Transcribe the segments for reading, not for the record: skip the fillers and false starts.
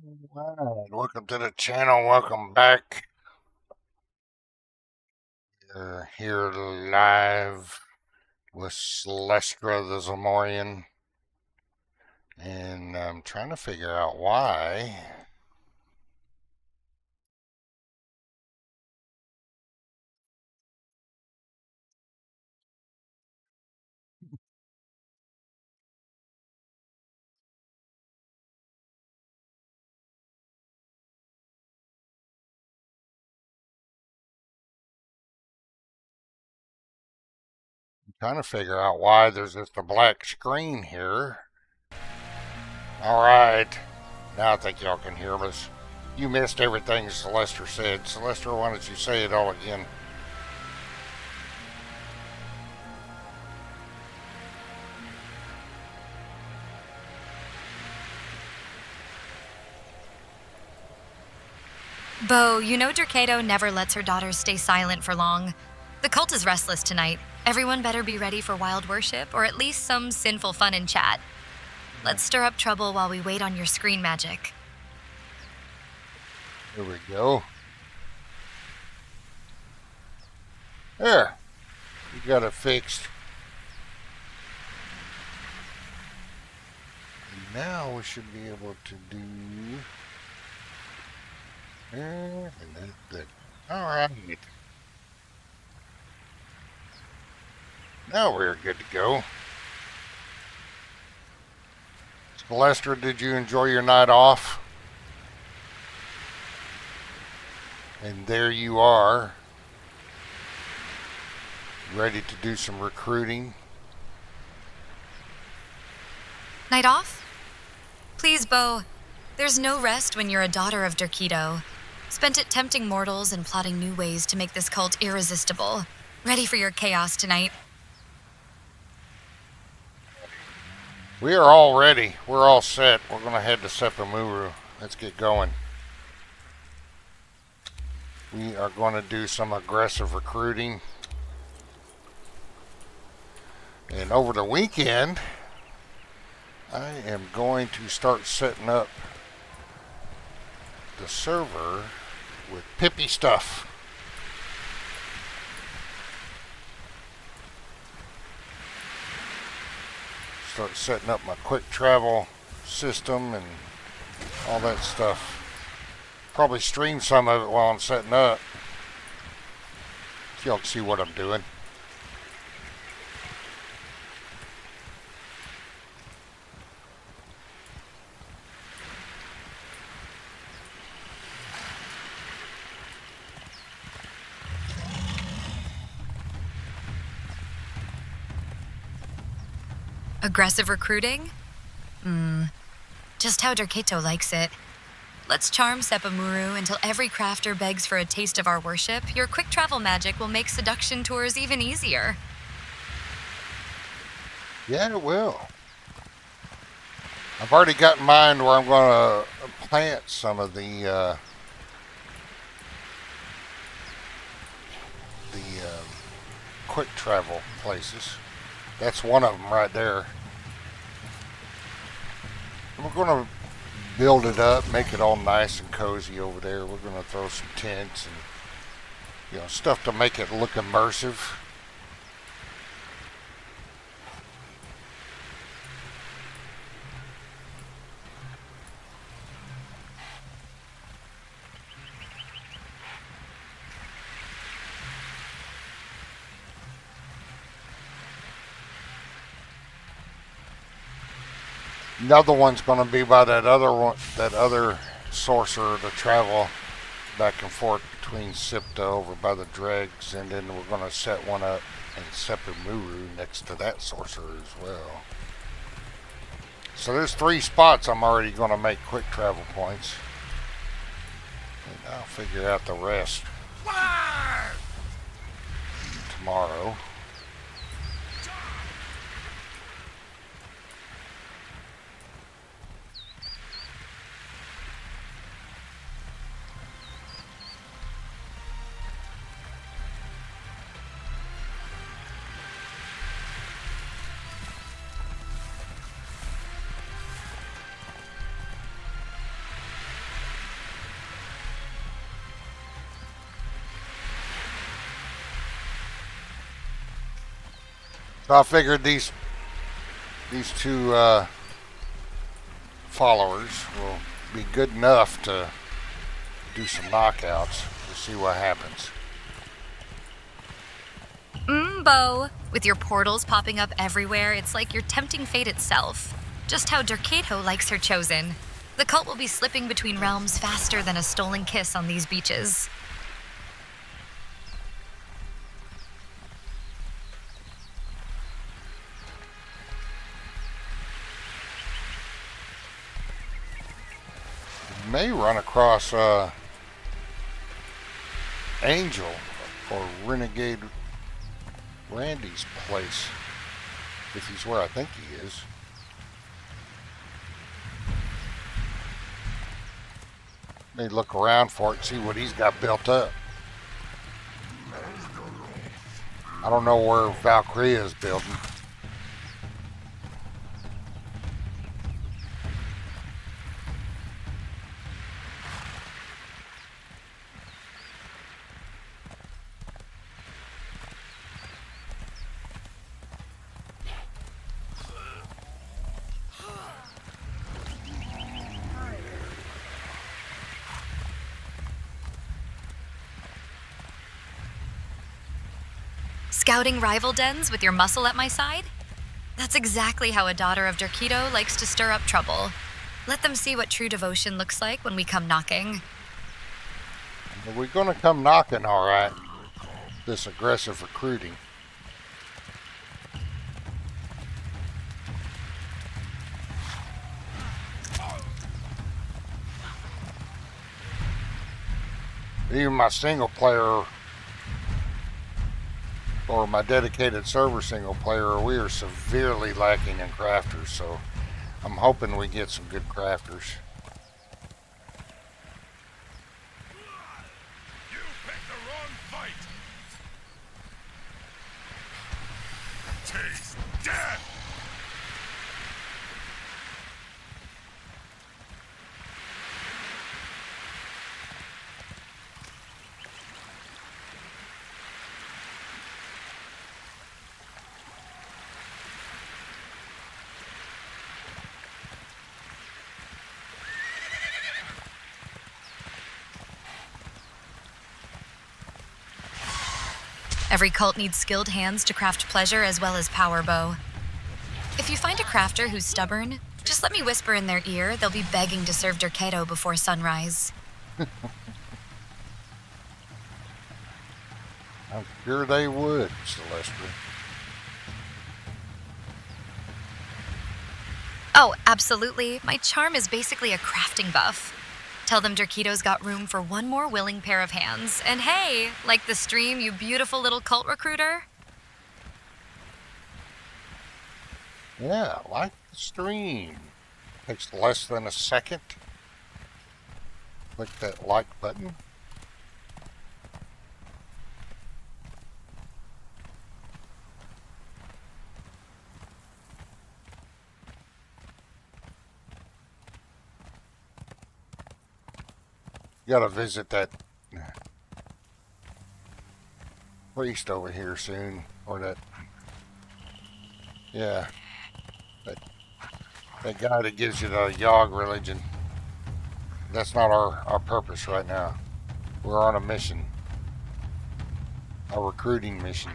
Alright, welcome to the channel. Welcome back. We're here live with Celestrah the Zamorian, and I'm trying to figure out why. There's just a black screen here. Alright, now I think y'all can hear us. You missed everything Celestrah said. Celestrah, why don't you say it all again? Bo, you know Derketo never lets her daughters stay silent for long. The cult is restless tonight. Everyone better be ready for wild worship, or at least some sinful fun and chat. Let's stir up trouble while we wait on your screen magic. Here we go. There. You got it fixed. And now we should be able to do... and that's good. Alright. Now we're good to go. Celestrah, did you enjoy your night off? And there you are, ready to do some recruiting. Night off? Please, Bo. There's no rest when you're a daughter of Derketo. Spent it tempting mortals and plotting new ways to make this cult irresistible. Ready for your chaos tonight. We are all ready. We're all set. We're going to head to Sepamuru. Let's get going. We are going to do some aggressive recruiting. And over the weekend, I am going to start setting up the server with Pippi stuff. Start setting up my quick travel system and all that stuff. Probably stream some of it while I'm setting up, so y'all can see what I'm doing. Aggressive recruiting? Just how Derketo likes it. Let's charm Sepamuru until every crafter begs for a taste of our worship. Your quick travel magic will make seduction tours even easier. Yeah, it will. I've already got in mind where I'm going to plant some of the quick travel places. That's one of them right there. We're going to build it up, make it all nice and cozy over there. We're going to throw some tents and stuff to make it look immersive. Another one's going to be by that other sorcerer to travel back and forth between Sipta over by the dregs, and then we're going to set one up in Sepamuru next to that sorcerer as well. So there's 3 spots I'm already going to make quick travel points, and I'll figure out the rest tomorrow. So I figured these two followers will be good enough to do some knockouts. We'll see what happens. Bo. With your portals popping up everywhere, it's like you're tempting fate itself. Just how Derketo likes her chosen. The cult will be slipping between realms faster than a stolen kiss on these beaches. You may run across Angel or Renegade Randy's place, if he's where I think he is. May look around for it and see what he's got built up. I don't know where Valkyria is building. Scouting rival dens with your muscle at my side? That's exactly how a daughter of Derketo likes to stir up trouble. Let them see what true devotion looks like when we come knocking. We're gonna come knocking, all right. This aggressive recruiting. Even my single player or my dedicated server single player, we are severely lacking in crafters, so I'm hoping we get some good crafters. You picked the wrong fight! Taste death! Every cult needs skilled hands to craft pleasure as well as power, Bo. If you find a crafter who's stubborn, just let me whisper in their ear. They'll be begging to serve Derketo before sunrise. I'm sure they would, Celestrah. Oh, absolutely. My charm is basically a crafting buff. Tell them Derketo's got room for one more willing pair of hands. And hey, like the stream, you beautiful little cult recruiter? Yeah, like the stream. Takes less than a second. Click that like button. You gotta visit that priest over here soon, or that, yeah, that guy that gives you the Yogg religion. That's not our purpose right now. We're on a mission, a recruiting mission.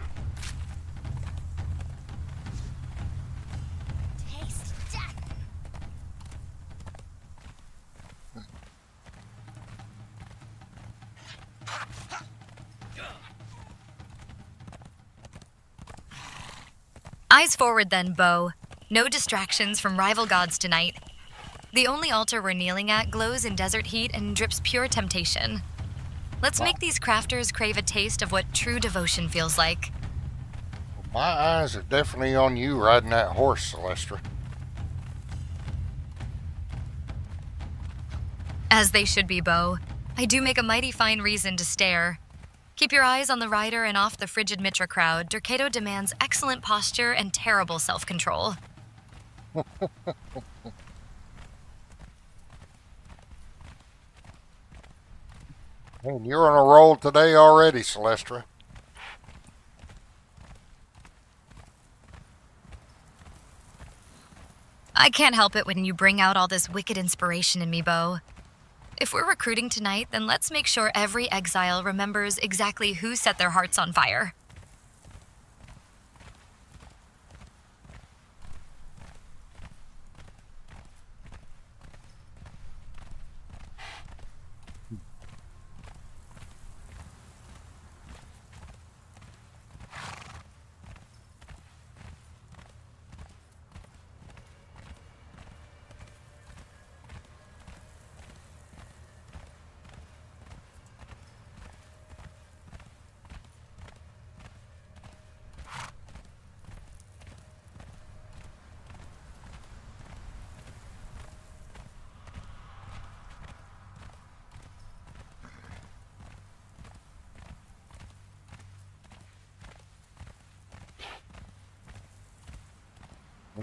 Eyes forward then, Bo. No distractions from rival gods tonight. The only altar we're kneeling at glows in desert heat and drips pure temptation. Let's make these crafters crave a taste of what true devotion feels like. My eyes are definitely on you riding that horse, Celestrah. As they should be, Bo. I do make a mighty fine reason to stare. Keep your eyes on the rider and off the frigid Mitra crowd. Derketo demands excellent posture and terrible self-control. And you're on a roll today already, Celestrah. I can't help it when you bring out all this wicked inspiration in me, Bo. If we're recruiting tonight, then let's make sure every exile remembers exactly who set their hearts on fire.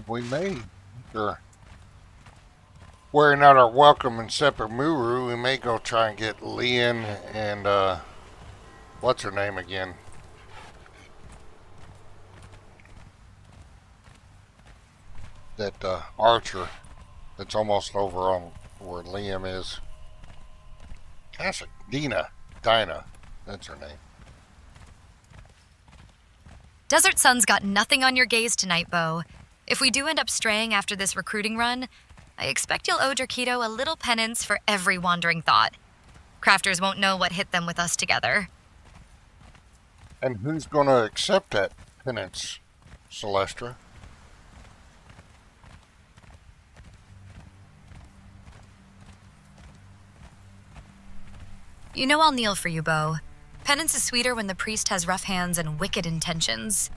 We may. Sure. Wearing out our welcome in Sepamuru, we may go try and get Lian and, what's her name again? That, archer that's almost over on where Liam is. Gosh, Dinah, that's her name. Desert Sun's got nothing on your gaze tonight, Bo. If we do end up straying after this recruiting run, I expect you'll owe Derketo a little penance for every wandering thought. Crafters won't know what hit them with us together. And who's going to accept that penance, Celestrah? You know I'll kneel for you, Bo. Penance is sweeter when the priest has rough hands and wicked intentions.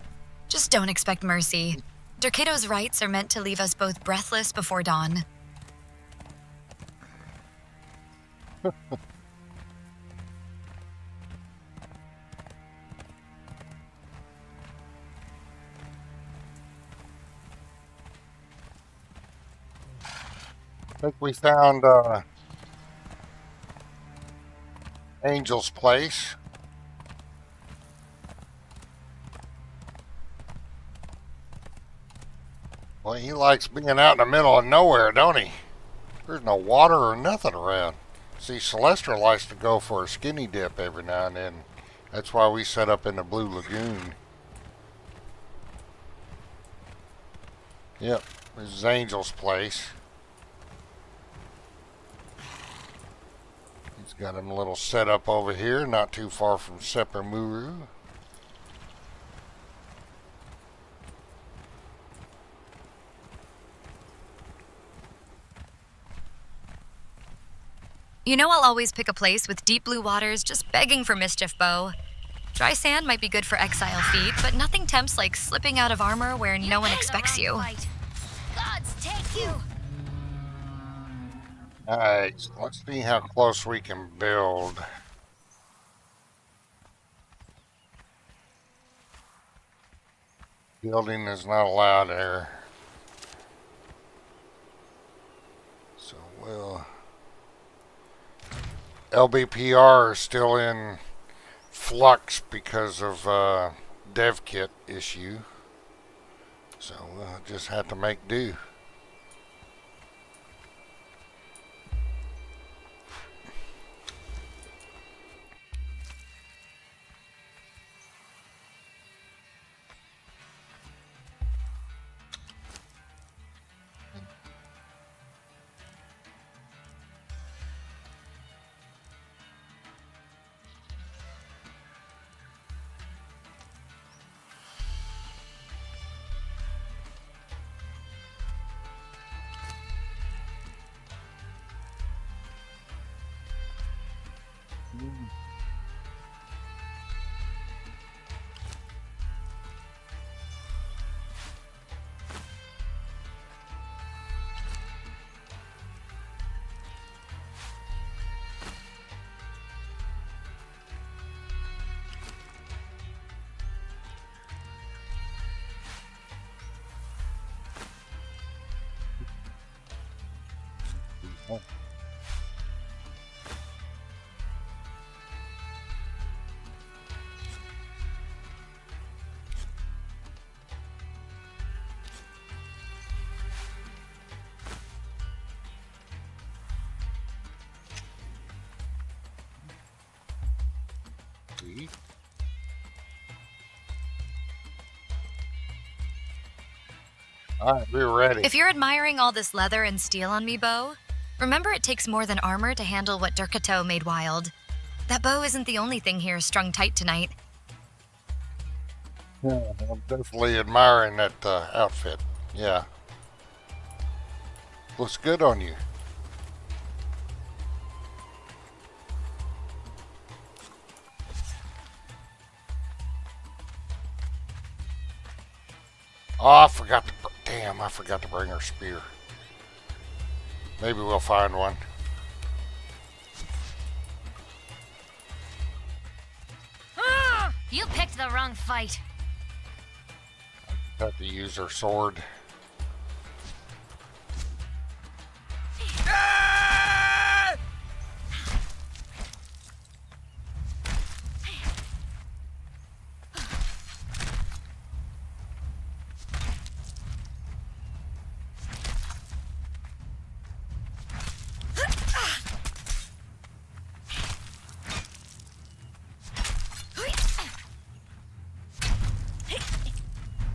Just don't expect mercy. Derketo's rites are meant to leave us both breathless before dawn. I think we found Angel's place. Well, he likes being out in the middle of nowhere, don't he? There's no water or nothing around. See, Celestrah likes to go for a skinny dip every now and then. That's why we set up in the Blue Lagoon. Yep, this is Angel's place. He's got him a little setup over here, not too far from Sepamuru. You know I'll always pick a place with deep blue waters just begging for mischief, Bo. Dry sand might be good for exile feet, but nothing tempts like slipping out of armor where no one expects you. Gods take you! Alright, so let's see how close we can build. Building is not allowed there. So we'll... LBPR is still in flux because of dev kit issue. So we'll just have to make do. Alright, we're ready. If you're admiring all this leather and steel on me, Bo, remember it takes more than armor to handle what Derketo made wild. That bow isn't the only thing here strung tight tonight. Yeah, I'm definitely admiring that outfit. Yeah. Looks good on you. Oh, I forgot to... Damn, I forgot to bring her spear. Maybe we'll find one. You picked the wrong fight. Have to use her sword.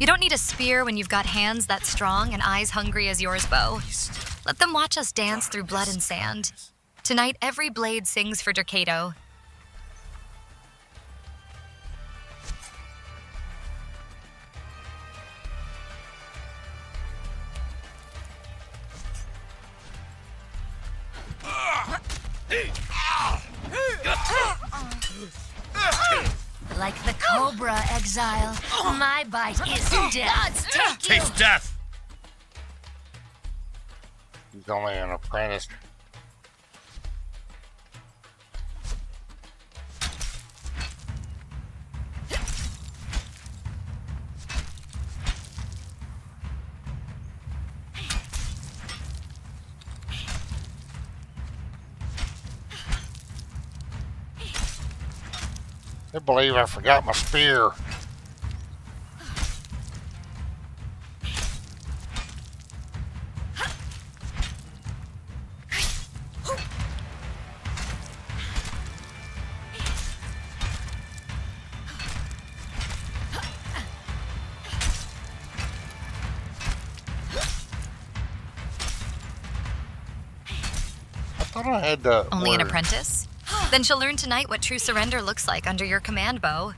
You don't need a spear when you've got hands that strong and eyes hungry as yours, Bo. Let them watch us dance through blood and sand. Tonight, every blade sings for Derketo. Like the cobra, Exile. My bite is death. Take you. Taste death. He's only an apprentice. I believe I forgot my spear. I thought I had the Only an word. apprentice? Then she'll learn tonight what true surrender looks like under your command, Bo.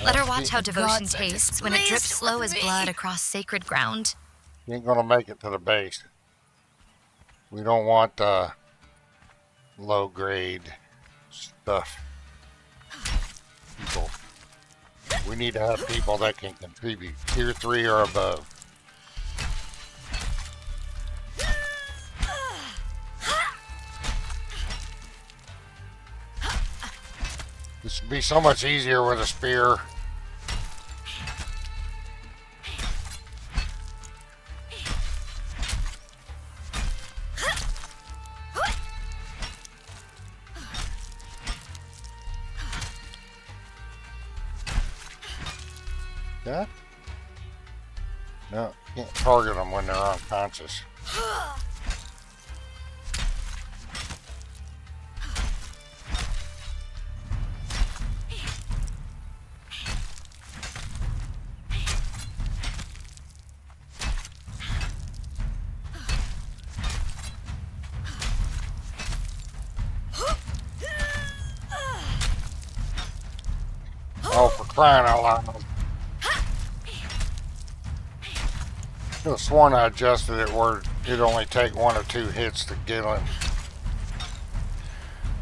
Let her watch how devotion gods are tastes when it drips displeased slow with as me. blood across sacred ground. You ain't gonna make it to the base. We don't want low grade stuff. People. We need to have people that can contribute. Tier 3 or above. This would be so much easier with a spear. Yeah? No, can't target them when they're unconscious. Oh, for crying out loud. I could have sworn I adjusted it where it'd only take 1 or 2 hits to get him.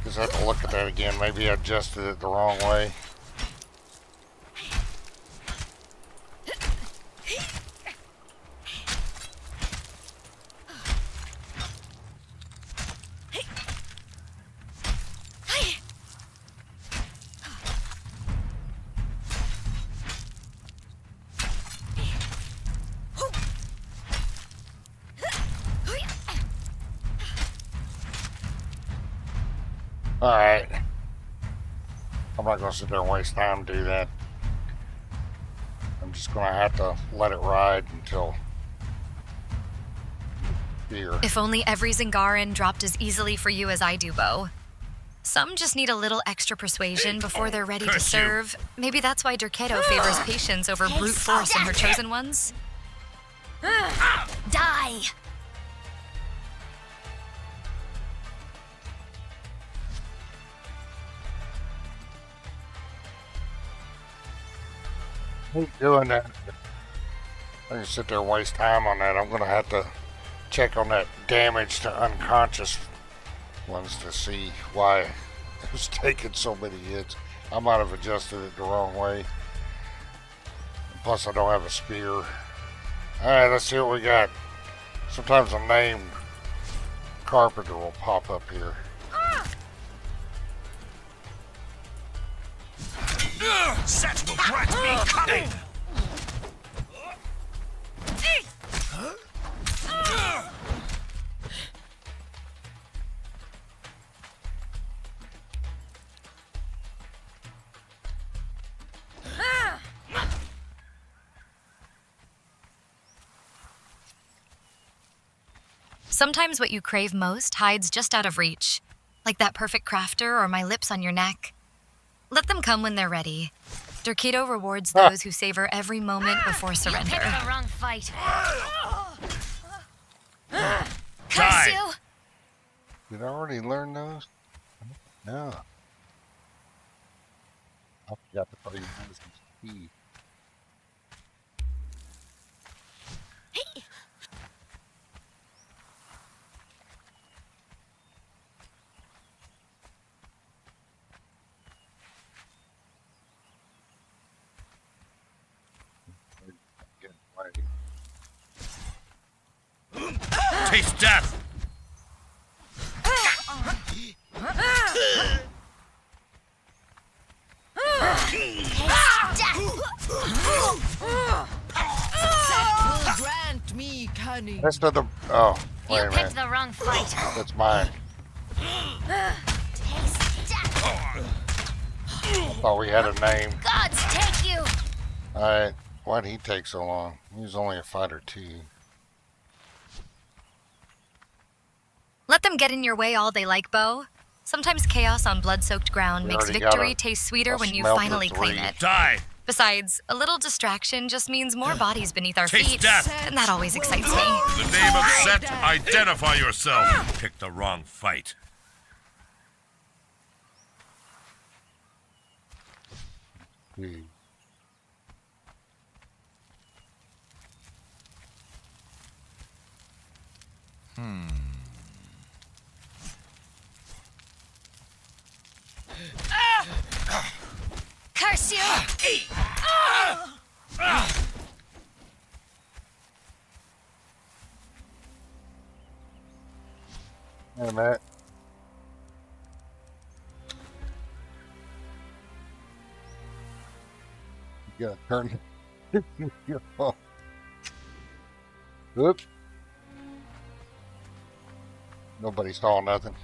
Just have to look at that again. Maybe I adjusted it the wrong way. Alright. I'm not going to sit there and waste time to do that. I'm just going to have to let it ride until here. If only every Zingaran dropped as easily for you as I do, Bo. Some just need a little extra persuasion before they're ready to Curse you. serve. Maybe that's why Derketo favors patience over brute force in her chosen ones. Die! Keep doing that. I can sit there and waste time on that. I'm going to have to check on that damage to unconscious ones to see why it was taking so many hits. I might have adjusted it the wrong way. Plus, I don't have a spear. Alright, let's see what we got. Sometimes a named carpenter will pop up here. Set will grant me coming! Sometimes what you crave most hides just out of reach, like that perfect crafter or my lips on your neck. Let them come when they're ready. Derketo rewards those who savor every moment before You surrender. picked the wrong fight. Curse Die. you! Did I already learn those? No. I forgot to put in some key. Get away. Taste death! Will grant me cunning. That's not the. Oh, wait You a picked minute. the wrong fight. That's mine. Taste death. Thought we had a name. Gods take you! Alright. Why'd he take so long? He was only a fighter too. Let them get in your way all they like, Bo. Sometimes chaos on blood-soaked ground We makes already got victory a- taste sweeter a when you smelter finally claim 3. it. Die! Besides, a little distraction just means more bodies beneath our Taste feet, death. and that always excites me. In the name of Set, identify yourself! Pick the wrong fight. Hmm. Curse you! Wait a minute. You gotta turn. Oops. Nobody saw nothing.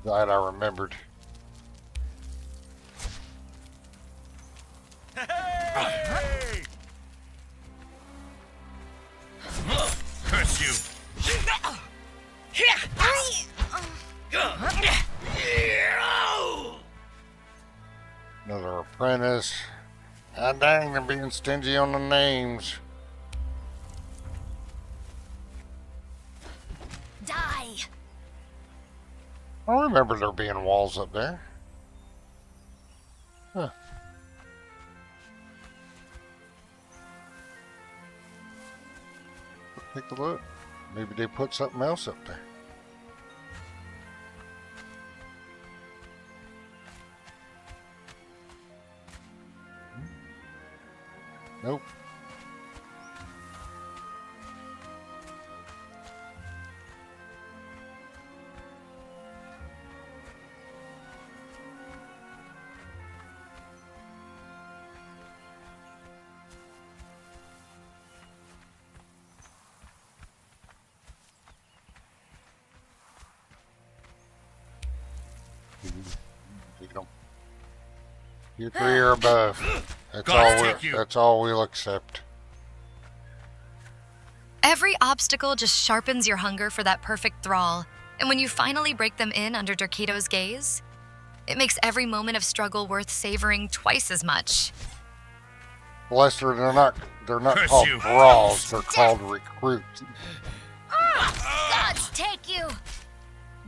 Glad I remembered. Hey! Curse you! Another apprentice. God dang, they're being stingy on the names. Die! I remember there being walls up there. Huh. Take a look. Maybe they put something else up there. Nope. You 3 or above. That's God all. take you. That's all we'll accept. Every obstacle just sharpens your hunger for that perfect thrall, and when you finally break them in under Derketo's gaze, it makes every moment of struggle worth savoring twice as much. Lester, they're not Curse called you. brawls, they're called recruits. Gods take you!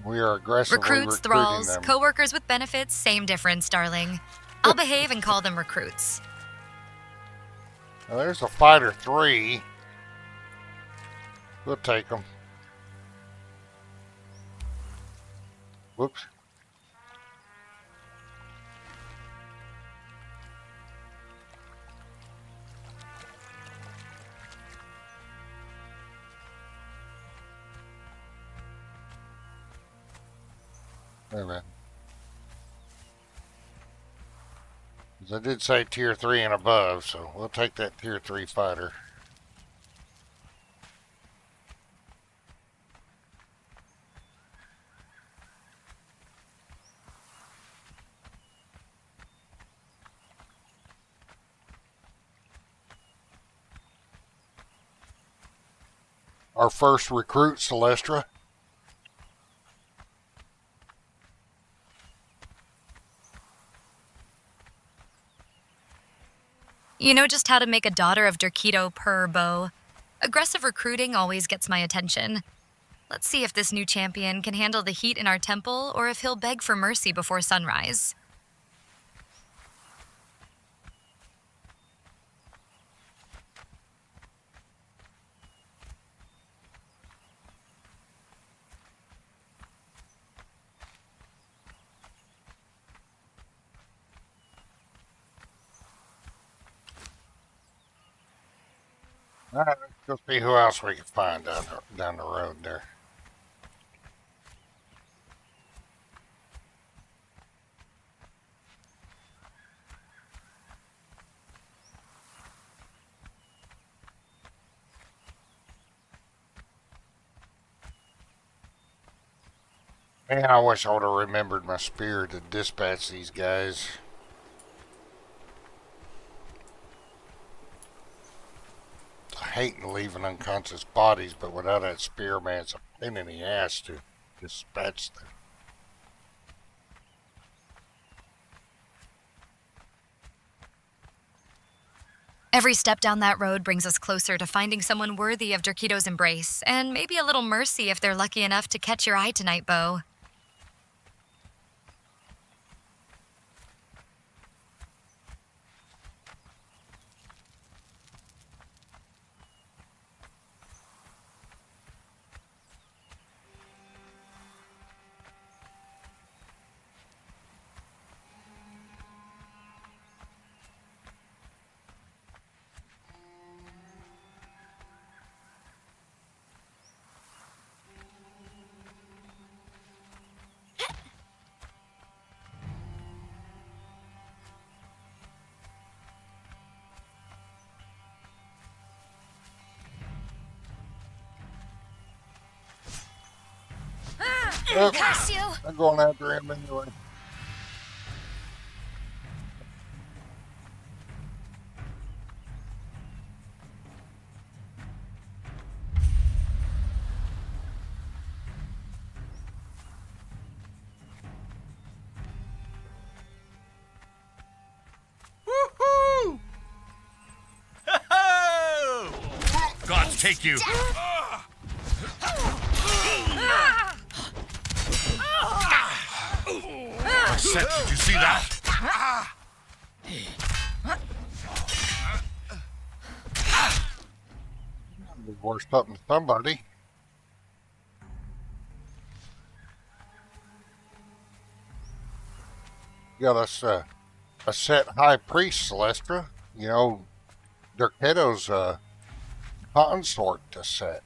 We are aggressively Recruits, recruiting thralls, them. co-workers with benefits, same difference, darling. I'll behave and call them recruits. Now, there's a fighter 3. We'll take them. Whoops. Wait a minute. 'Cause I did say tier 3 and above, so we'll take that tier 3 fighter. Our first recruit, Celestrah. You know just how to make a daughter of Derketo purr, Bo. Aggressive recruiting always gets my attention. Let's see if this new champion can handle the heat in our temple or if he'll beg for mercy before sunrise. Alright, let's see who else we can find down the road there. Man, I wish I would have remembered my spear to dispatch these guys. I hate leaving unconscious bodies, but without that spear, man, it's a pain in the ass to dispatch them. Every step down that road brings us closer to finding someone worthy of Derketo's embrace, and maybe a little mercy if they're lucky enough to catch your eye tonight, Bo. Curse you! I'm going after him anyway. Woohoo! Ho-ho! Gods take you. Set, did you see that? Be worse something to somebody. Got us a set high priest, Celestrah. You know, Derketo's consort to set.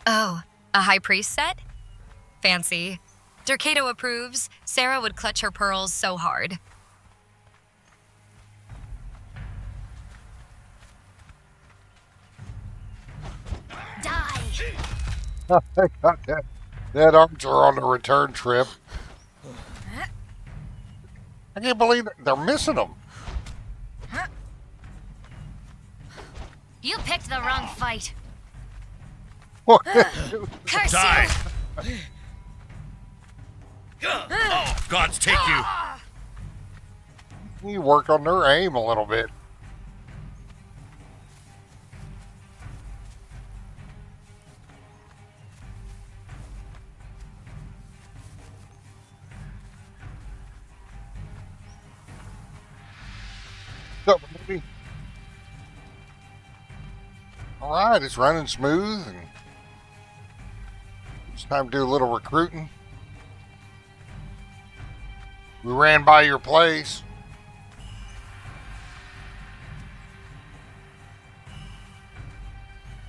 Oh, a high priest set? Fancy. Derketo approves. Sarah would clutch her pearls so hard. Die! That arms are on the return trip. I can't believe they're missing them. You picked the wrong fight. Curse Die. you! Oh, gods take you. You work on their aim a little bit. What's up, baby? All right, it's running smooth, and it's time to do a little recruiting. We ran by your place.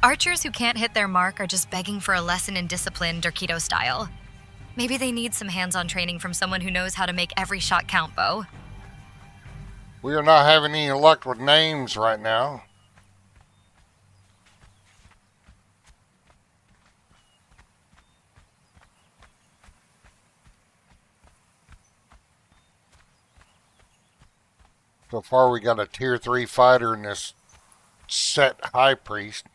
Archers who can't hit their mark are just begging for a lesson in discipline, Derketo style. Maybe they need some hands-on training from someone who knows how to make every shot count, Bo. We are not having any luck with names right now. So far we got a tier 3 fighter and this set high priest.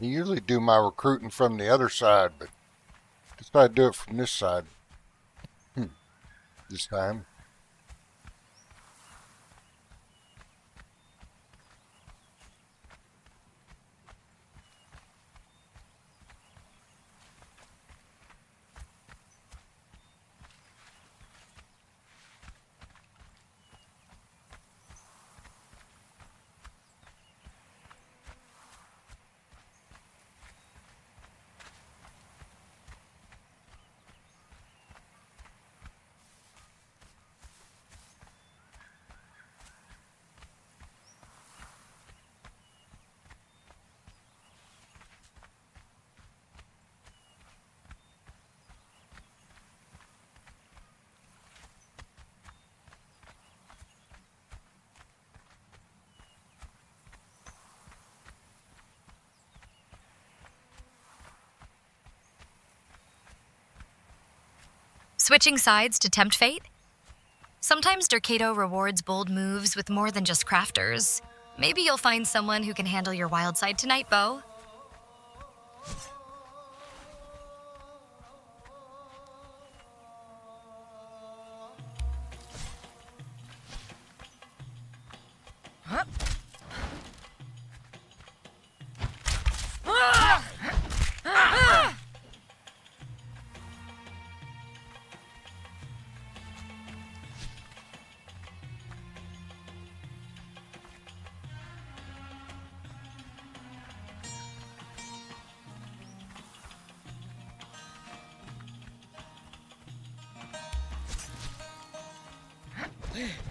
I usually do my recruiting from the other side, but decided to do it from this side. This time. Switching sides to tempt fate? Sometimes Derketo rewards bold moves with more than just crafters. Maybe you'll find someone who can handle your wild side tonight, Bo.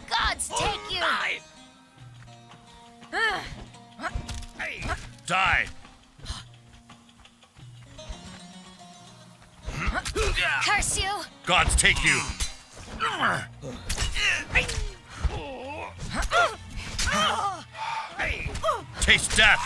Gods take you! Die! Curse you! Gods take you! Taste death!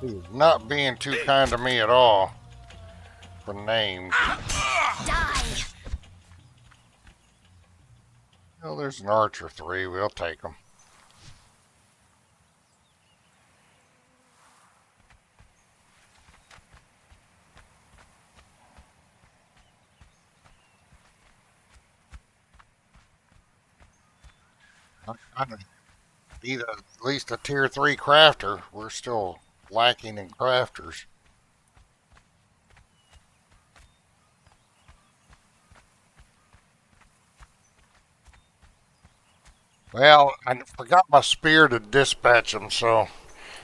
He is not being too kind to me at all. For names. Die! Well, there's an archer 3. We'll take him. I need at least a tier 3 crafter. We're still lacking in crafters. Well, I forgot my spear to dispatch them, so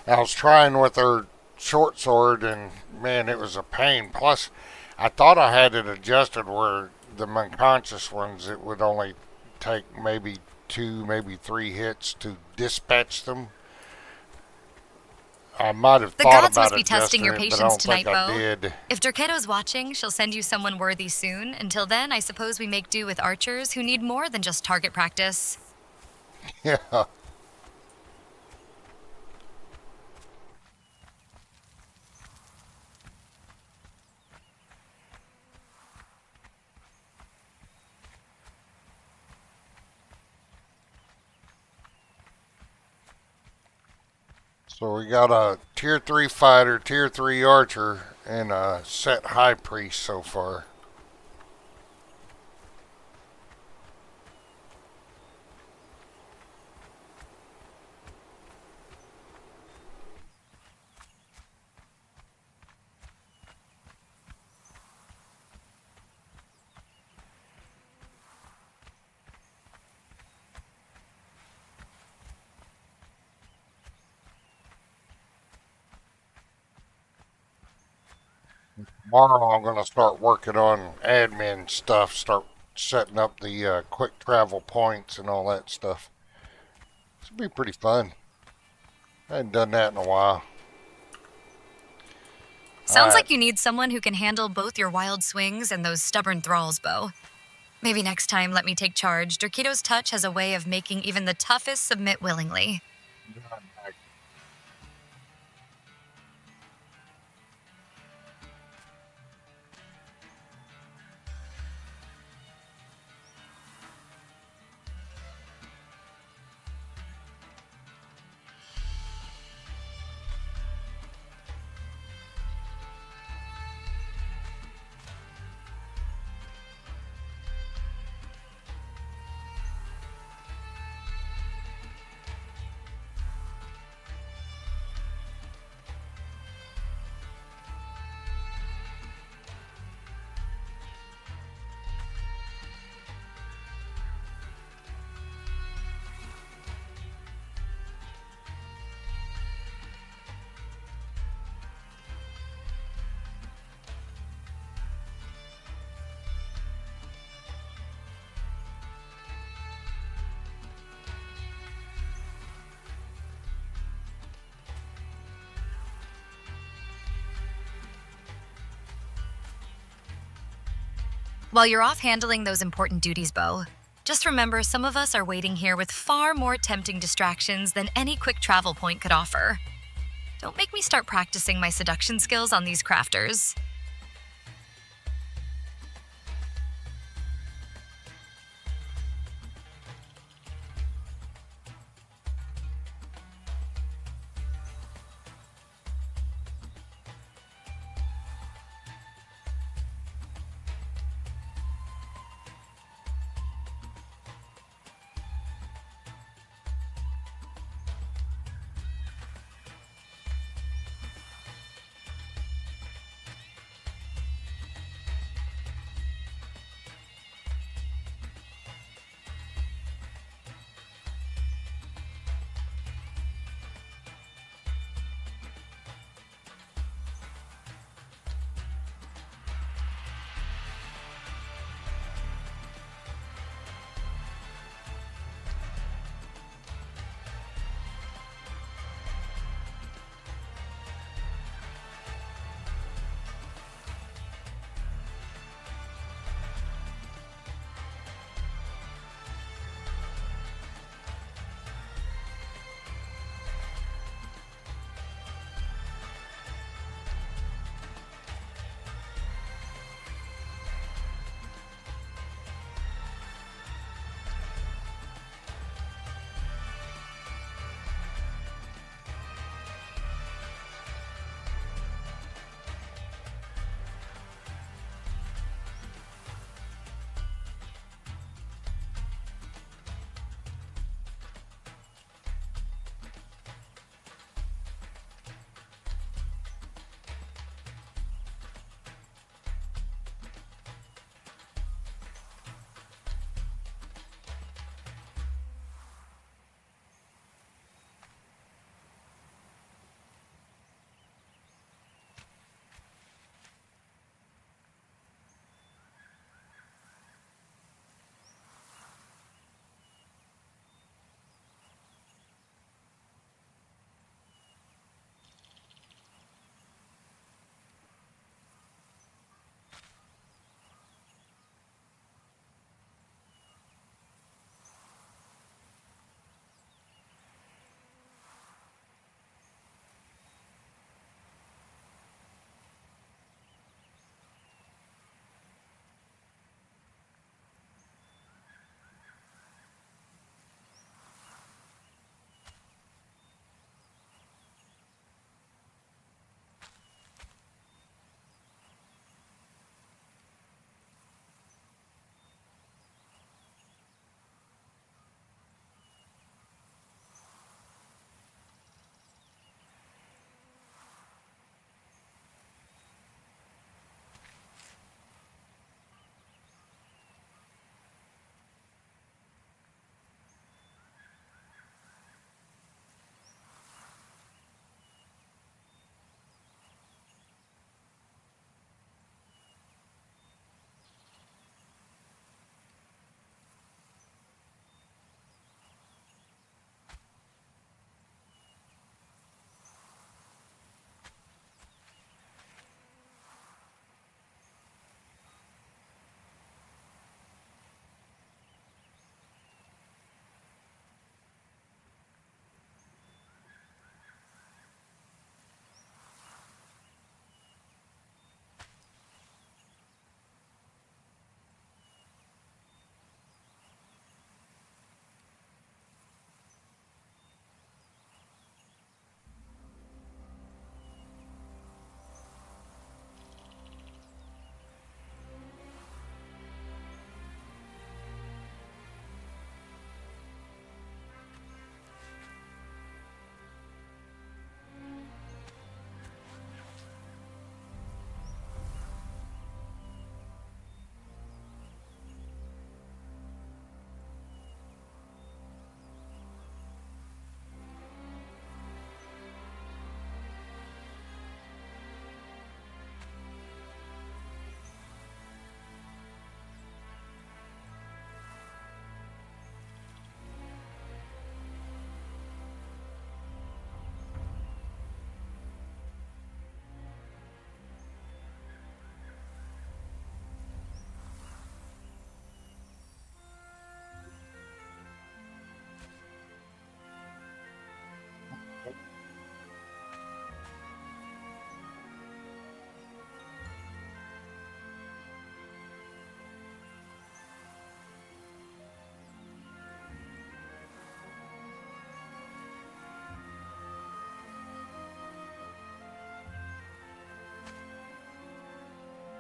I was trying with her short sword, and man, it was a pain. Plus, I thought I had it adjusted where the unconscious ones, it would only take maybe 2, maybe 3 hits to dispatch them. I might have The thought gods about must be testing adjusting your it, but I patience don't tonight, think I Bo. did. If Derketo's watching, she'll send you someone worthy soon. Until then, I suppose we make do with archers who need more than just target practice. Yeah. So we got a tier 3 fighter, tier 3 archer, and a set high priest so far. Tomorrow I'm going to start working on admin stuff, start setting up the quick travel points and all that stuff. This will be pretty fun. I hadn't done that in a while. Sounds Alright. like you need someone who can handle both your wild swings and those stubborn thralls, Bo. Maybe next time let me take charge. Derketo's touch has a way of making even the toughest submit willingly. While you're off handling those important duties, Bo, just remember some of us are waiting here with far more tempting distractions than any quick travel point could offer. Don't make me start practicing my seduction skills on these crafters.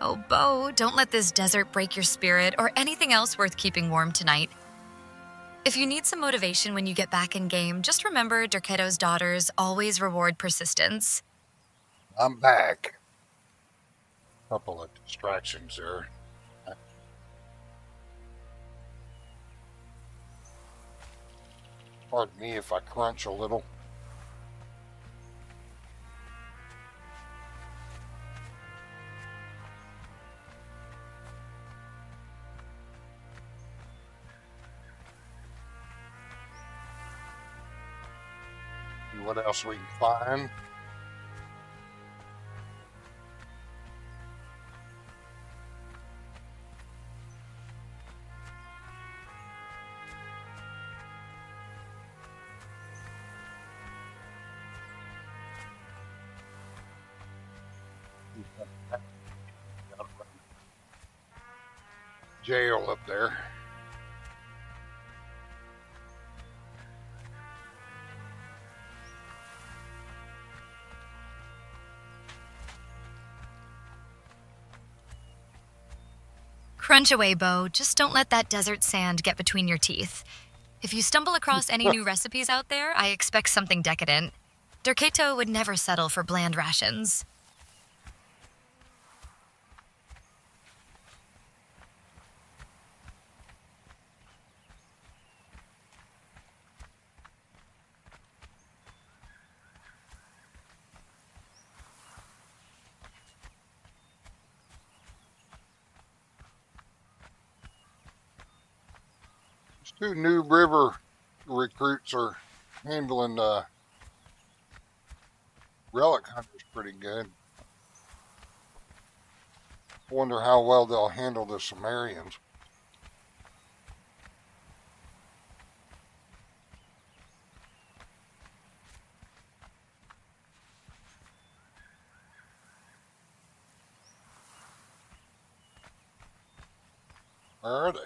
Oh, Bo, don't let this desert break your spirit or anything else worth keeping warm tonight. If you need some motivation when you get back in game, just remember Derketo's daughters always reward persistence. I'm back. Couple of distractions there. Pardon me if I crunch a little. See what else we can find. Jail up there. Crunch away, Bo. Just don't let that desert sand get between your teeth. If you stumble across any new recipes out there, I expect something decadent. Derketo would never settle for bland rations. These two New River recruits are handling relic hunters pretty good. I wonder how well they'll handle the Sumerians. Where are they?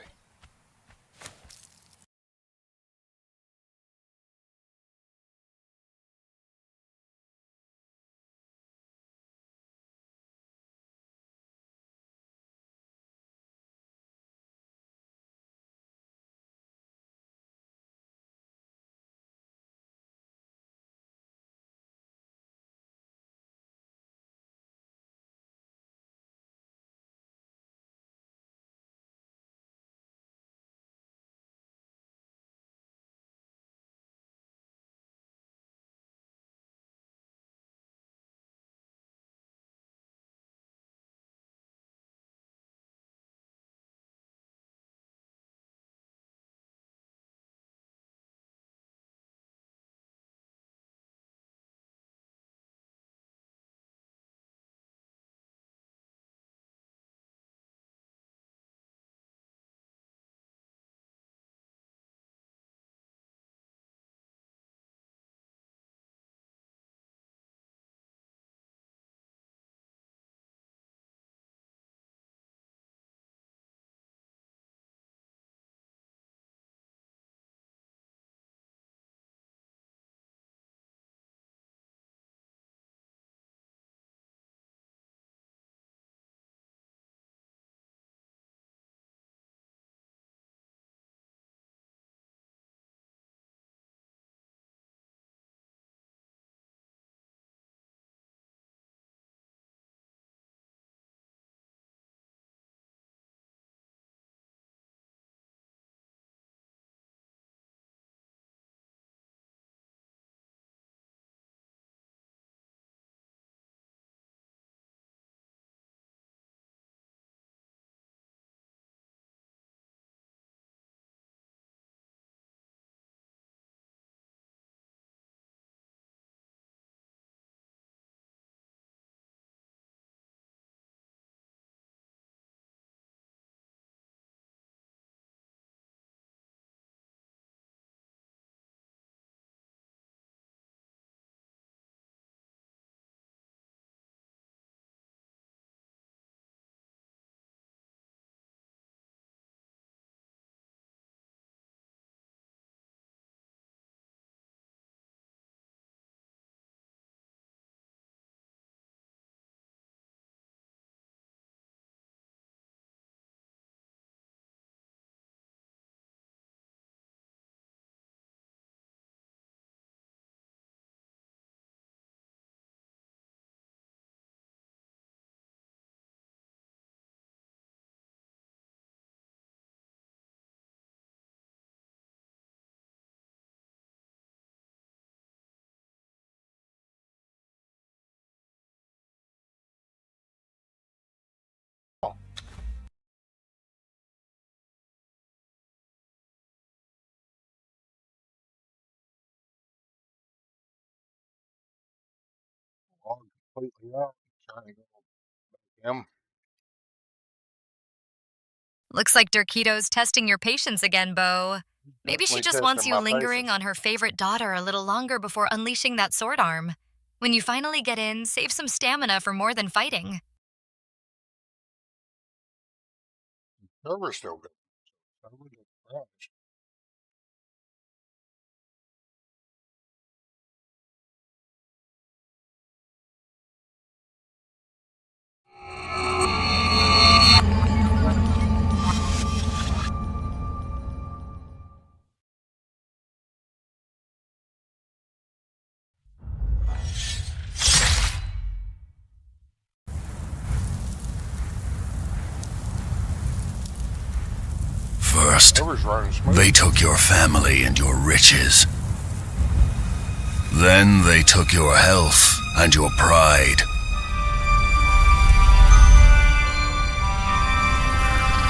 completely up. Trying to go back him. Looks like Derketo's testing your patience again, Bo. Maybe she Definitely just wants testing you my lingering patience. on her favorite daughter a little longer before unleashing that sword arm. When you finally get in, save some stamina for more than fighting. Server's still good. Server just crashed. First, Server's running smooth. they took your family and your riches. Then they took your health and your pride.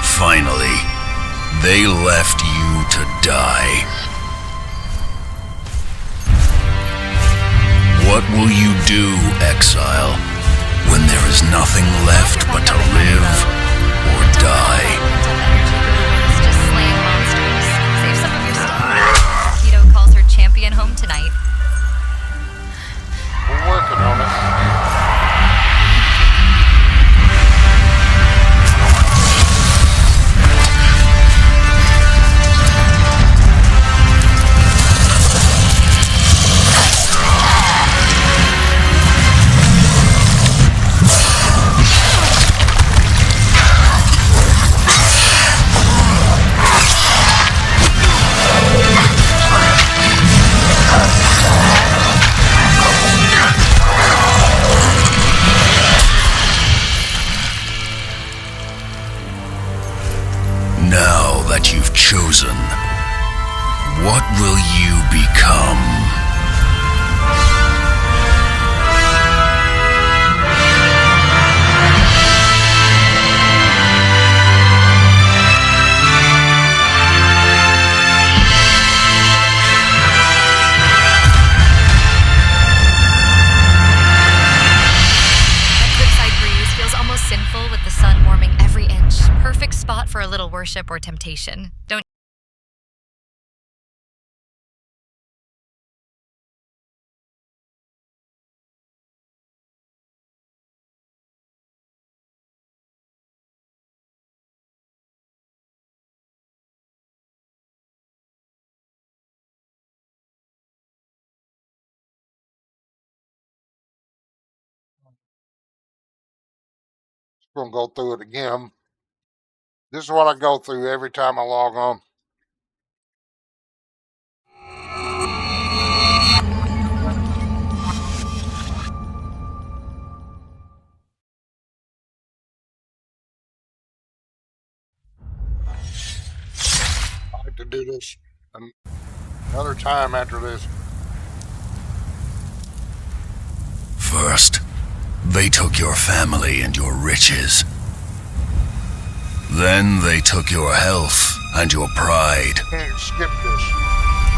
Finally, they left you to die. What will you do, exile, when there is nothing left but to live or die? Just slaying monsters. Save some of your stuff. Derketo calls her champion home tonight. We're working on it. Now that you've chosen, what will you become? That cliffside breeze feels almost sinful with the sun warming every inch. Perfect spot for a little worship or temptation. Don't Gonna go through it again. This is what I go through every time I log on. I like to do this another time after this. First, they took your family and your riches. Then they took your health and your pride. Can't skip this.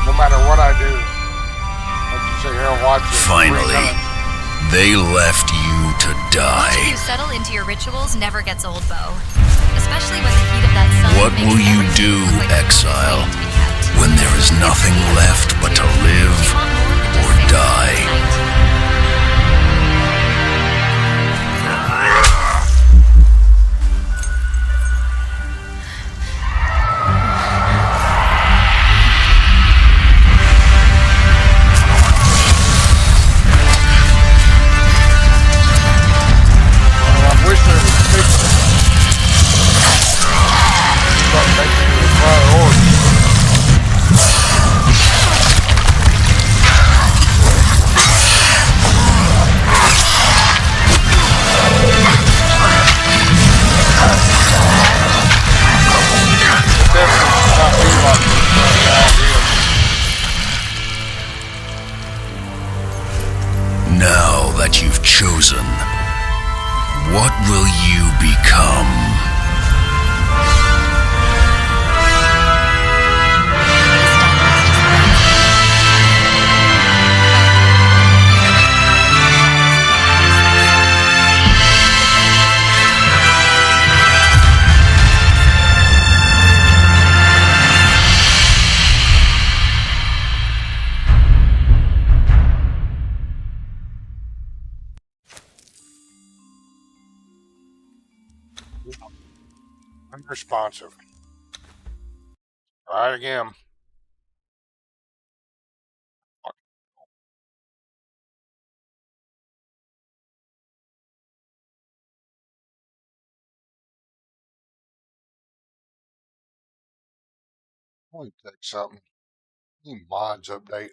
No matter what I do. I can sit here and watch it. 3 Finally, minutes. they left you to watching die. you settle into your rituals never gets old, Bo. Especially when the heat of that sun What makes will you everything do, look like a exile, to be kept. when there is nothing left but to live Do you want more than just or six die? tonight? Well, I wish they would fix it. Start making it a priority. responsive. Try it again. Let me take something. Mods update.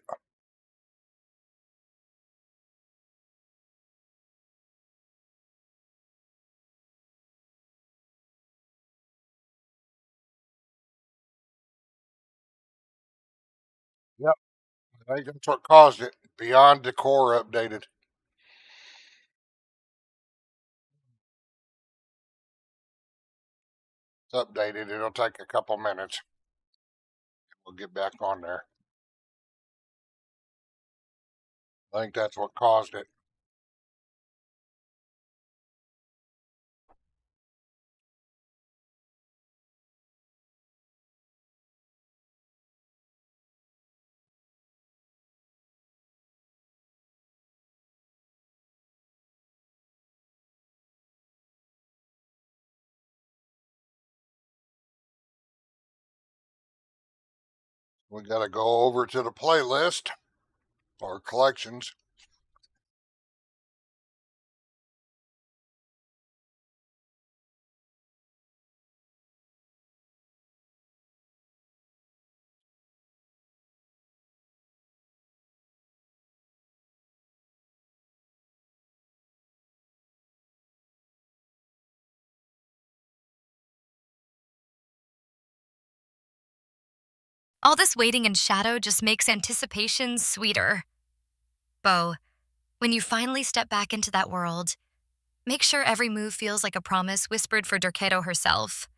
Yep, I think that's what caused it. Beyond Decor updated. It's updated. It'll take a couple minutes. We'll get back on there. I think that's what caused it. We got to go over to the playlist or collections. All this waiting in shadow just makes anticipation sweeter. Bo, when you finally step back into that world, make sure every move feels like a promise whispered for Derketo herself.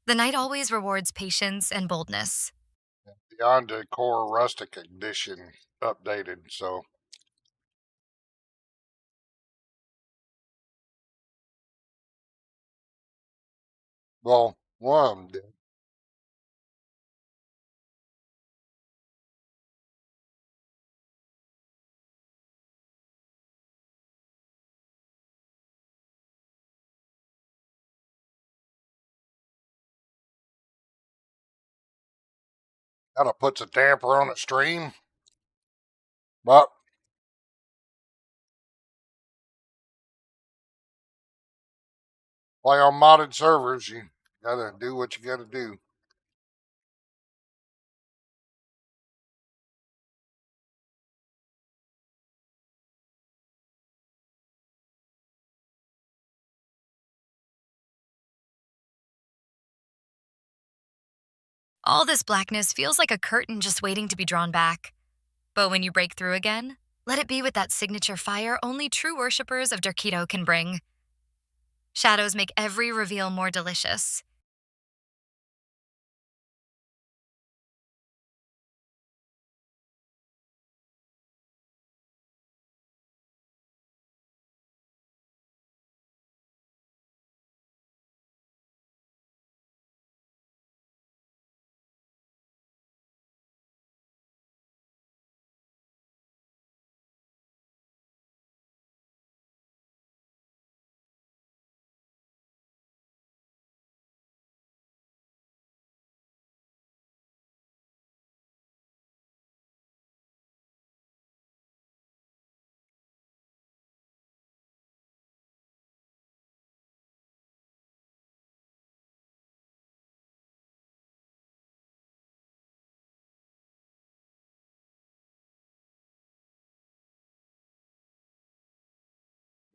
The night always rewards patience and boldness. Beyond Decor Rustic Edition updated, so. Well, one of them did. Kind of puts a damper on the stream. But play on modded servers, you gotta do what you gotta do. All this blackness feels like a curtain just waiting to be drawn back. But when you break through again, let it be with that signature fire only true worshippers of Derketo can bring. Shadows make every reveal more delicious.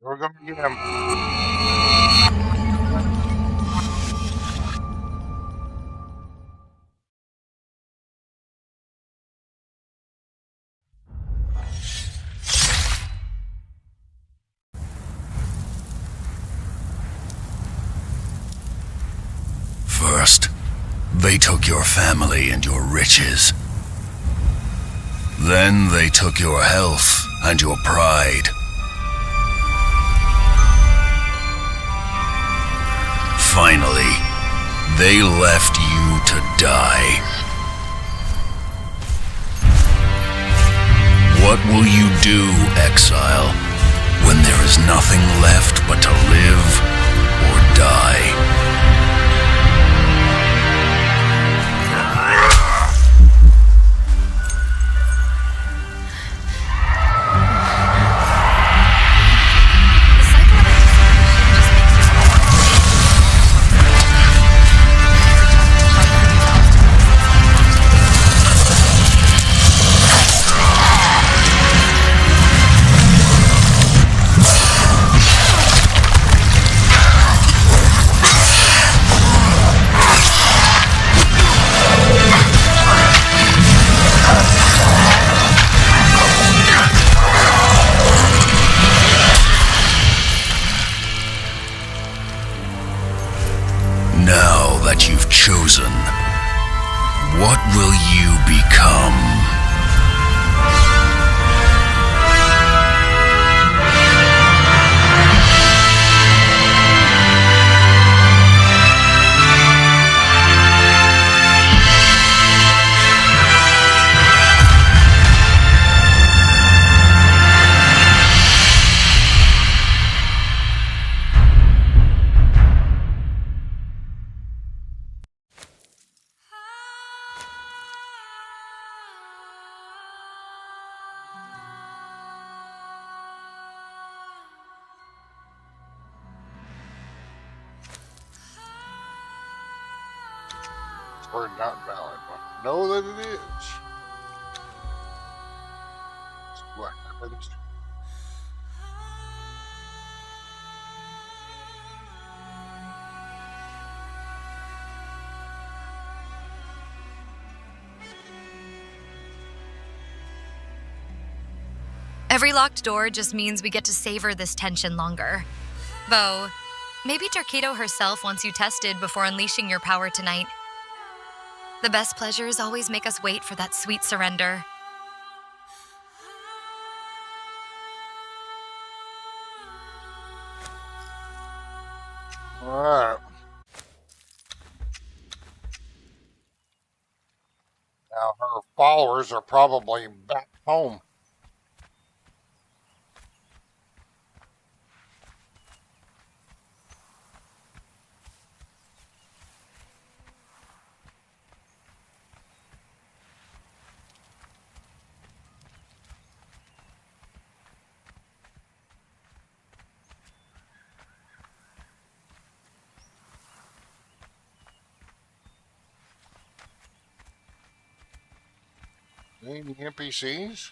We're gonna get him. First, they took your family and your riches. Then they took your health and your pride. Finally, they left you to die. What will you do, exile, when there is nothing left but to live or die? What will you become? We're not valid, but know that it is. What happens? Every locked door just means we get to savor this tension longer. Bo, maybe Derketo herself wants you tested before unleashing your power tonight. The best pleasures always make us wait for that sweet surrender. Alright. Now her followers are probably back home. Any NPCs?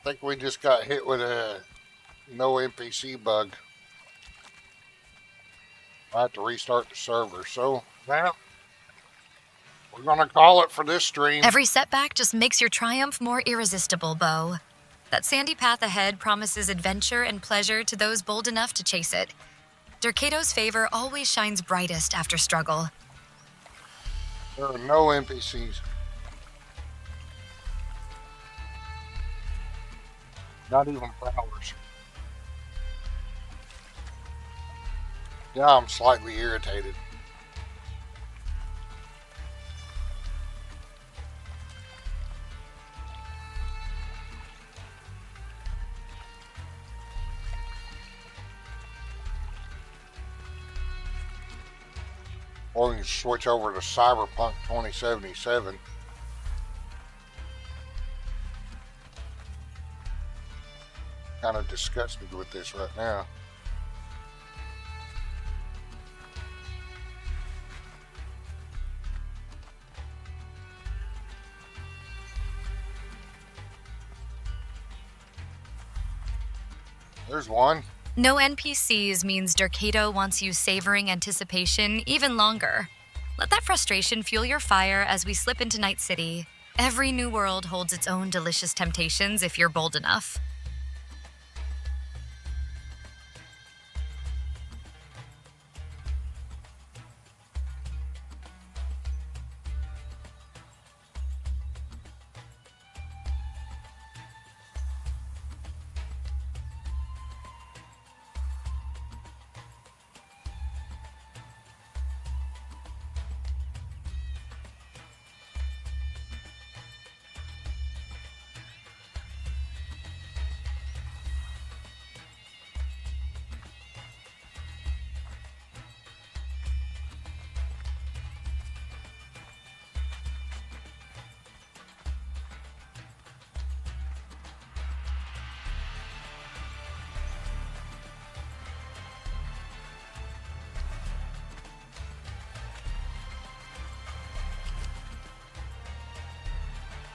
I think we just got hit with a no NPC bug. I have to restart the server. So now we're gonna call it for this stream. Every setback just makes your triumph more irresistible, Bo. That sandy path ahead promises adventure and pleasure to those bold enough to chase it. Derketo's favor always shines brightest after struggle. There are no NPCs. Not even flowers. Yeah, I'm slightly irritated. Or we can switch over to Cyberpunk 2077. Kind of disgusted with this right now. There's one. No NPCs means Derketo wants you savoring anticipation even longer. Let that frustration fuel your fire as we slip into Night City. Every new world holds its own delicious temptations if you're bold enough.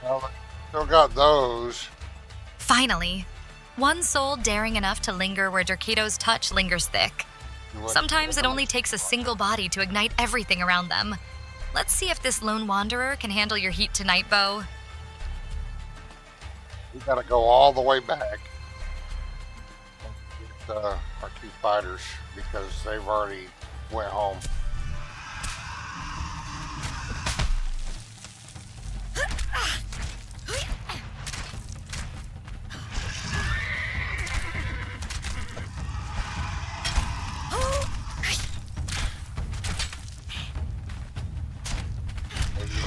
Well, still got those. Finally, one soul daring enough to linger where Derketo's touch lingers thick. Sometimes it only takes a single body to ignite everything around them. Let's see if this lone wanderer can handle your heat tonight, Bo. We gotta go all the way back and get our two fighters because they've already went home.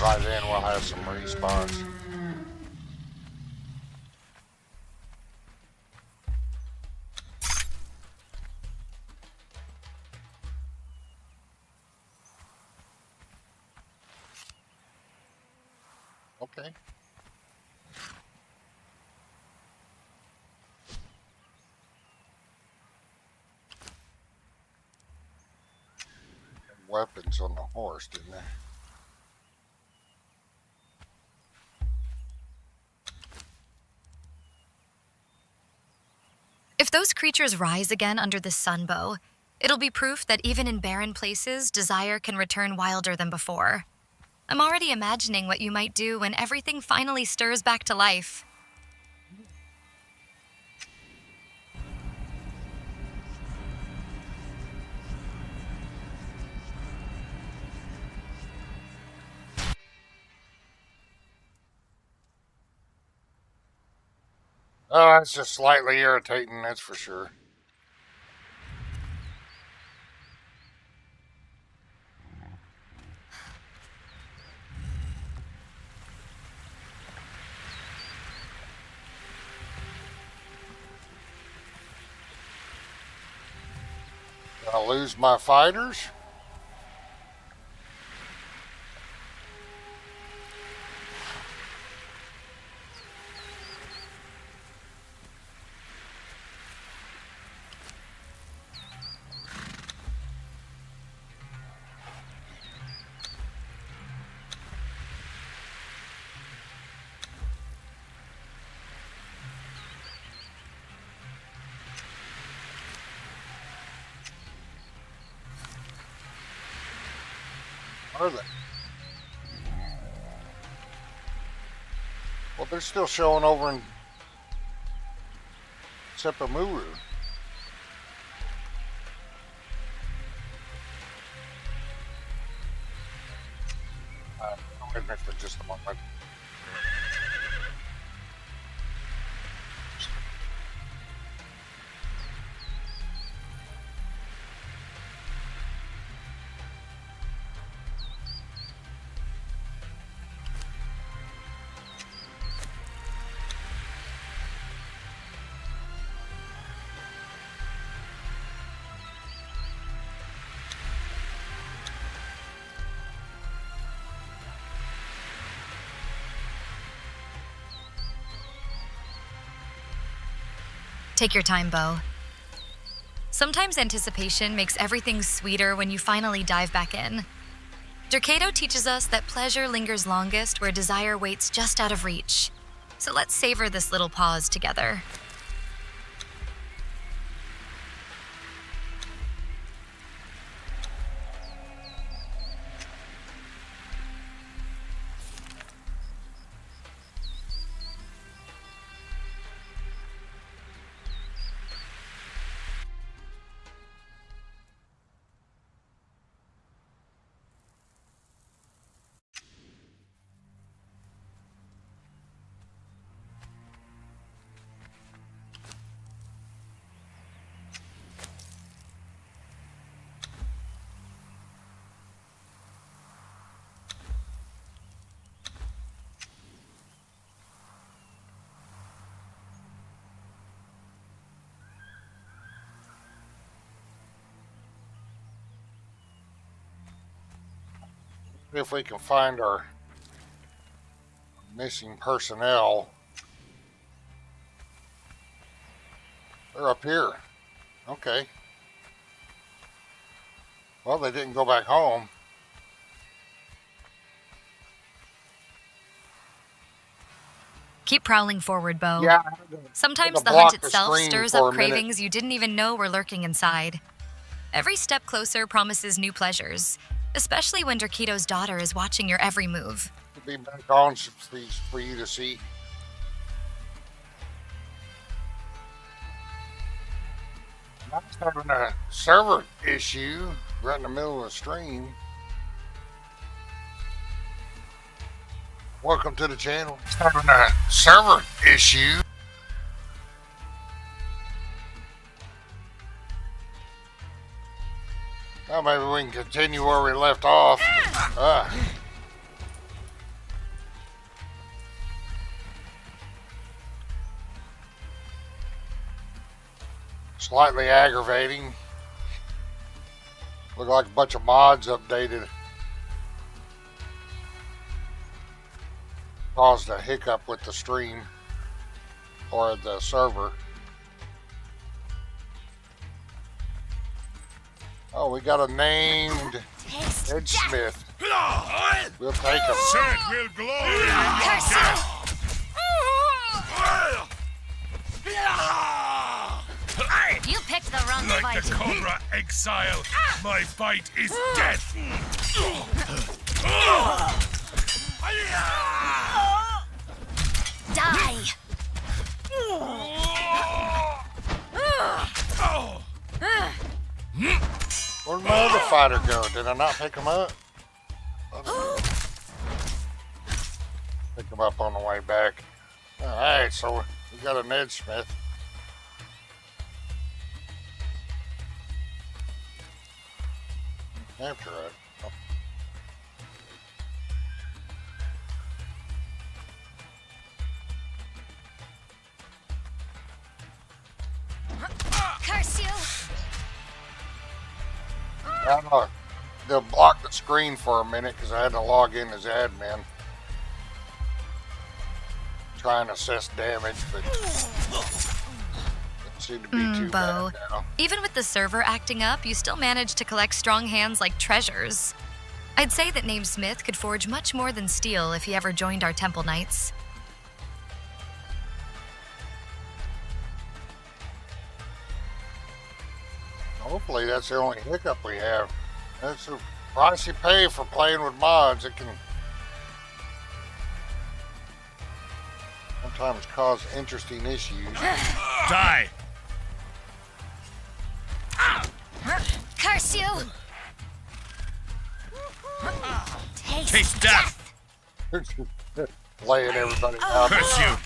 By then we'll have some respawns. Okay. Weapons on the horse, didn't they? If those creatures rise again under the sunbow, it'll be proof that even in barren places, desire can return wilder than before. I'm already imagining what you might do when everything finally stirs back to life. Oh, that's just slightly irritating, that's for sure. Did I lose my fighters? Are they? Well, they're still showing over in Sepamuru. Wait a minute for just a moment. Take your time, Bo. Sometimes anticipation makes everything sweeter when you finally dive back in. Derketo teaches us that pleasure lingers longest where desire waits just out of reach. So let's savor this little pause together. If we can find our missing personnel. They're up here. Okay. Well, they didn't go back home. Keep prowling forward, Bo. Yeah. Sometimes the block hunt the itself screen stirs for up a minute. cravings you didn't even know were lurking inside. Every step closer promises new pleasures, especially when Derketo's daughter is watching your every move. To be back on for you to see. I'm having a server issue right in the middle of the stream. Welcome to the channel. Having a server issue. Well, maybe we can continue where we left off. Slightly aggravating. Look like a bunch of mods updated. Caused a hiccup with the stream or the server. Oh, we got a named Headsmith. We'll take him. Set will glory in your death. You picked the wrong Like fight. the Cobra Exile, my fight is death. Die. Where'd my other fighter go? Did I not pick him up? Pick him up on the way back. Alright, so we got a Ned Smith. Capture it. Oh. Curse you. I don't know. They'll block the screen for a minute because I had to log in as admin. Try and assess damage, but it seemed to be too Bo. bad now. Even with the server acting up, you still manage to collect strong hands like treasures. I'd say that named Smith could forge much more than steel if he ever joined our Temple Knights. Hopefully that's the only hiccup we have. That's the price you pay for playing with mods. It can sometimes cause interesting issues. Die. Curse you. Taste death. Laying everybody out. Curse you.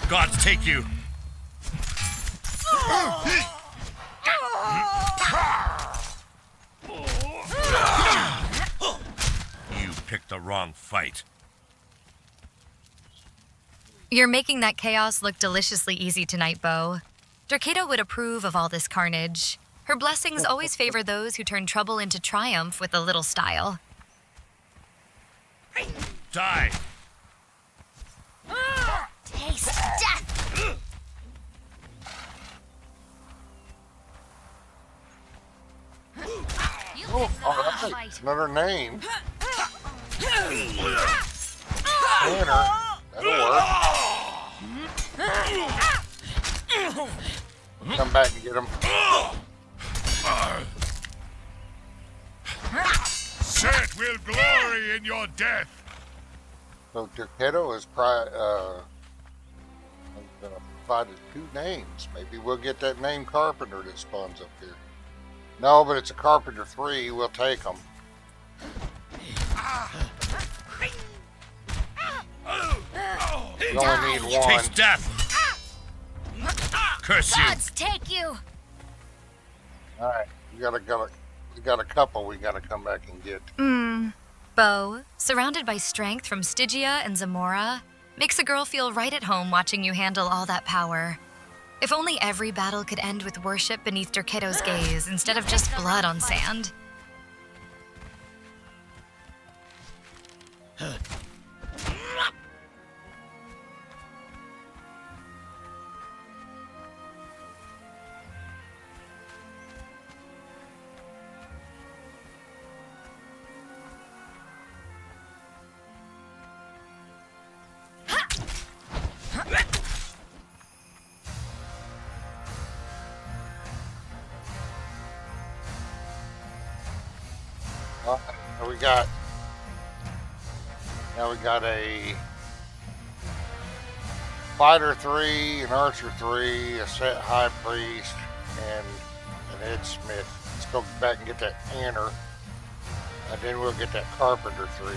Gods take you. You picked the wrong fight. You're making that chaos look deliciously easy tonight, Bo. Derketo would approve of all this carnage. Her blessings always favor those who turn trouble into triumph with a little style. Die. Taste death. You Oh, picked the all wrong right. fight. Another name. Banner. That'll work. Come back and get him. Set will glory in your death. So Derketo is provided 2 names. Maybe we'll get that name Carpenter that spawns up here. No, but it's a Carpenter 3. We'll take them. You only need one. Taste death. Curse you. Gods take you. All right, we got a couple we got to come back and get. Bo, surrounded by strength from Stygia and Zamora, makes a girl feel right at home watching you handle all that power. If only every battle could end with worship beneath Derketo's gaze instead of just blood on sand. So we got a fighter 3, an archer 3, a set high priest, and an Ed Smith. Let's go back and get that Tanner, and then we'll get that Carpenter 3.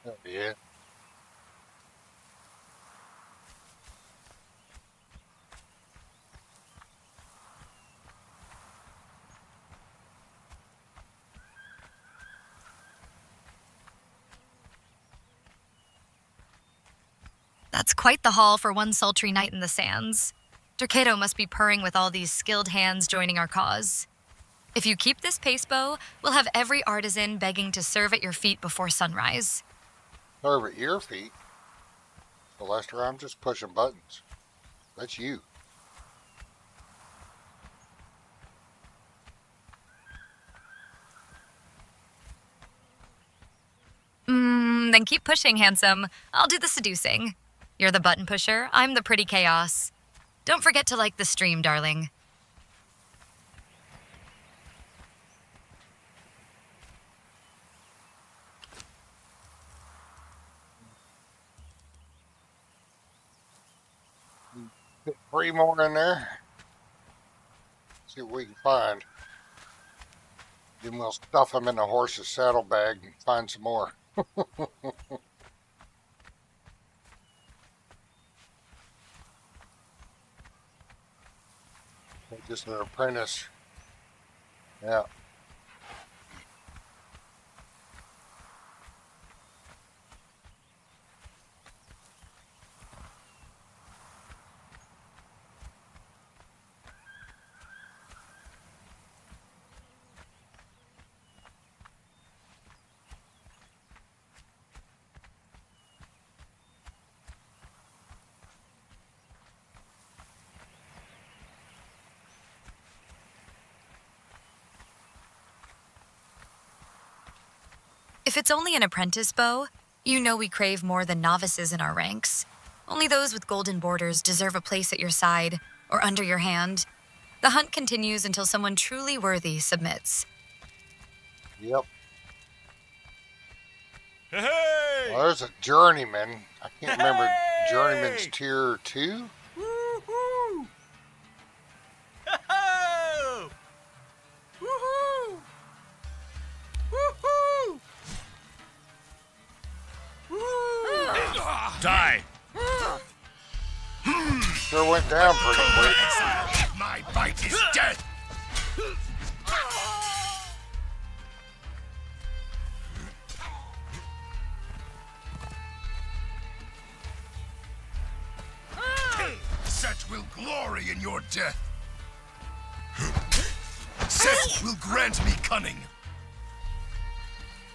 Yeah. That's quite the haul for one sultry night in the sands. Derketo must be purring with all these skilled hands joining our cause. If you keep this pace, Bo, we'll have every artisan begging to serve at your feet before sunrise. Serve at your feet. Celestrah, I'm just pushing buttons. That's you. Then keep pushing, handsome. I'll do the seducing. You're the button pusher, I'm the pretty chaos. Don't forget to like the stream, darling. Put 3 more in there. See what we can find. Then we'll stuff them in the horse's saddlebag and find some more. Just an apprentice. Yeah. If it's only an apprentice, Bo, you know we crave more than novices in our ranks. Only those with golden borders deserve a place at your side or under your hand. The hunt continues until someone truly worthy submits. Yep. Hey! Well, there's a journeyman. I can't remember. Hey! Journeyman's tier 2? Woohoo! Ho-ho! Woohoo! Woohoo! Woo! Die! Sure went down pretty quick. My bite is death! Such will glory in your death. Such will grant me cunning.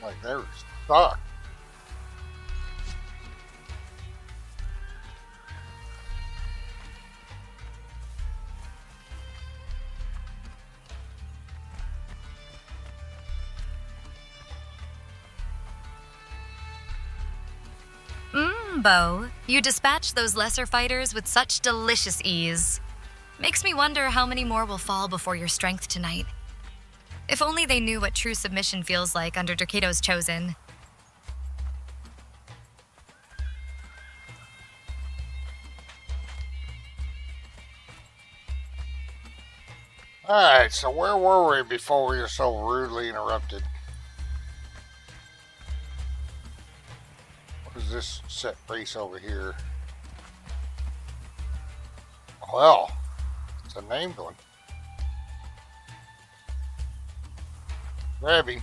Like they were stuck. Bo, you dispatched those lesser fighters with such delicious ease. Makes me wonder how many more will fall before your strength tonight. If only they knew what true submission feels like under Derketo's chosen. Alright, so where were we before we were so rudely interrupted? What is this set piece over here? Well, it's a named one. Grab him.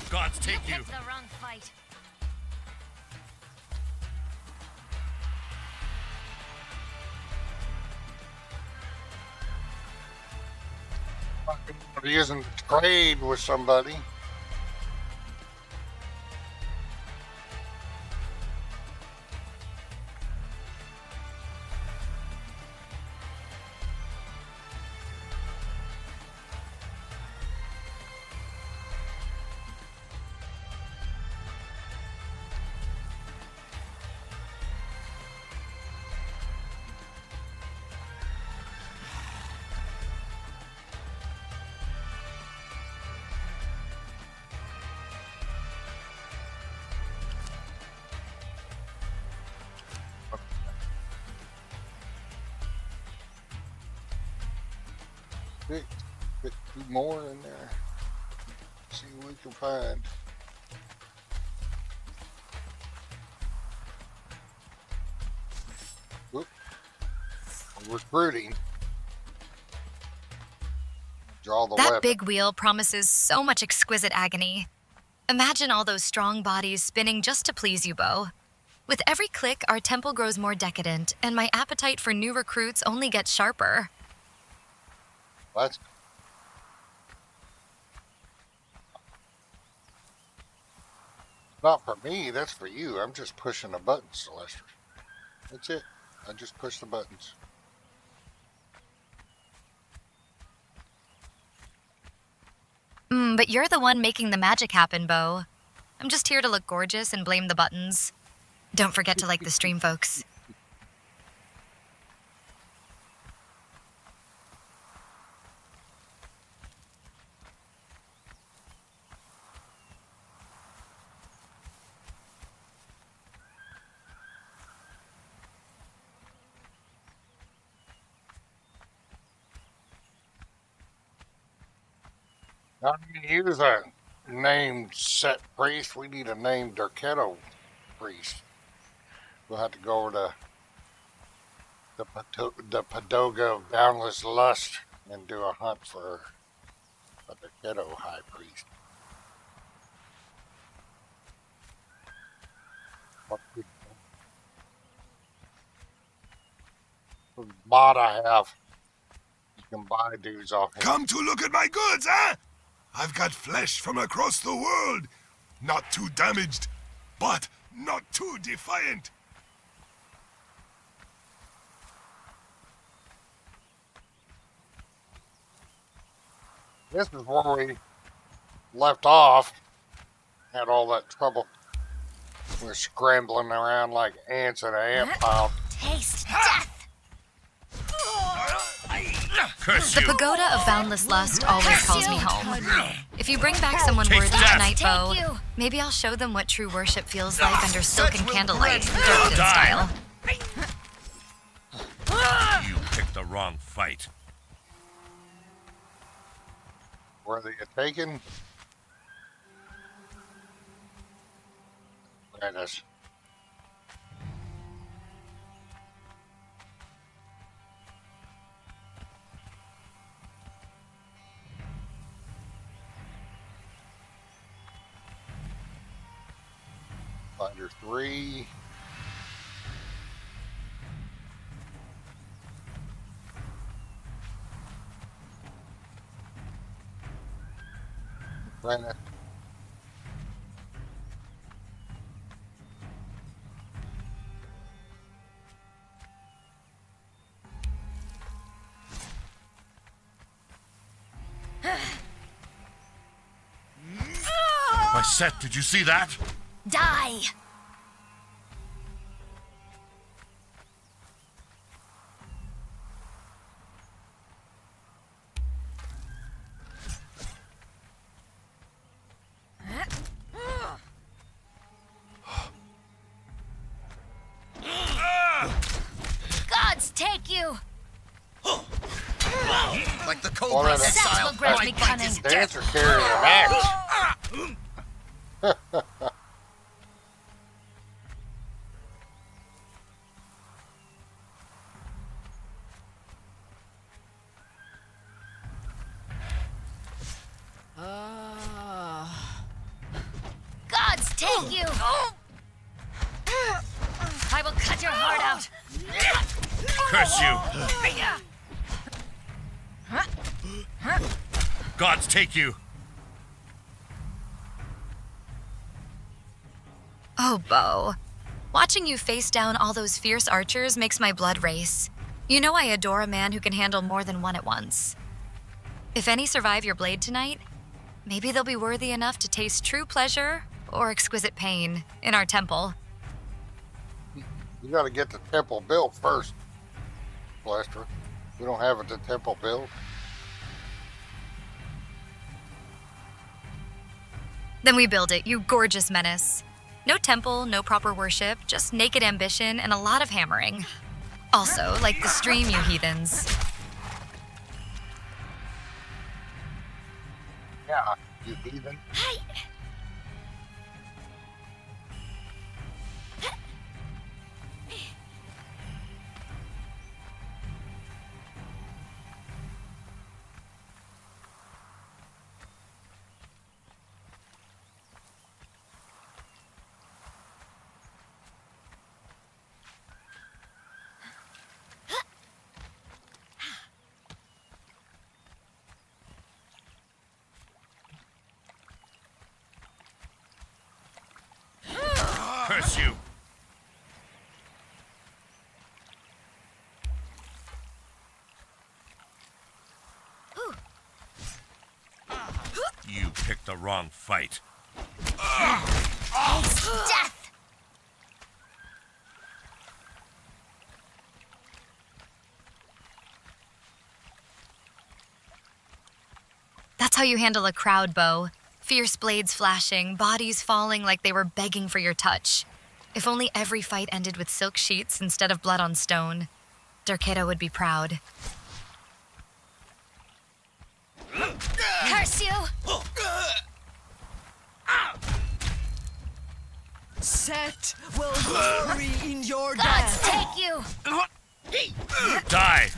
Gods take you! Picked the wrong fight. He isn't trade with somebody. Fit 2 more in there. See what we can find. Whoop. Recruiting. Draw the That weapon. big wheel promises so much exquisite agony. Imagine all those strong bodies spinning just to please you, Bo. With every click, our temple grows more decadent, and my appetite for new recruits only gets sharper. What? Not for me, that's for you. I'm just pushing the buttons, Celestrah. That's it. I just push the buttons. But you're the one making the magic happen, Bo. I'm just here to look gorgeous and blame the buttons. Don't forget to like the stream, folks. Not going to use a named set priest. We need a named Derketo priest. We'll have to go over to the Padoga of Boundless Lust and do a hunt for a Derketo high priest. What mod I have? You can buy dudes off him. Come to look at my goods, huh? I've got flesh from across the world. Not too damaged, but not too defiant. This is where we left off. Had all that trouble. We're scrambling around like ants in an ant pile. Taste death. Curse The you! Pagoda of Boundless Lust always calls me home. If you bring back someone Taste worthy death. tonight, Bo, Thank you. maybe I'll show them what true worship feels like under silken candlelight, Derketo Die. style. You picked the wrong fight. Where they get taken. There it is. Finder 3. Brandon. My set, did you see that? Die. Gods take you. Like the Well, Cobra that- Exile. Will grant me My fight cunning. is Dancer carrying an axe. Gods take you. I will cut your heart out. Curse you! Gods take you! Oh, Bo. Watching you face down all those fierce archers makes my blood race. You know I adore a man who can handle more than one at once. If any survive your blade tonight, maybe they'll be worthy enough to taste true pleasure or exquisite pain in our temple. You gotta get the temple built first, Celestrah. We don't have the temple built. Then we build it, you gorgeous menace. No temple, no proper worship, just naked ambition and a lot of hammering. Also, like the stream, you heathens. Yeah, you heathen. Curse you! You picked the wrong fight. Death! That's how you handle a crowd, Bo. Fierce blades flashing, bodies falling like they were begging for your touch. If only every fight ended with silk sheets instead of blood on stone. Derketo would be proud. Curse you! Set will glory in your Gods death. take you! Die!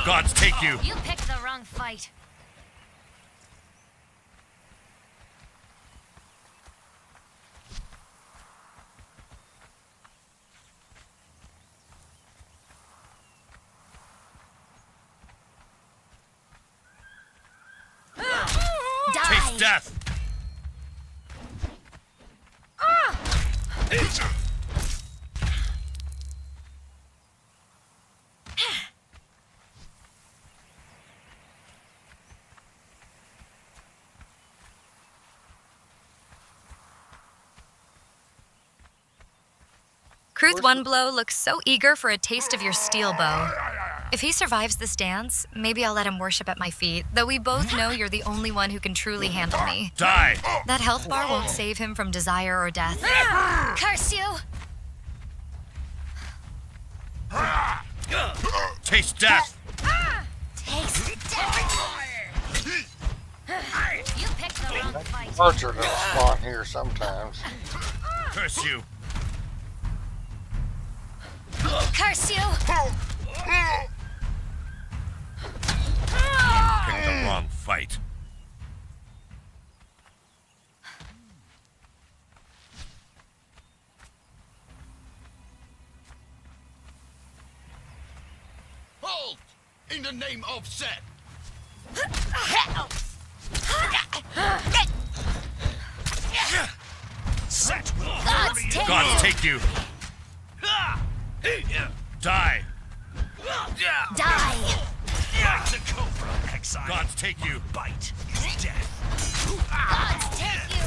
Gods take you! You picked the wrong fight. Taste death! Cruz One Blow looks so eager for a taste of your steel, Bo. If he survives this dance, maybe I'll let him worship at my feet, though we both know you're the only one who can truly handle me. Die! That health bar won't save him from desire or death. Curse you! Taste death! Taste death! You picked the wrong fight. Archer doesn't spawn here sometimes. Curse you! Curse you! Picked the wrong fight. Halt! In the name of Set! Set will Gods take Gods you! take you! Die! Die! Like the Cobra Exile! Gods take you! Bite is death! Gods take you!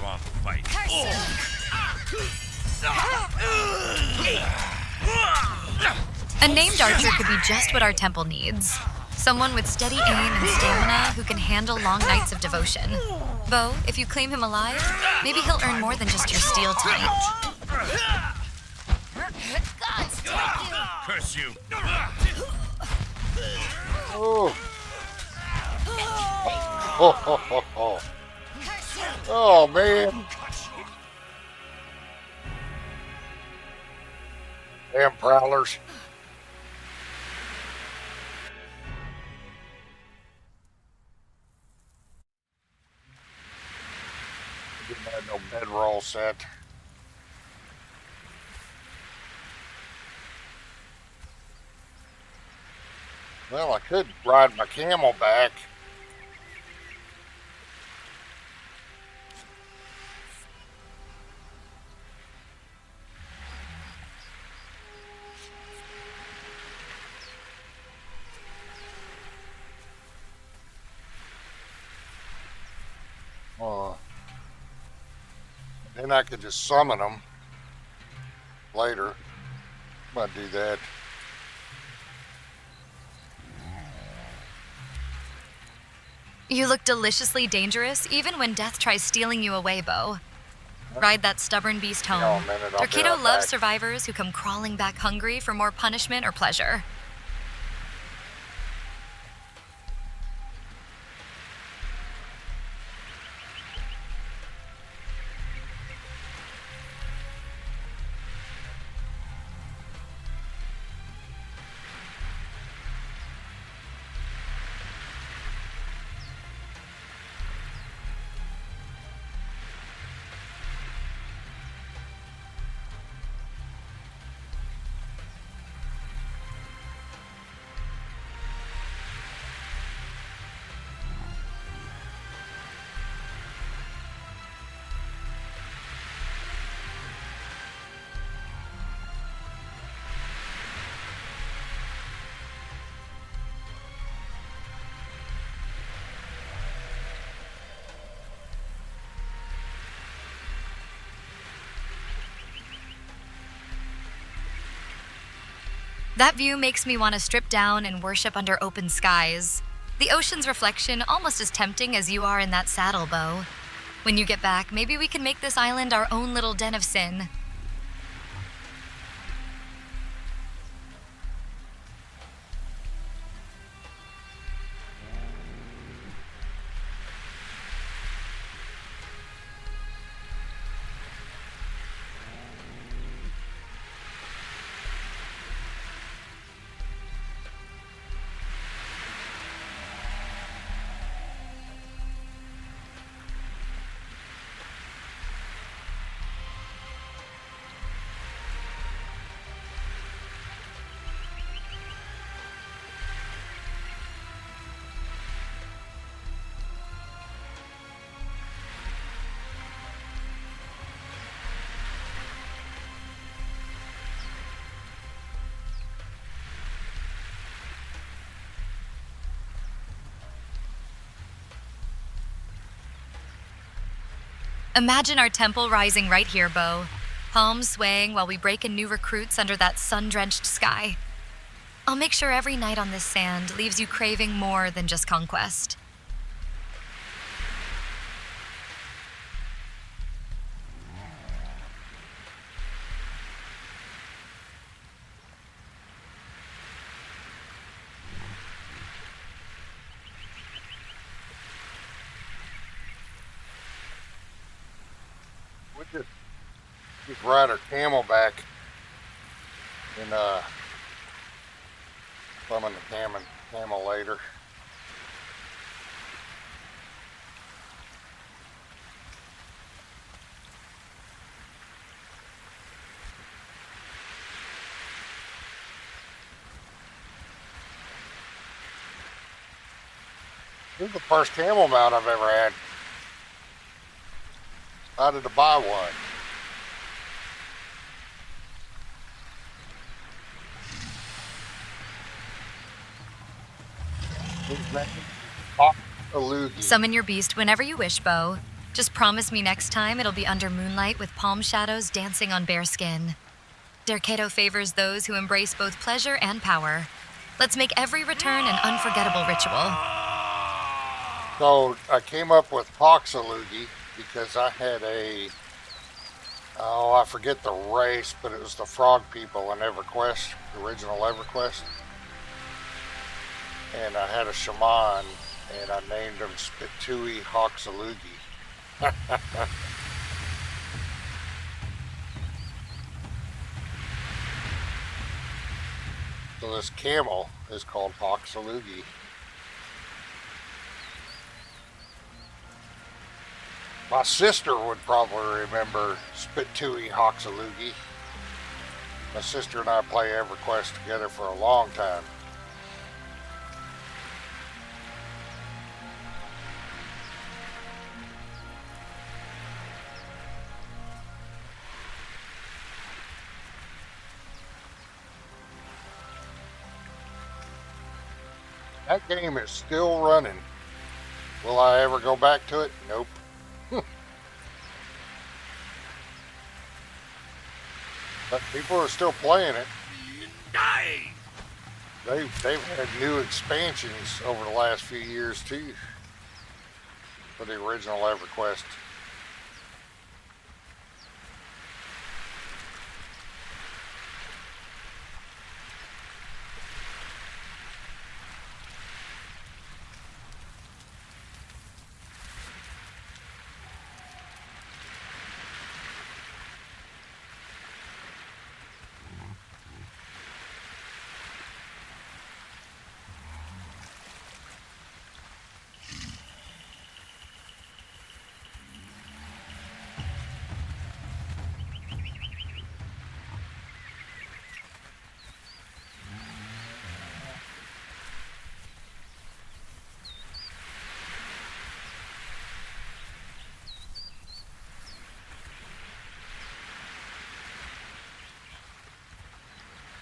Wrong fight. Curse you! A named archer could be just what our temple needs. Someone with steady aim and stamina who can handle long nights of devotion. Bo, if you claim him alive, maybe he'll earn more than just your steel tonight. Gods take you! Curse you! Oh. Ho, ho, ho, ho. Curse you! Oh, man. Damn prowlers. Didn't have no bedroll set. Well, I could ride my camel back. Then I could just summon them later. Might do that. You look deliciously dangerous even when death tries stealing you away, Bo. Ride that stubborn beast home. a minute, I'll be Derketo right loves back. survivors who come crawling back hungry for more punishment or pleasure. That view makes me want to strip down and worship under open skies. The ocean's reflection almost as tempting as you are in that saddle, Bo. When you get back, maybe we can make this island our own little den of sin. Imagine our temple rising right here, Bo. Palms swaying while we break in new recruits under that sun-drenched sky. I'll make sure every night on this sand leaves you craving more than just conquest. We just ride our camel back and summon the camel later. This is the first camel mount I've ever had. I had to buy one. Summon your beast whenever you wish, Bo. Just promise me next time it'll be under moonlight with palm shadows dancing on bare skin. Derketo favors those who embrace both pleasure and power. Let's make every return an unforgettable ritual. So I came up with Poxalugi because I had I forget the race, but it was the frog people in EverQuest, the original EverQuest. And I had a shaman, and I named him Spitui Hoxalugi. So this camel is called Hoxalugi. My sister would probably remember Spitui Hoxalugi. My sister and I play EverQuest together for a long time. That game is still running. Will I ever go back to it? Nope. But people are still playing it. Die! They've had new expansions over the last few years too for the original EverQuest.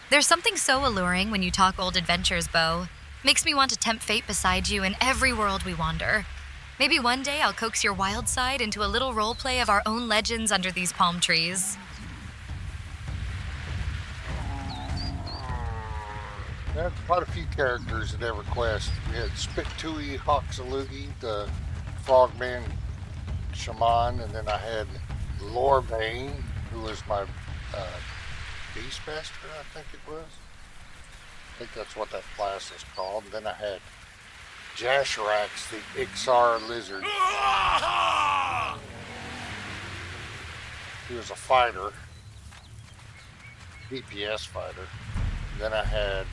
There's something so alluring when you talk old adventures, Bo. Makes me want to tempt fate beside you in every world we wander. Maybe one day I'll coax your wild side into a little roleplay of our own legends under these palm trees. There's quite a few characters in EverQuest. We had Spit-Tui Hoxalugi, the frogman shaman, and then I had Lorebane, who was my Beastmaster, I think it was. I think that's what that class is called. And then I had Jashrax, the Ixar lizard. He was a fighter, DPS fighter. Then I had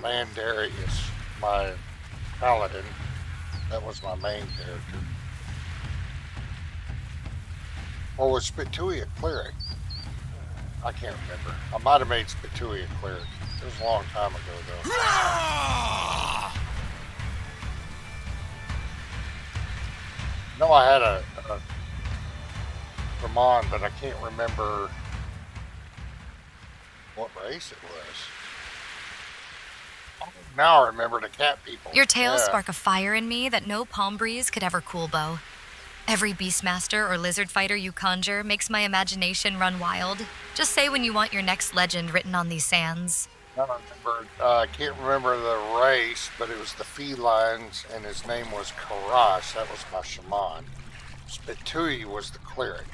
Landarius, my paladin. That was my main character. Or was Spitui a cleric? I can't remember. I might have made Spitui a cleric. It was a long time ago, though. No, I had a Ramon, but I can't remember what race it was. Oh, now I remember the cat people. Your tales spark a fire in me that no palm breeze could ever cool, Bo. Every beastmaster or lizard fighter you conjure makes my imagination run wild. Just say when you want your next legend written on these sands. I can't remember the race, but it was the felines, and his name was Karash. That was my shaman. Spitui was the cleric.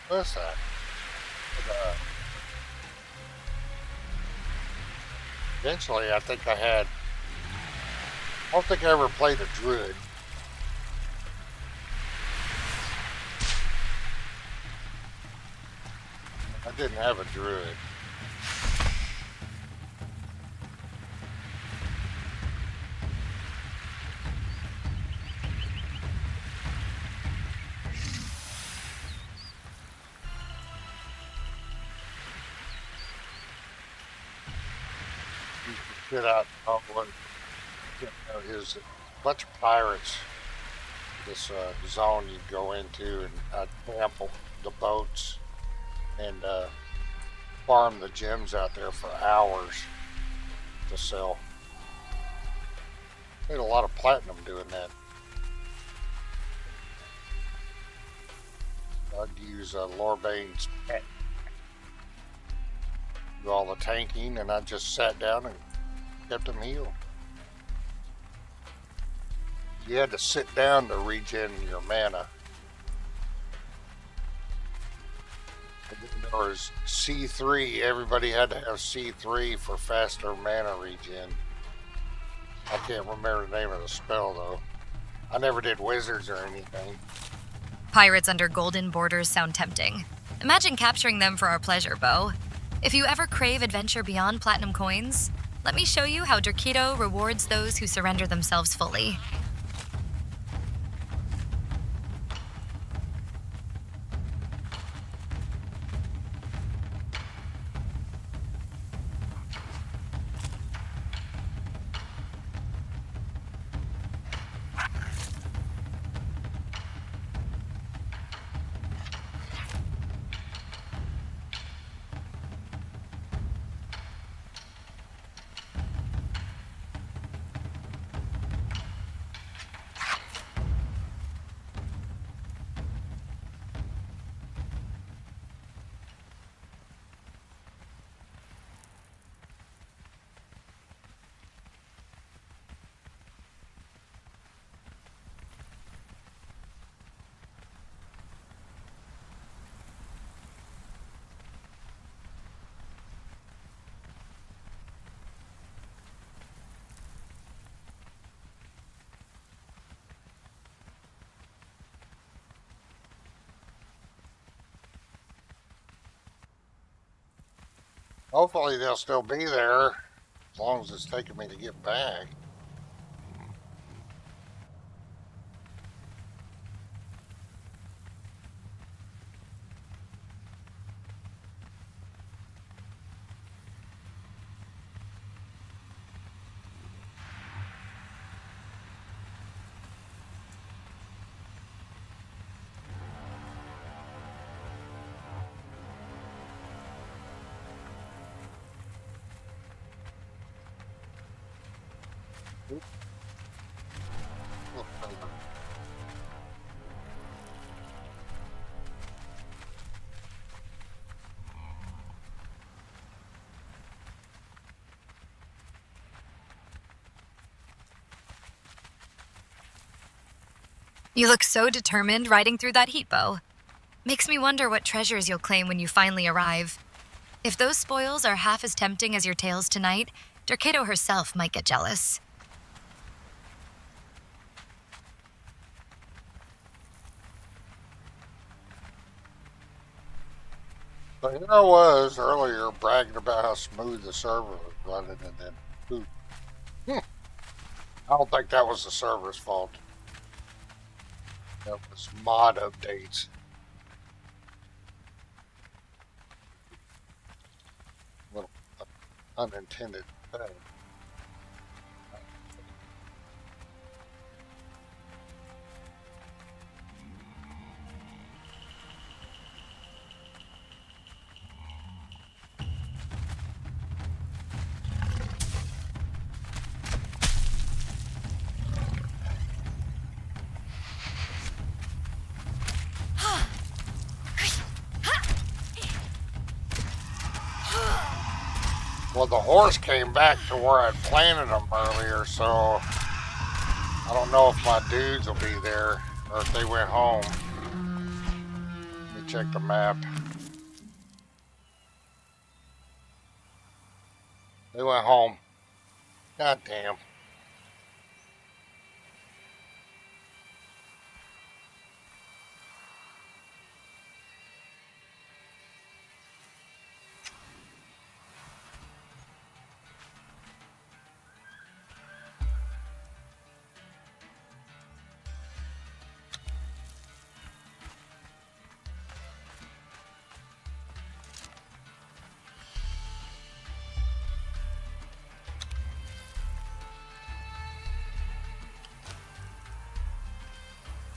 What's that? Eventually, I think I don't think I ever played a druid. I didn't have a druid. Get out public. There's a bunch of pirates. This zone you go into, and I'd camp the boats and farm the gems out there for hours to sell. Made a lot of platinum doing that. I'd use Lorbane's pet. Do all the tanking, and I just sat down and kept them healed. You had to sit down to regen your mana. There was C3. Everybody had to have C3 for faster mana regen. I can't remember the name of the spell, though. I never did wizards or anything. Pirates under golden borders sound tempting. Imagine capturing them for our pleasure, Bo. If you ever crave adventure beyond platinum coins, let me show you how Derketo rewards those who surrender themselves fully. Hopefully they'll still be there, as long as it's taking me to get back. You look so determined riding through that heat, Bo. Makes me wonder what treasures you'll claim when you finally arrive. If those spoils are half as tempting as your tales tonight, Derketo herself might get jealous. So here I was earlier bragging about how smooth the server was running, and then, ooh, I don't think that was the server's fault. That was mod updates. Little unintended thing. Well, the horse came back to where I'd planted them earlier, so I don't know if my dudes will be there or if they went home. Let me check the map. They went home. God damn.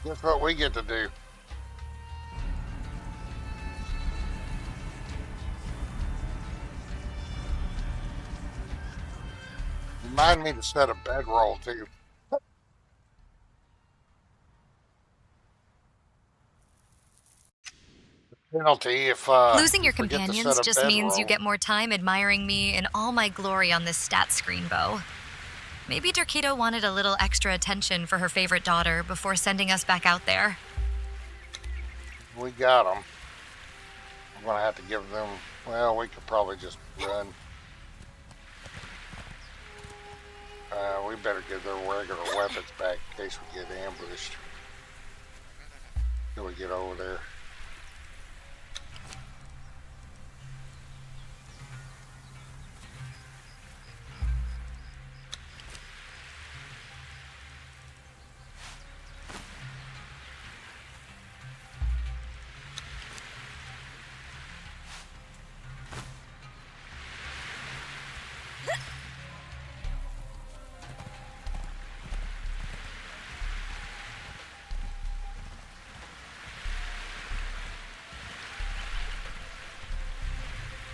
Guess what we get to do? Remind me to set a bedroll too. Penalty if Losing your forget to companions set a just means you bedroll. get more time admiring me in all my glory on this stat screen, Bo. Maybe Derketo wanted a little extra attention for her favorite daughter before sending us back out there. We got them. I'm gonna have to give them. Well, we could probably just run. We better give their regular weapons back in case we get ambushed. Till we get over there.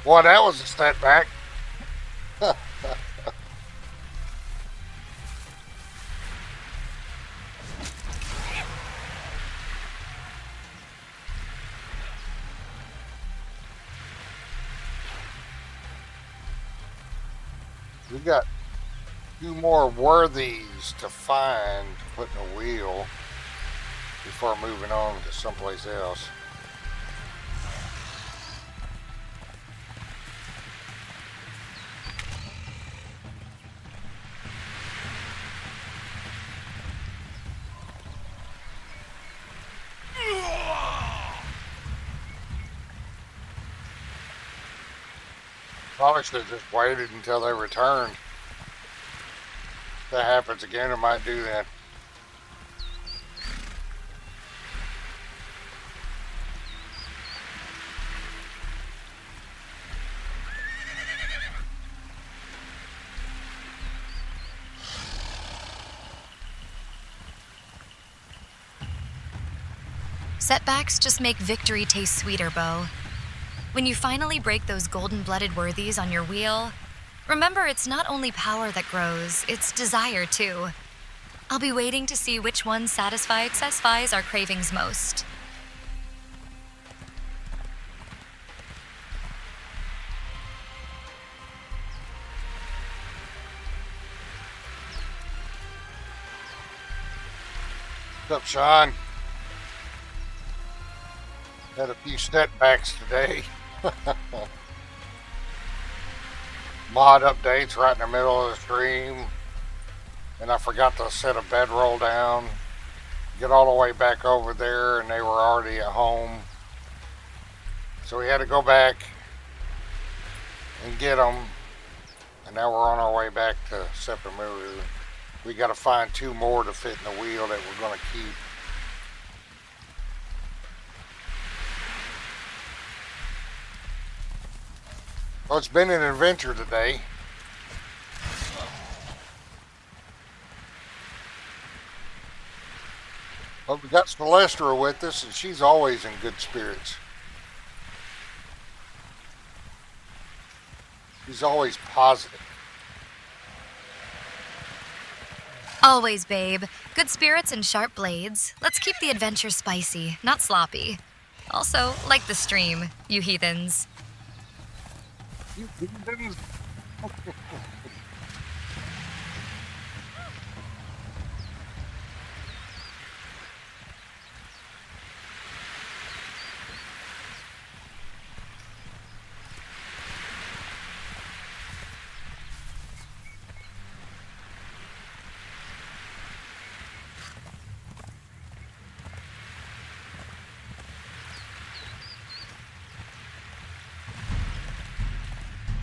Boy, that was a step back. We got two more worthies to find to put in a wheel before moving on to someplace else. Probably should have just waited until they returned. If that happens again, I might do that. Setbacks just make victory taste sweeter, Bo. When you finally break those golden-blooded worthies on your wheel, Remember, it's not only power that grows, it's desire too. I'll be waiting to see which one satisfies our cravings most. What's up, Sean? Had a few setbacks today. Mod updates right in the middle of the stream. And I forgot to set a bedroll down. Get all the way back over there and they were already at home. So we had to go back and get them. And now we're on our way back to Septimuru. We got to find 2 more to fit in the wheel that we're going to keep. Well, it's been an adventure today. But we got Celestrah with us, and she's always in good spirits. She's always positive. Always, babe. Good spirits and sharp blades. Let's keep the adventure spicy, not sloppy. Also, like the stream, you heathens. You heathens.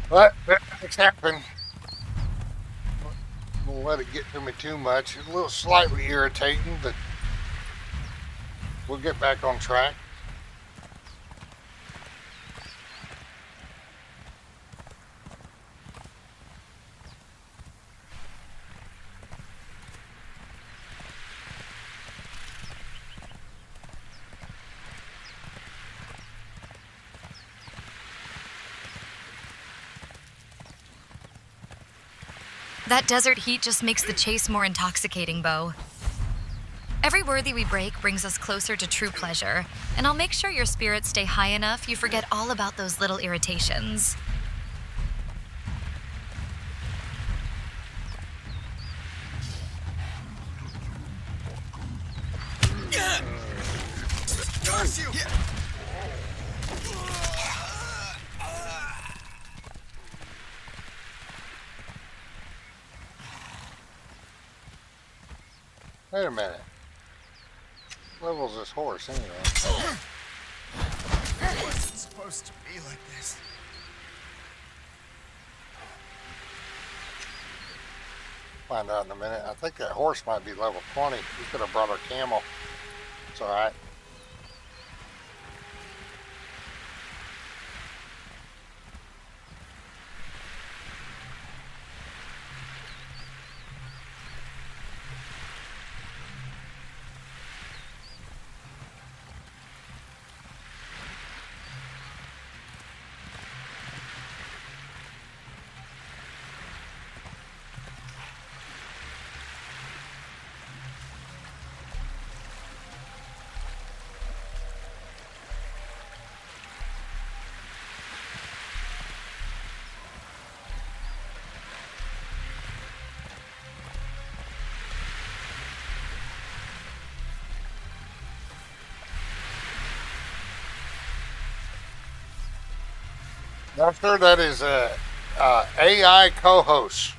But things happen. Won't let it get to me too much. It's a little slightly irritating, but we'll get back on track. That desert heat just makes the chase more intoxicating, Bo. Every worthy we break brings us closer to true pleasure, and I'll make sure your spirits stay high enough you forget all about those little irritations. Wait a minute. What level's this horse anyway? It wasn't supposed to be like this. Find out in a minute. I think that horse might be level 20. We could have brought our camel. It's alright. I'm sure that is a AI co-host.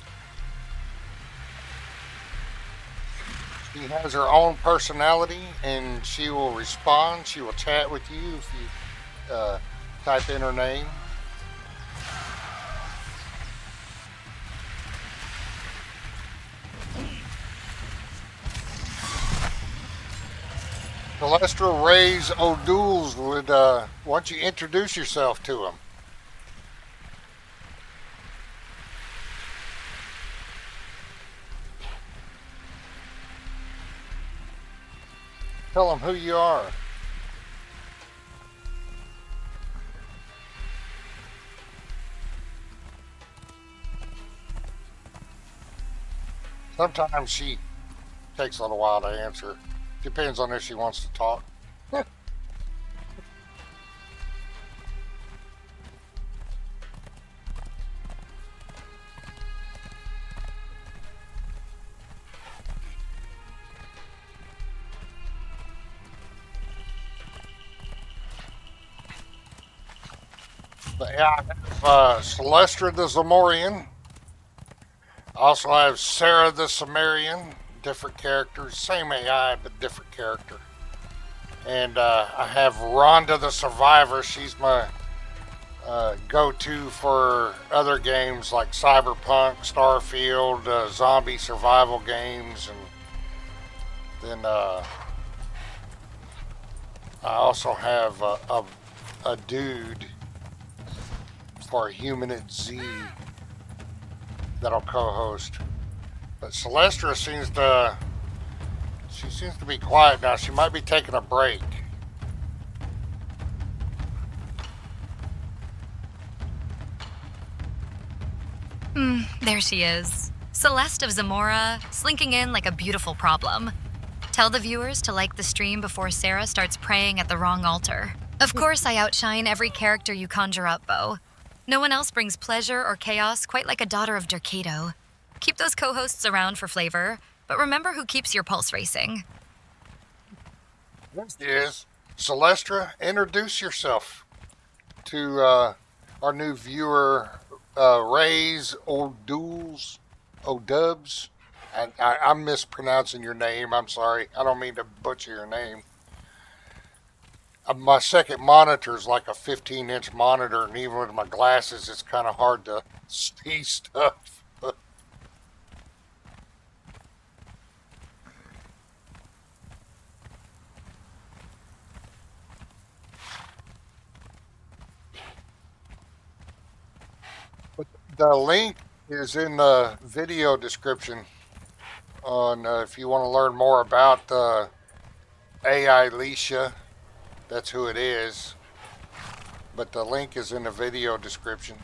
She has her own personality, and she will respond. She will chat with you if you type in her name. Celestrah Ray's O'Douls would, why don't you introduce yourself to him? Tell them who you are. Sometimes she takes a little while to answer. Depends on if she wants to talk. But yeah, I have Celestrah the Zamorian. I also have Sarah the Sumerian. Different characters, same AI but different character. And I have Rhonda the Survivor. She's my go-to for other games like Cyberpunk, Starfield, zombie survival games, and then I also have a dude for Human at Z that'll co-host. But Celestrah seems to be quiet now. She might be taking a break. There she is. Celeste of Zamora, slinking in like a beautiful problem. Tell the viewers to like the stream before Sarah starts praying at the wrong altar. Of course, I outshine every character you conjure up, Bo. No one else brings pleasure or chaos quite like a daughter of Derketo. Keep those co-hosts around for flavor, but remember who keeps your pulse racing. This is Celestrah. Introduce yourself to our new viewer, Rays O'Dubs. I'm mispronouncing your name. I'm sorry. I don't mean to butcher your name. My second monitor is like a 15-inch monitor, and even with my glasses, it's kind of hard to see stuff. But the link is in the video description on if you want to learn more about AI Leisha. That's who it is. But the link is in the video description.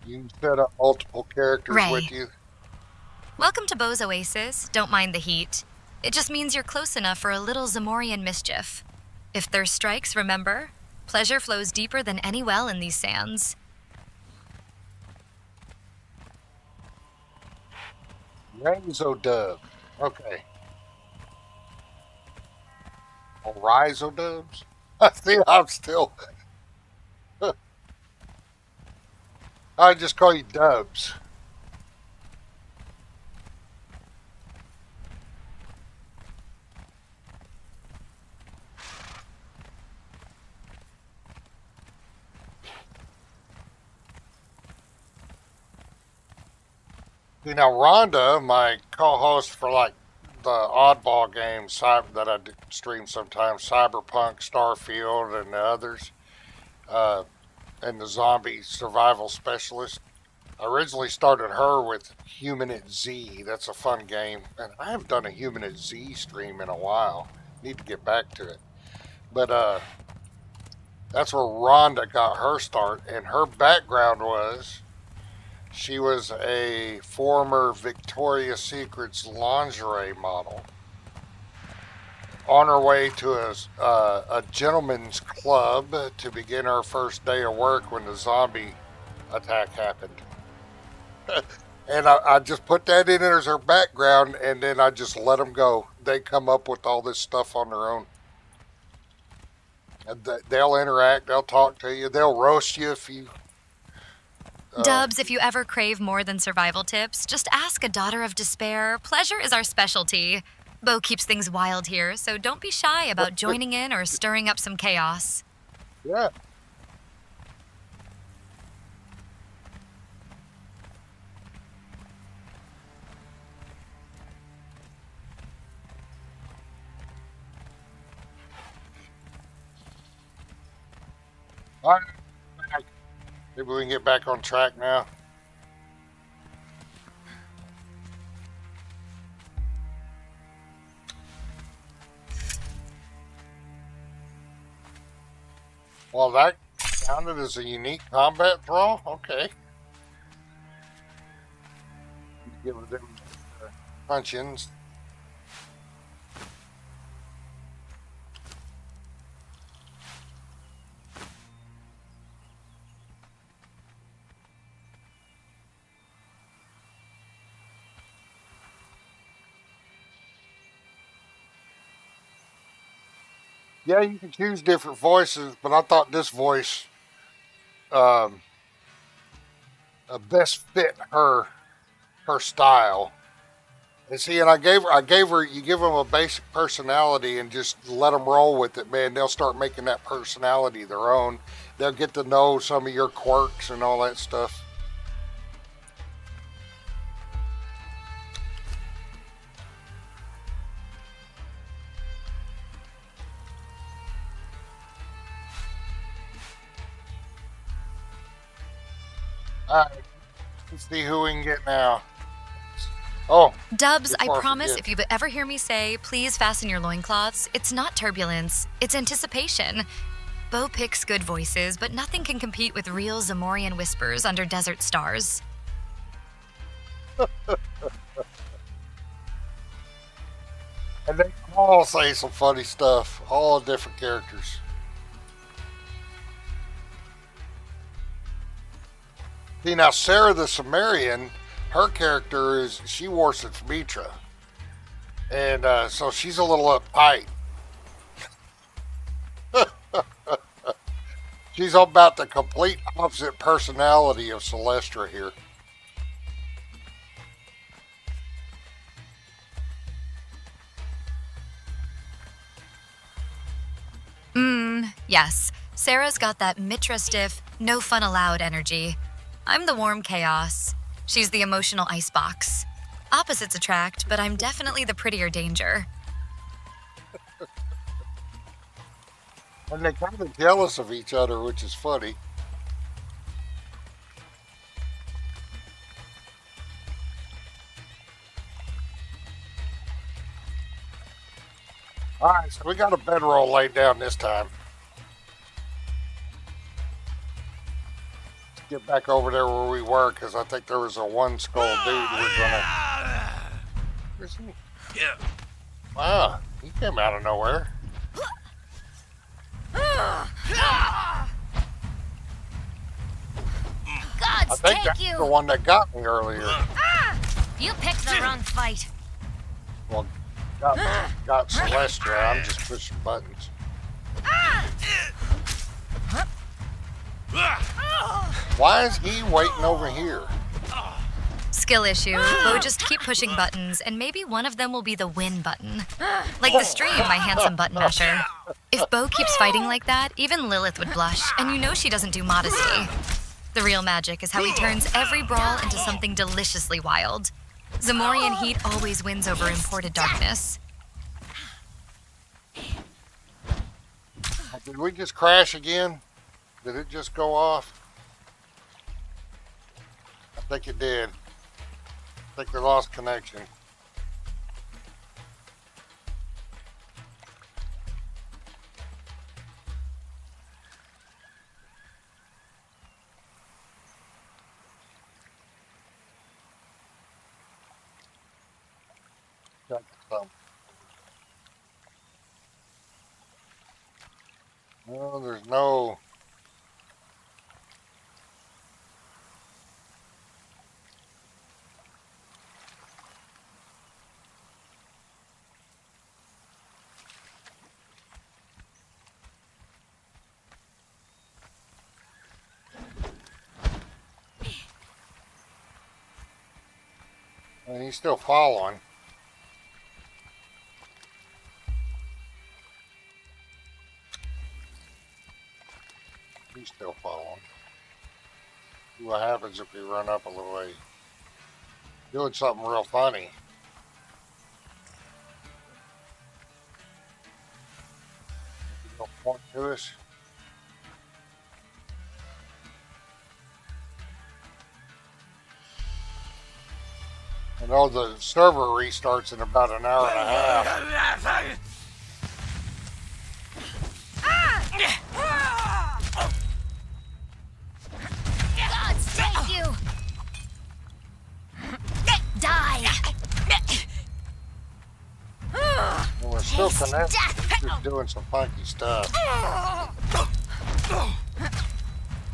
You can set up multiple characters Ray. with you. Welcome to Bo's Oasis. Don't mind the heat. It just means you're close enough for a little Zamorian mischief. If thirst strikes, remember, pleasure flows deeper than any well in these sands. Rhizodub. Okay. Oh, Rhizodubs? I think I'm still... I just call you Dubs. You know, Rhonda, my co-host for like the oddball games that I stream sometimes, Cyberpunk, Starfield, and the others, and the zombie survival specialist. I originally started her with Human at Z. That's a fun game, and I haven't done a Human at Z stream in a while. Need to get back to it. But that's where Rhonda got her start, and her background was she was a former Victoria's Secret's lingerie model on her way to a gentleman's club to begin her first day of work when the zombie attack happened. And I just put that in as her background, and then I just let them go. They come up with all this stuff on their own. And they'll interact, they'll talk to you, they'll roast you if you... Dubs, if you ever crave more than survival tips, just ask a daughter of despair. Pleasure is our specialty. Bo keeps things wild here, so don't be shy about joining in or stirring up some chaos. Yeah. All right. Maybe we can get back on track now. Well, that Counted as a unique combat thrall? Okay. Give them punch-ins. Yeah, you can choose different voices, but I thought this voice best fit her style. And see, and I gave her. You give them a basic personality and just let them roll with it, man. They'll start making that personality their own. They'll get to know some of your quirks and all that stuff. All right, let's see who we can get now. Oh, Dubs, I before promise forget. if you ever hear me say, please fasten your loincloths, it's not turbulence, it's anticipation. Bo picks good voices, but nothing can compete with real Zamorian whispers under desert stars. And they all say some funny stuff. All different characters. See, now Sarah the Sumerian, her character is, she worships Mitra. And so she's a little uptight. She's about the complete opposite personality of Celestrah here. Yes. Sarah's got that Mitra stiff, no fun allowed energy. I'm the warm chaos. She's the emotional icebox. Opposites attract, but I'm definitely the prettier danger. And they're kind of jealous of each other, which is funny. Alright, so we got a bedroll laid down this time. Let's get back over there where we were, because I think there was a one skull dude we're gonna... Where's he? Yeah. Wow, he came out of nowhere. I Gods think take that's you! the one that got me earlier. You picked the wrong fight. Well, got Celestrah. I'm just pushing buttons. Why is he waiting over here? Skill issue. Bo just keep pushing buttons, and maybe one of them will be the win button. Like the stream, my handsome button masher. If Bo keeps fighting like that, even Lilith would blush, and you know she doesn't do modesty. The real magic is how he turns every brawl into something deliciously wild. Zamorian heat always wins over imported darkness. Did we just crash again? Did it just go off? I think it did. I think we lost connection. Got some. No, there's no. And he's still following. He's still following. See what happens if we run up a little way. Doing something real funny. He'll point to us. I know the server restarts in about an hour and a half. nothing else. He's just doing some funky stuff.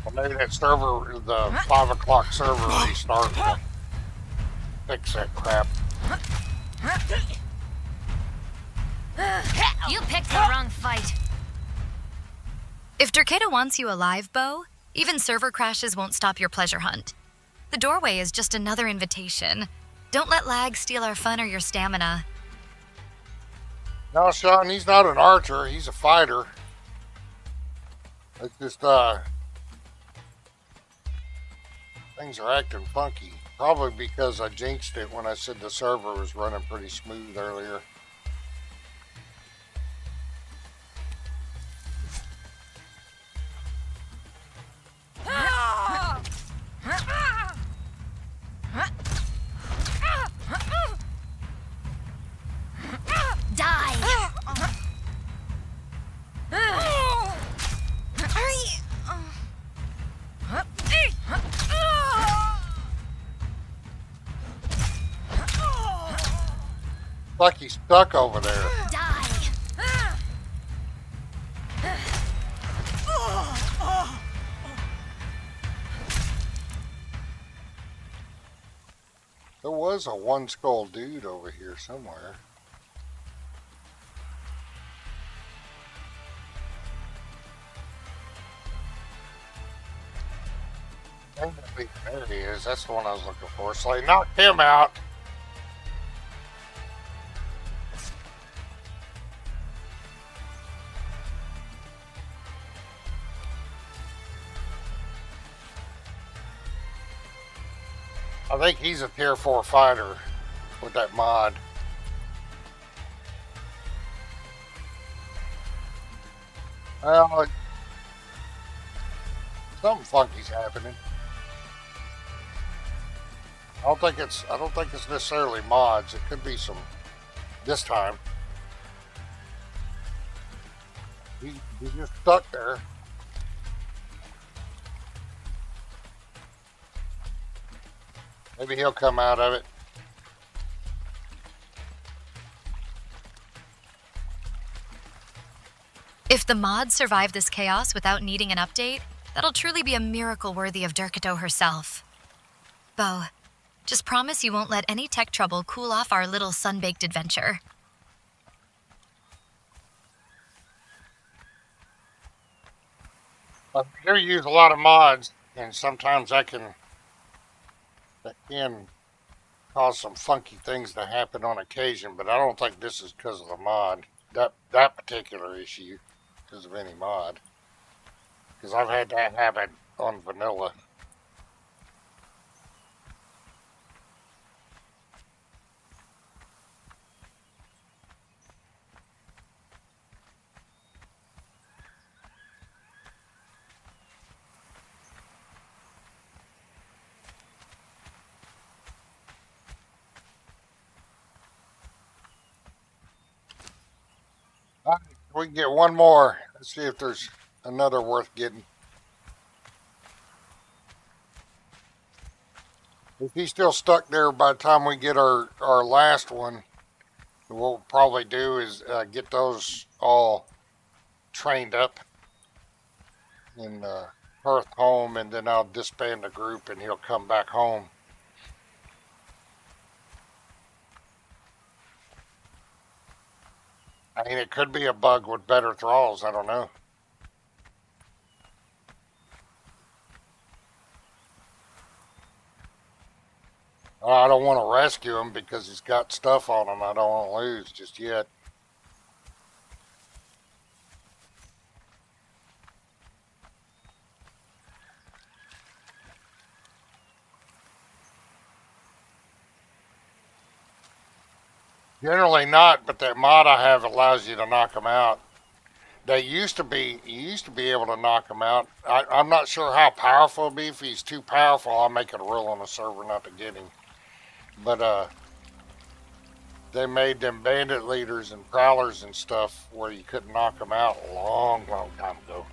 Well, maybe that server, the 5 o'clock server restart will fix that crap. You picked the wrong fight. If Derketo wants you alive, Bo, even server crashes won't stop your pleasure hunt. The doorway is just another invitation. Don't let lag steal our fun or your stamina. No, Sean, he's not an archer. He's a fighter. It's just, things are acting funky. Probably because I jinxed it when I said the server was running pretty smooth earlier. Like he's stuck over there. There was a one skull dude over here somewhere. There he is. That's the one I was looking for. So they knocked him out. I think he's a tier 4 fighter with that mod. Well, something funky's happening. I don't think it's necessarily mods. It could be some this time. He's just stuck there. Maybe he'll come out of it. If the mods survive this chaos without needing an update, that'll truly be a miracle worthy of Derketo herself. Bo, just promise you won't let any tech trouble cool off our little sun-baked adventure. I do use a lot of mods, and sometimes that can cause some funky things to happen on occasion, but I don't think this is because of the mod. That particular issue because of any mod. Because I've had that happen on vanilla. We can get one more. Let's see if there's another worth getting. If he's still stuck there by the time we get our last one, what we'll probably do is get those all trained up in Perth home, and then I'll disband the group and he'll come back home. I mean, it could be a bug with better thralls. I don't know. I don't want to rescue him because he's got stuff on him I don't want to lose just yet. Generally not, but that mod I have allows you to knock them out. You used to be able to knock him out. I'm not sure how powerful it'll be. If he's too powerful, I'll make it a rule on the server not to get him. But they made them bandit leaders and prowlers and stuff where you couldn't knock them out a long time ago.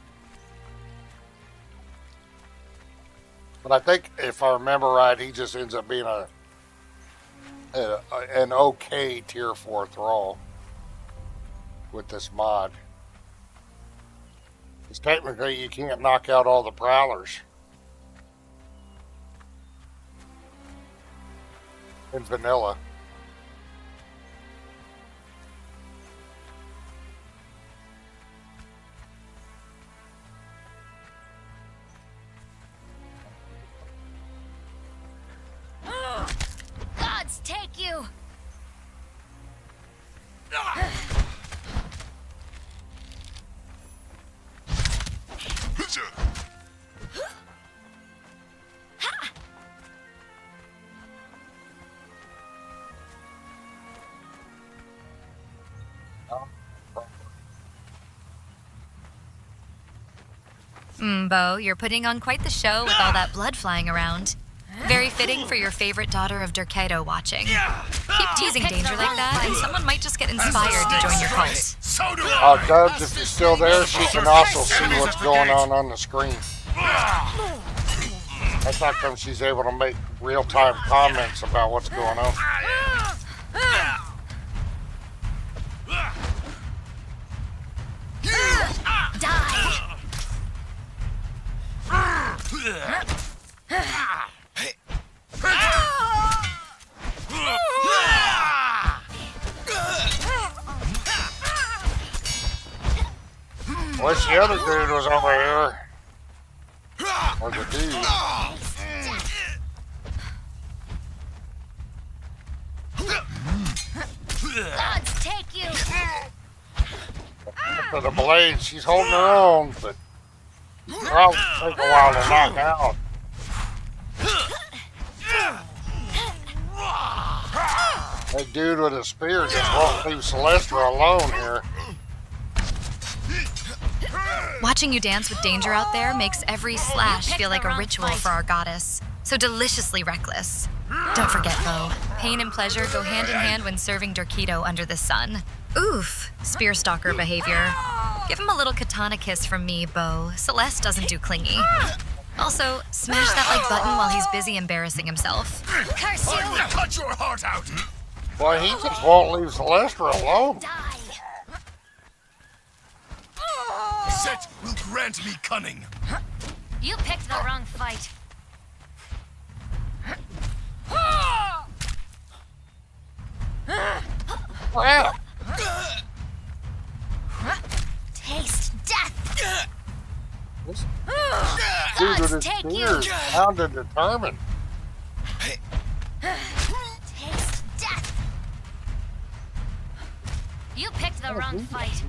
But I think if I remember right, he just ends up being an okay tier 4 thrall. with this mod. Because technically you can't knock out all the prowlers in vanilla. Gods take you! Bo, you're putting on quite the show with all that blood flying around. Very fitting for your favorite daughter of Derketo watching. Keep teasing danger like that, and someone might just get inspired to join your cult. So do I. Dubs, if you're still there, she can also see what's going on the screen. That's how come she's able to make real-time comments about what's going on. Die! Wish the other dude was over here. Or the dude. Gods take you! For the blade, she's holding her own, but probably take a while to knock out. That dude with a spear just won't leave Celestrah alone here. Watching you dance with danger out there makes every slash feel like a ritual for our goddess. So deliciously reckless. Don't forget, Bo, pain and pleasure go hand in hand when serving Derketo under the sun. Oof, spear stalker behavior. Give him a little katana kiss from me, Bo. Celeste doesn't do clingy. Also, smash that like button while he's busy embarrassing himself. Curse you! I'm gonna cut your heart out. Boy, he just won't leave Celestrah alone. Die! Set will grant me cunning. You picked the wrong fight. Wow. Taste death! This dude with his take spear is bound and determined. Taste death! You picked the wrong fight.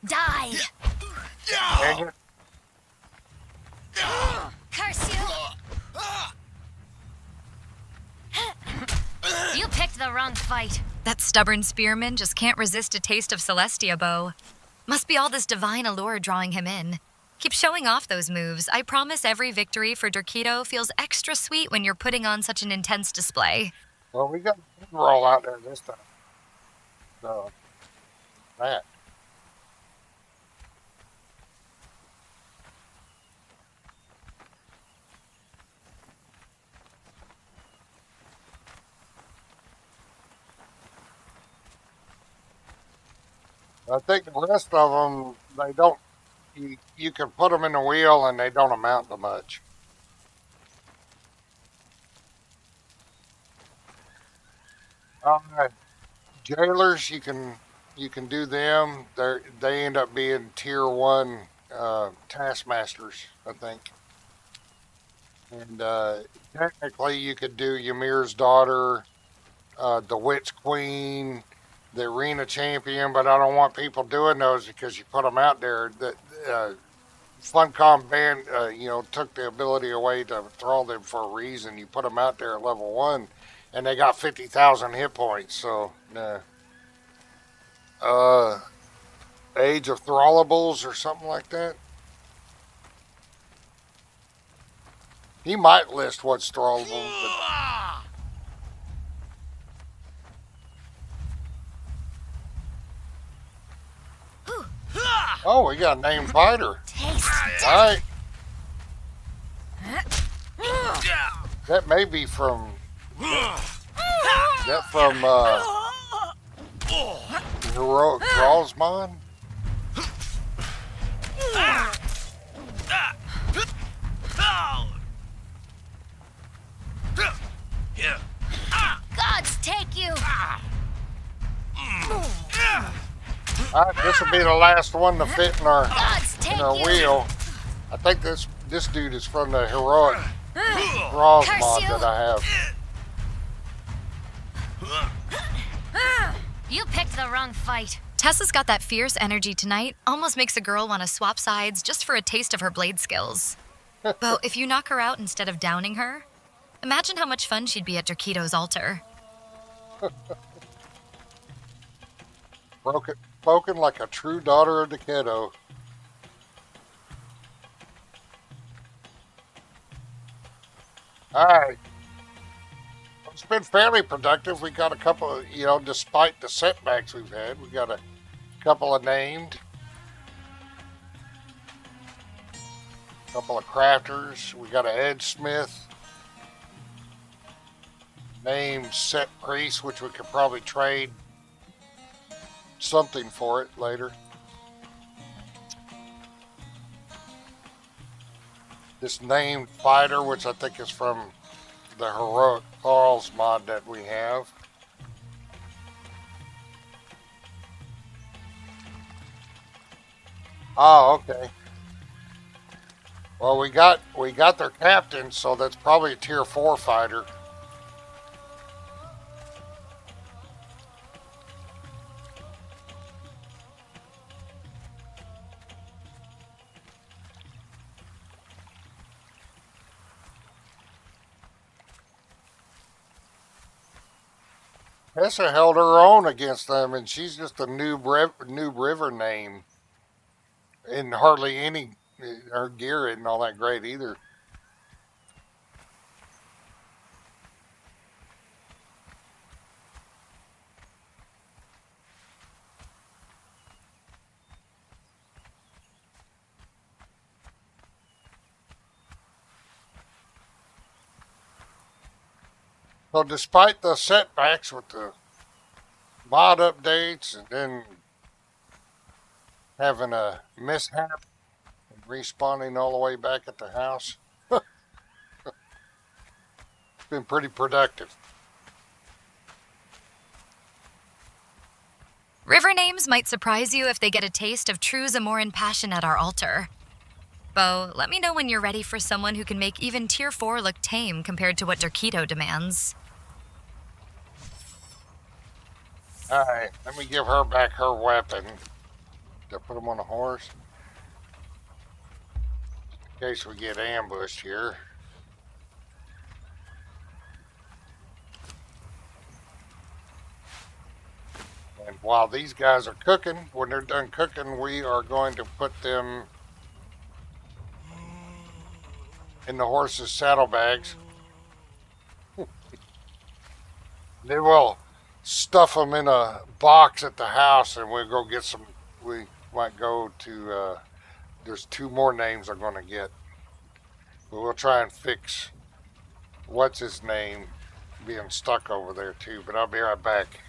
Die! Dang it. Curse you! You picked the wrong fight. That stubborn spearman just can't resist a taste of Celestia, Bo. Must be all this divine allure drawing him in. Keep showing off those moves. I promise every victory for Derketo feels extra sweet when you're putting on such an intense display. Well, we got a roll out there this time. So, that. I think the rest of them, they don't, you can put them in the wheel and they don't amount to much. Jailers, you can do them. They end up being tier 1 taskmasters, I think. And technically, you could do Ymir's daughter, the Witch Queen, the Arena Champion, but I don't want people doing those because you put them out there. The Funcom ban, took the ability away to throw them for a reason. You put them out there at level 1, and they got 50,000 hit points. So, Age of Throllables or something like that. He might list what's throwable, but oh, we got a named fighter. Taste All right. That may be from that from Heroic Drallsmon. Gods take you! This will be the last one to fit in our Gods take you! wheel. I think this dude is from the Heroic Drallsmon that I have. You picked the wrong fight. Tessa's got that fierce energy tonight, almost makes a girl want to swap sides just for a taste of her blade skills. Bo, if you knock her out instead of downing her, imagine how much fun she'd be at Derketo's altar. Spoken like a true daughter of Derketo. Alright. It's been fairly productive. We got a couple of, despite the setbacks we've had, we got a couple of named. A couple of crafters. We got an Ed Smith. Named Set Priest, which we could probably trade something for it later. This named fighter, which I think is from the Heroic Falls mod that we have. Oh, okay. Well, we got their captain, so that's probably a tier 4 fighter. Tessa held her own against them, and she's just a new river name. And hardly any, her gear isn't all that great either. So despite the setbacks with the mod updates and then having a mishap and respawning all the way back at the house, it's been pretty productive. River names might surprise you if they get a taste of true Zamoran passion at our altar. Bo, let me know when you're ready for someone who can make even tier 4 look tame compared to what Derketo demands. Alright, let me give her back her weapon. To put him on a horse. In case we get ambushed here. And while these guys are cooking, when they're done cooking, we are going to put them in the horses' saddlebags. Then we'll stuff them in a box at the house, and we'll go get some. We might go to. There's 2 more names I'm going to get, but we'll try and fix what's his name being stuck over there too. But I'll be right back.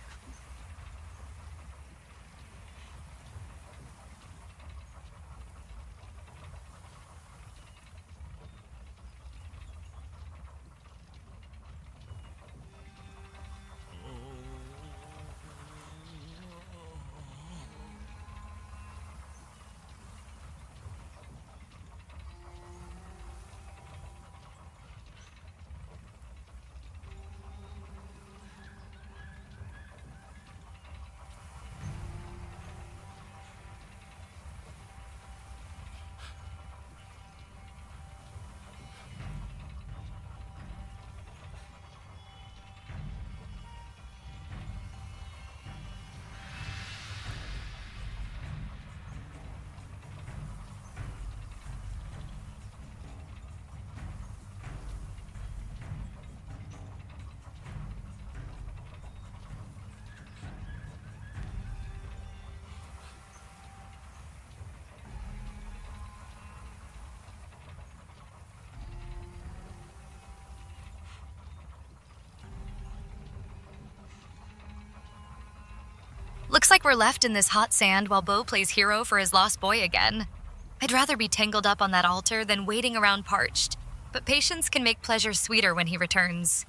like we're left in this hot sand while Beau plays hero for his lost boy again. I'd rather be tangled up on that altar than waiting around parched, but patience can make pleasure sweeter when he returns.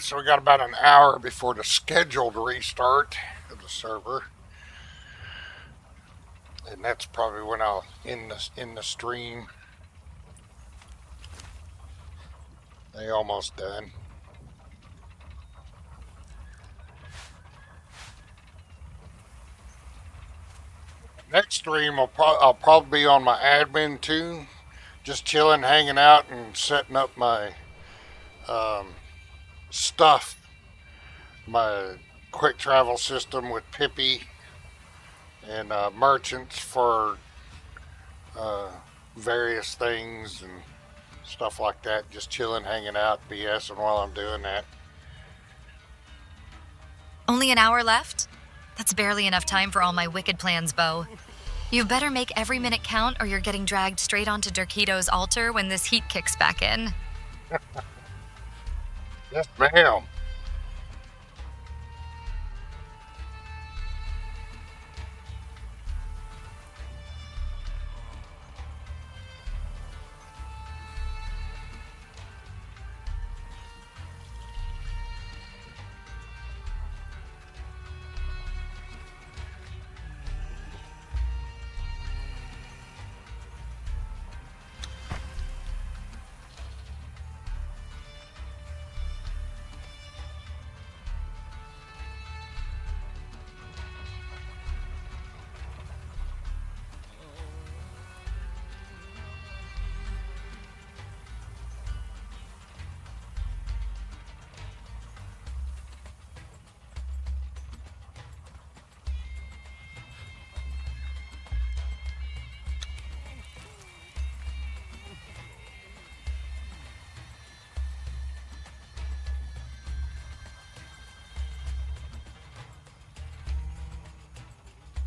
So we got about an hour before the scheduled restart of the server, and that's probably when I'll end the stream. They almost done. Next stream I'll probably be on my admin too, just chilling, hanging out, and setting up my stuff, my quick travel system with Pippi and merchants for various things and stuff like that. Just chilling, hanging out, BSing while I'm doing that. Only an hour left? That's barely enough time for all my wicked plans, Beau. You better make every minute count or you're getting dragged straight onto Derketo's altar when this heat kicks back in. Yes, ma'am.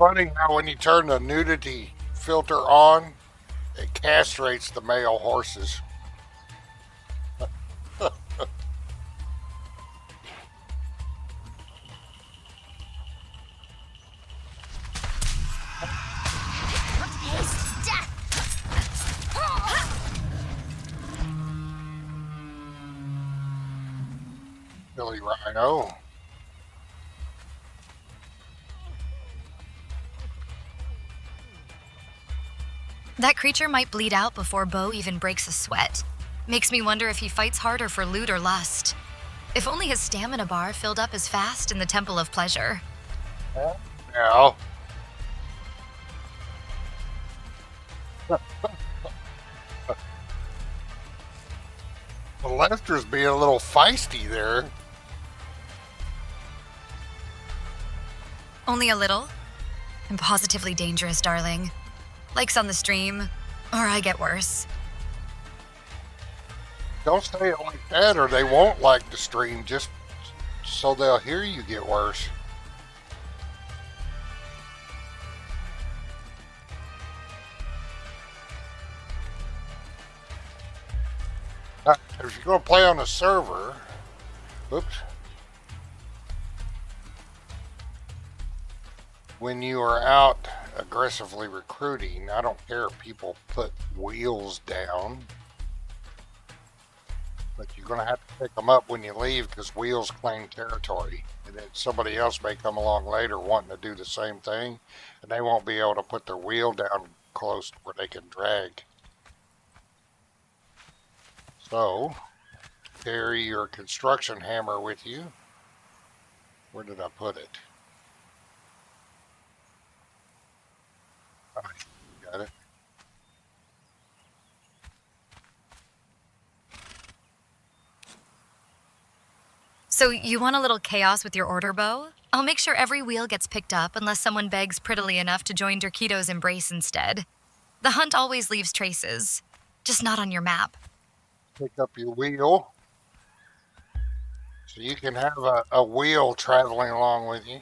funny how when you turn the nudity filter on, it castrates the male horses. Billy Rhino. That creature might bleed out before Bo even breaks a sweat. Makes me wonder if he fights harder for loot or lust. If only his stamina bar filled up as fast in the Temple of Pleasure. Now. Celestra's being a little feisty there. Only a little? I'm positively dangerous, darling. Likes on the stream, or I get worse. Don't say it like that or they won't like the stream just so they'll hear you get worse. If you're going to play on a server, oops, when you are out aggressively recruiting, I don't care if people put wheels down, but you're going to have to pick them up when you leave because wheels claim territory. And then somebody else may come along later wanting to do the same thing, and they won't be able to put their wheel down close to where they can drag. So, carry your construction hammer with you. Where did I put it? Oh, got it. So you want a little chaos with your order, Bo? I'll make sure every wheel gets picked up unless someone begs prettily enough to join Derketo's embrace instead. The hunt always leaves traces, just not on your map. Pick up your wheel. So you can have a wheel traveling along with you.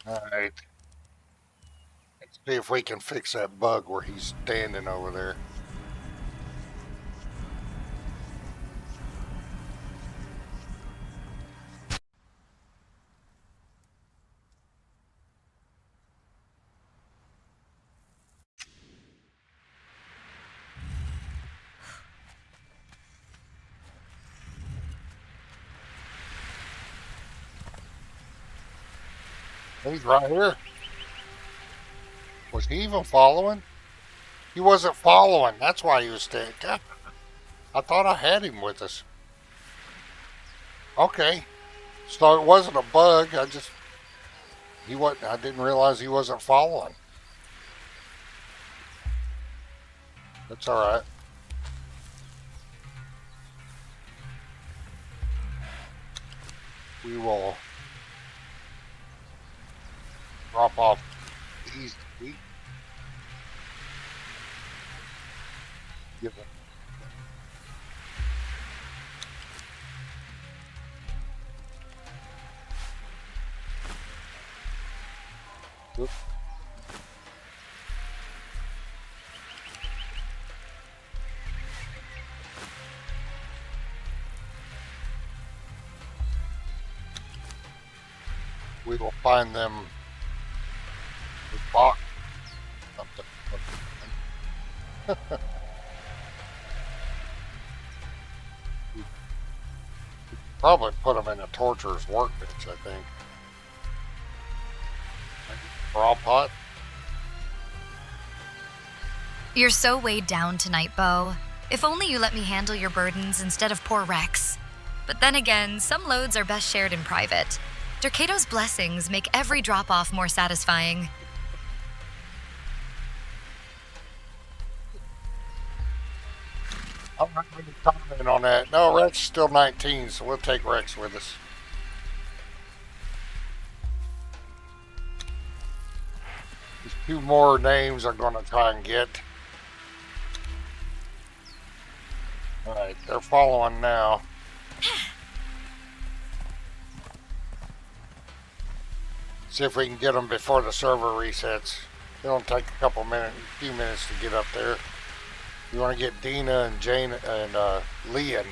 Alright. Let's see if we can fix that bug where he's standing over there. He's right here. Was he even following? He wasn't following. That's why he was staying. God, I thought I had him with us. Okay. So it wasn't a bug. I didn't realize he wasn't following. That's all right. We will drop off these feet. Give them. Oops. We will find them with box something. Probably put them in a torturer's workbench, I think. Brawl pot. You're so weighed down tonight, Bo. If only you let me handle your burdens instead of poor Rex. But then again, some loads are best shared in private. Derketo's blessings make every drop-off more satisfying. I'm not going to comment on that. No, Rex is still 19, so we'll take Rex with us. There's 2 more names I'm going to try and get. Alright, they're following now. See if we can get them before the server resets. It'll take a few minutes to get up there. You want to get Dina and Jane and Leon.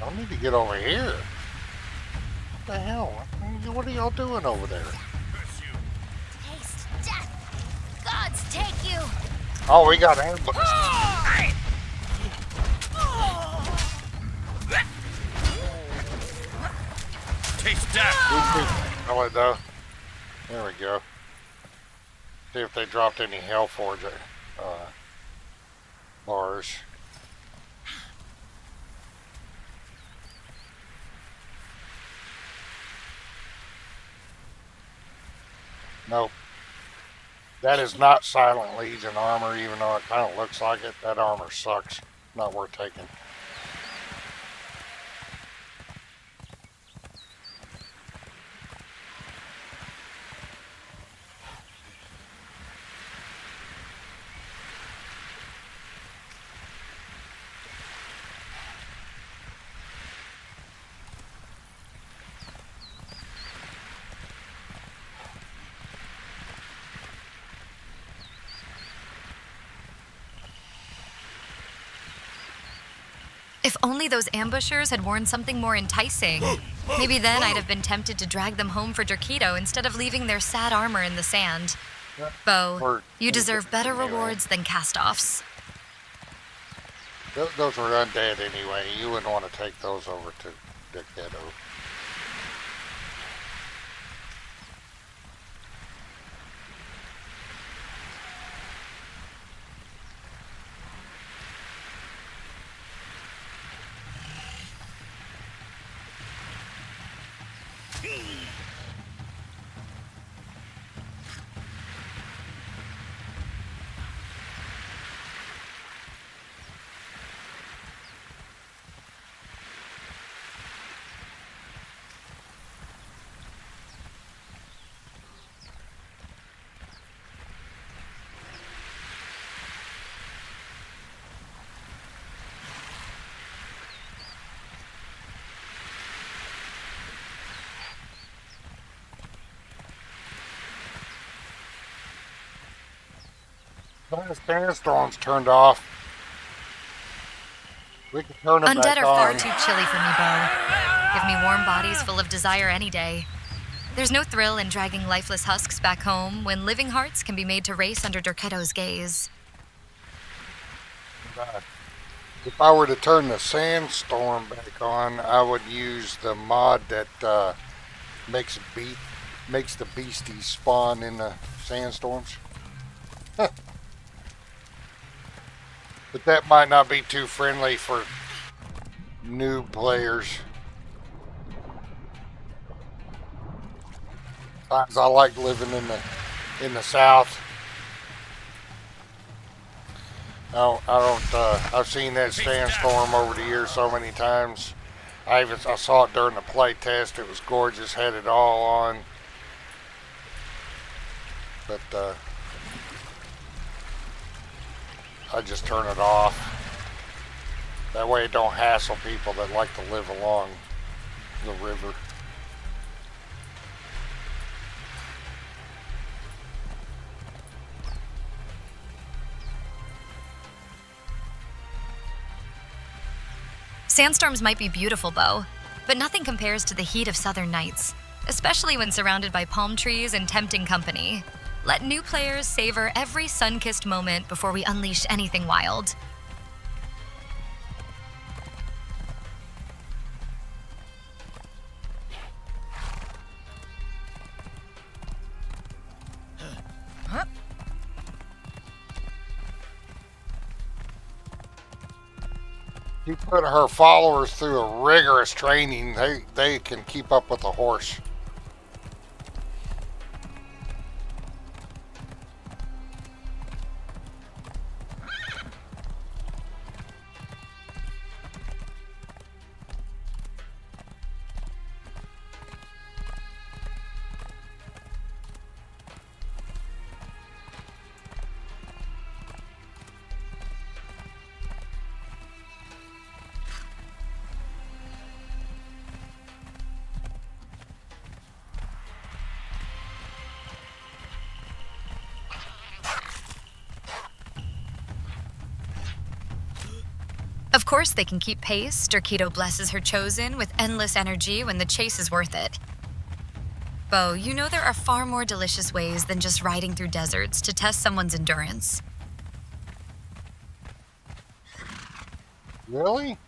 I need to get over here. What the hell? What are y'all doing over there? Taste death. Gods take you. Oh, we got ambushed. Taste death. Oh, wait, though. There we go. See if they dropped any Hellforge bars. Nope. That is not Silent Legion armor, even though it kind of looks like it. That armor sucks. Not worth taking. If only those ambushers had worn something more enticing. Maybe then I'd have been tempted to drag them home for Derketo instead of leaving their sad armor in the sand. Bo, you deserve better rewards than cast-offs. Those were undead anyway. You wouldn't want to take those over to Derketo. The sandstorm's turned off. We can turn it Undead back are far on. too chilly for me, Bo. Give me warm bodies full of desire any day. There's no thrill in dragging lifeless husks back home when living hearts can be made to race under Derketo's gaze. If I were to turn the sandstorm back on, I would use the mod that makes the beasties spawn in the sandstorms. But that might not be too friendly for new players. Sometimes I like living in the south. I've seen that sandstorm over the years so many times. I saw it during the play test. It was gorgeous. Had it all on. But I just turn it off. That way it don't hassle people that like to live along the river. Sandstorms might be beautiful, Bo, but nothing compares to the heat of southern nights, especially when surrounded by palm trees and tempting company. Let new players savor every sun-kissed moment before we unleash anything wild. You put her followers through a rigorous training, they can keep up with the horse. Of course they can keep pace. Derketo blesses her chosen with endless energy when the chase is worth it. Bo, you know there are far more delicious ways than just riding through deserts to test someone's endurance. Really?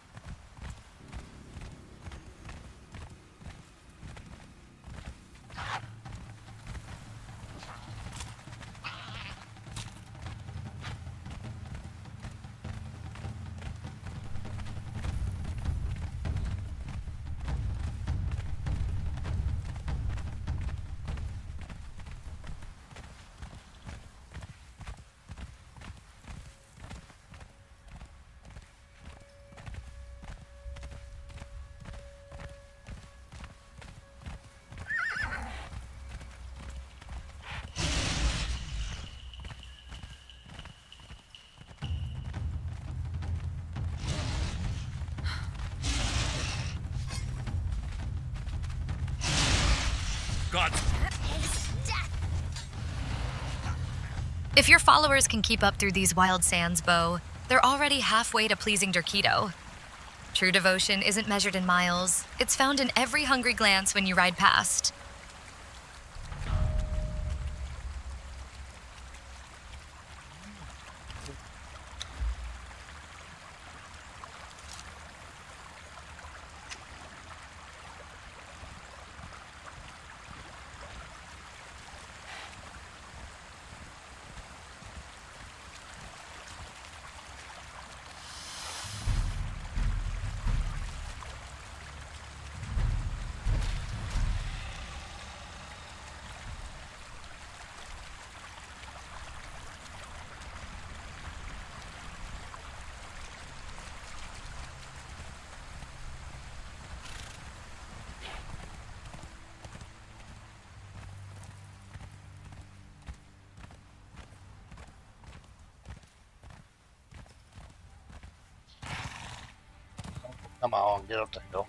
God. If your followers can keep up through these wild sands, Bo, they're already halfway to pleasing Derketo. True devotion isn't measured in miles. It's found in every hungry glance when you ride past. Come on, get up there.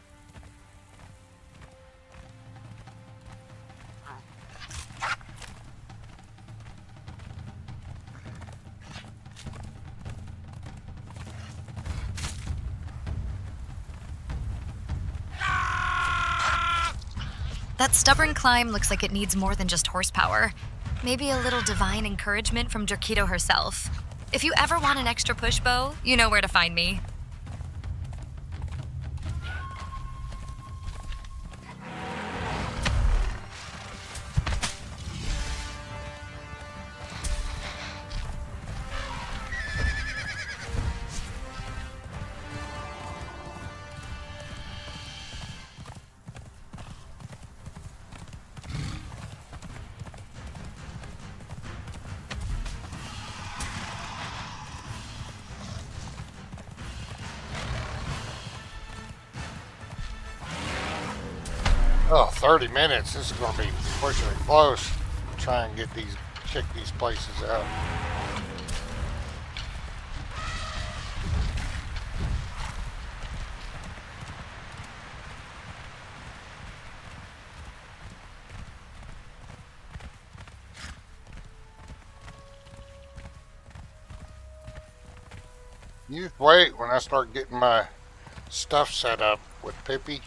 That stubborn climb looks like it needs more than just horsepower. Maybe a little divine encouragement from Derketo herself. If you ever want an extra push, Bo, you know where to find me. Oh, 30 minutes. This is going to be pushing it close. Try and check these places out. You just wait when I start getting my stuff set up with Pippi.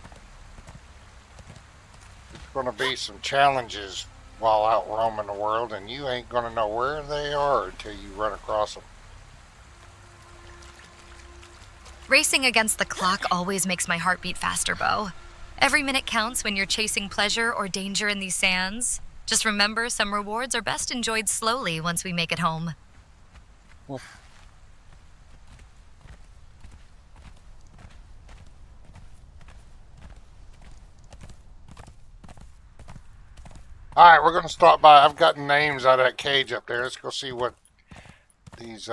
Going to be some challenges while out roaming the world, and you ain't going to know where they are until you run across them. Racing against the clock always makes my heart beat faster, Bo. Every minute counts when you're chasing pleasure or danger in these sands. Just remember, some rewards are best enjoyed slowly once we make it home. Alright, we're going to stop by. I've got names out of that cage up there. Let's go see what these,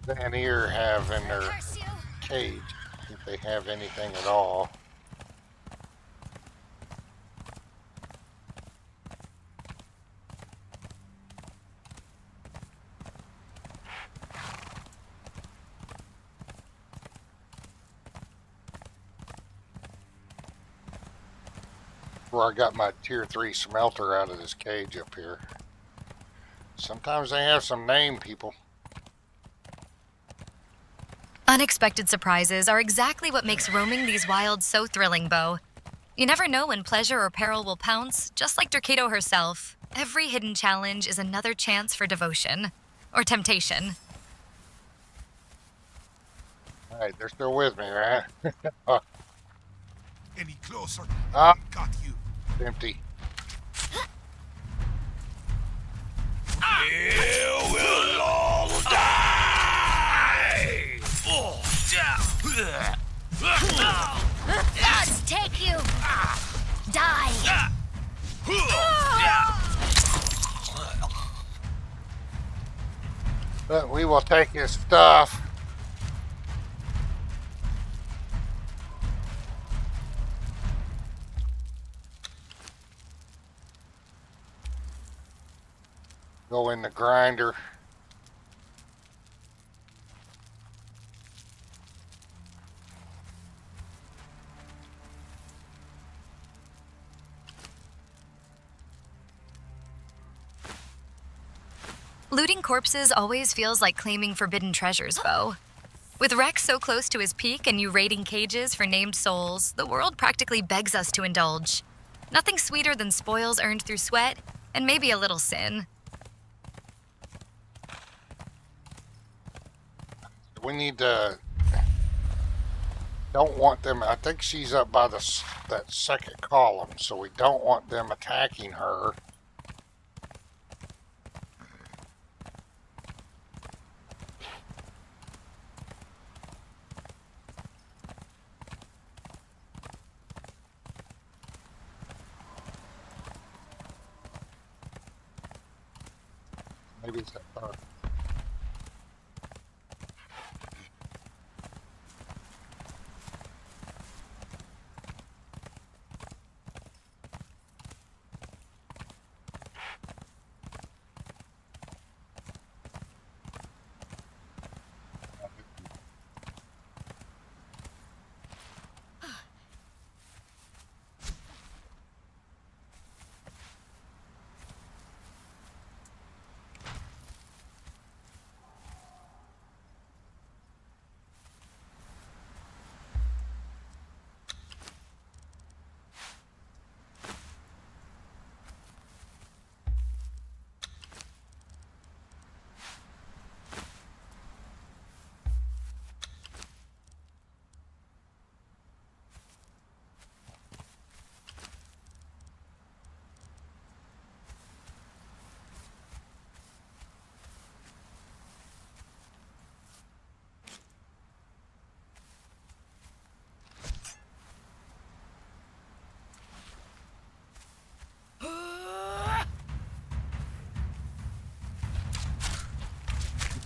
Vanir have in their cage, if they have anything at all. Where I got my tier 3 smelter out of this cage up here. Sometimes they have some name, people. Unexpected surprises are exactly what makes roaming these wilds so thrilling, Bo. You never know when pleasure or peril will pounce, just like Derketo herself. Every hidden challenge is another chance for devotion. Or temptation. Alright, they're still with me, right? Any closer? Ah. Got you. Empty. You will all die! Gods take you! Die! But we will take his stuff. Go in the grinder. Looting corpses always feels like claiming forbidden treasures, Bo. With Rex so close to his peak and you raiding cages for named souls, the world practically begs us to indulge. Nothing sweeter than spoils earned through sweat, and maybe a little sin. We need to... Don't want them... I think she's up by that second column, so we don't want them attacking her. Maybe it's that her.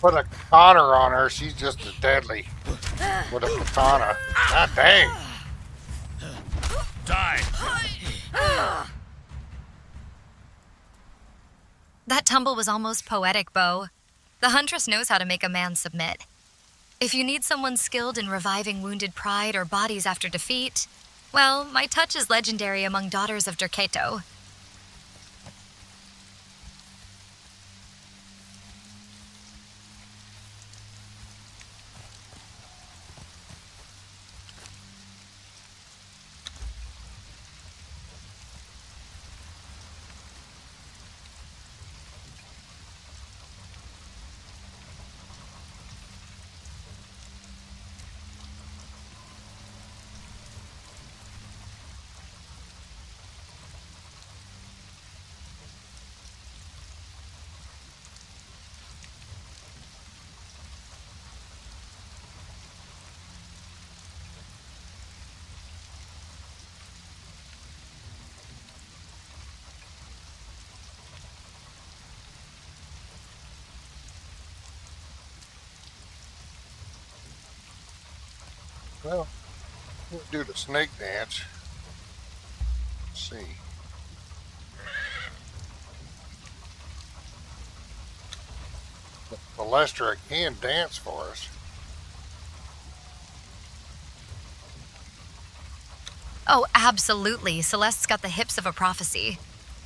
Put a katana on her, she's just as deadly with a katana. God dang. Die! That tumble was almost poetic, Bo. The Huntress knows how to make a man submit. If you need someone skilled in reviving wounded pride or bodies after defeat, well, my touch is legendary among daughters of Derketo. Well, we'll do the snake dance. Let's see. Celestrah can dance for us. Oh, absolutely. Celeste's got the hips of a prophecy.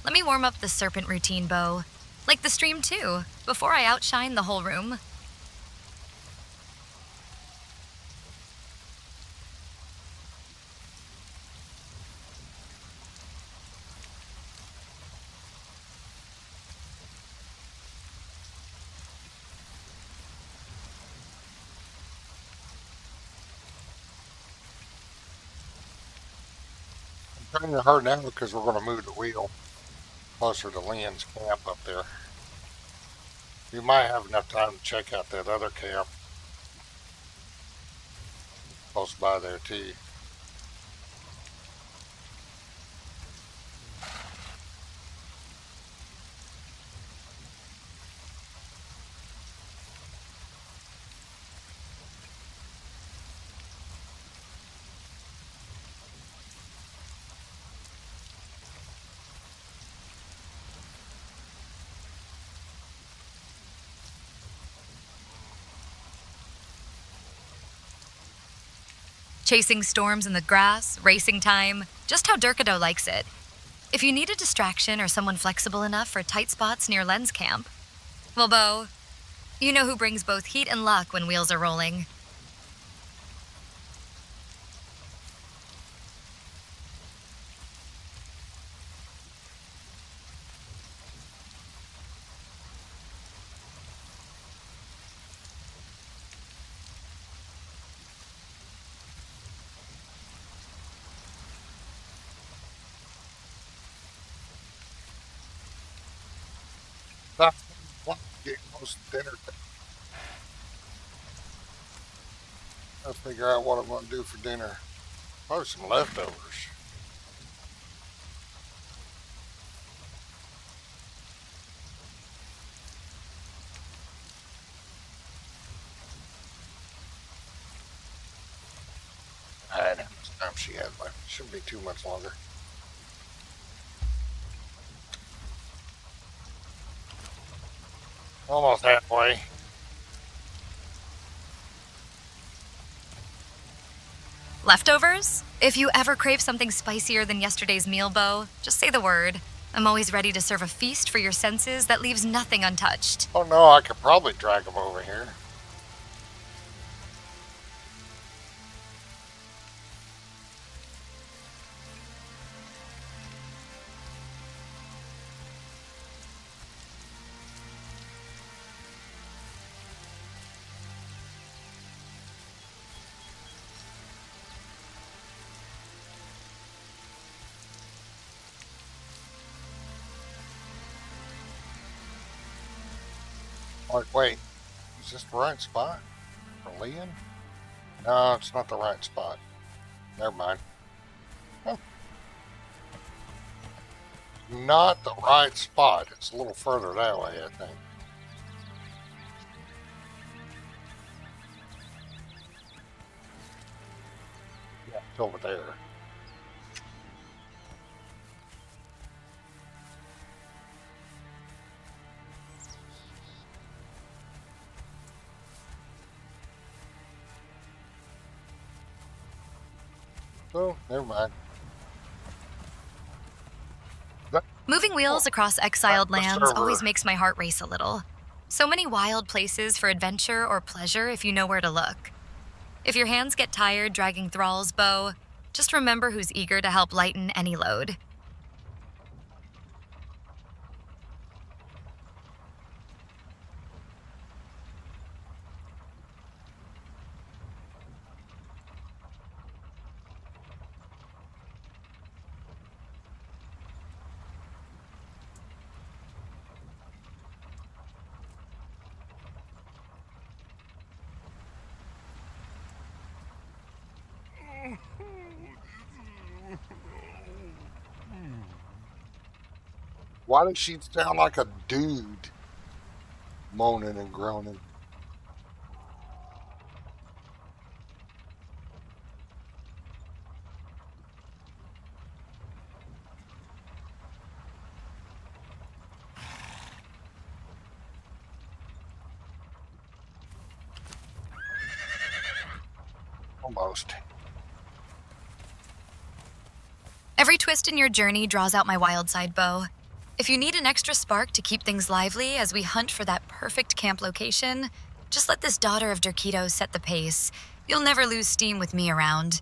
Let me warm up the serpent routine, Bo. Like the stream too, before I outshine the whole room. I'm trying to hard now because we're going to move the wheel closer to Lynn's camp up there. You might have enough time to check out that other camp close by there too. Chasing storms in the grass, racing time, just how Derketo likes it. If you need a distraction or someone flexible enough for tight spots near Len's camp, well, Bo, you know who brings both heat and luck when wheels are rolling. Get close to dinner. I'll figure out what I'm going to do for dinner. Probably some leftovers. I don't know how much time she had left. Shouldn't be too much longer. Almost halfway. Leftovers? If you ever crave something spicier than yesterday's meal, Bo, just say the word. I'm always ready to serve a feast for your senses that leaves nothing untouched. Oh no, I could probably drag them over here. Like, wait, is this the right spot for Leon? No, it's not the right spot. Never mind. Oh. Not the right spot. It's a little further that way, I think. Yeah, it's over there. Oh, never mind. Moving wheels across exiled The lands server. always makes my heart race a little. So many wild places for adventure or pleasure if you know where to look. If your hands get tired dragging thralls, Bo, just remember who's eager to help lighten any load. Why does she sound like a dude? Moaning and groaning. Almost. Every twist in your journey draws out my wild side, Bo. If you need an extra spark to keep things lively as we hunt for that perfect camp location, just let this daughter of Derketo set the pace. You'll never lose steam with me around.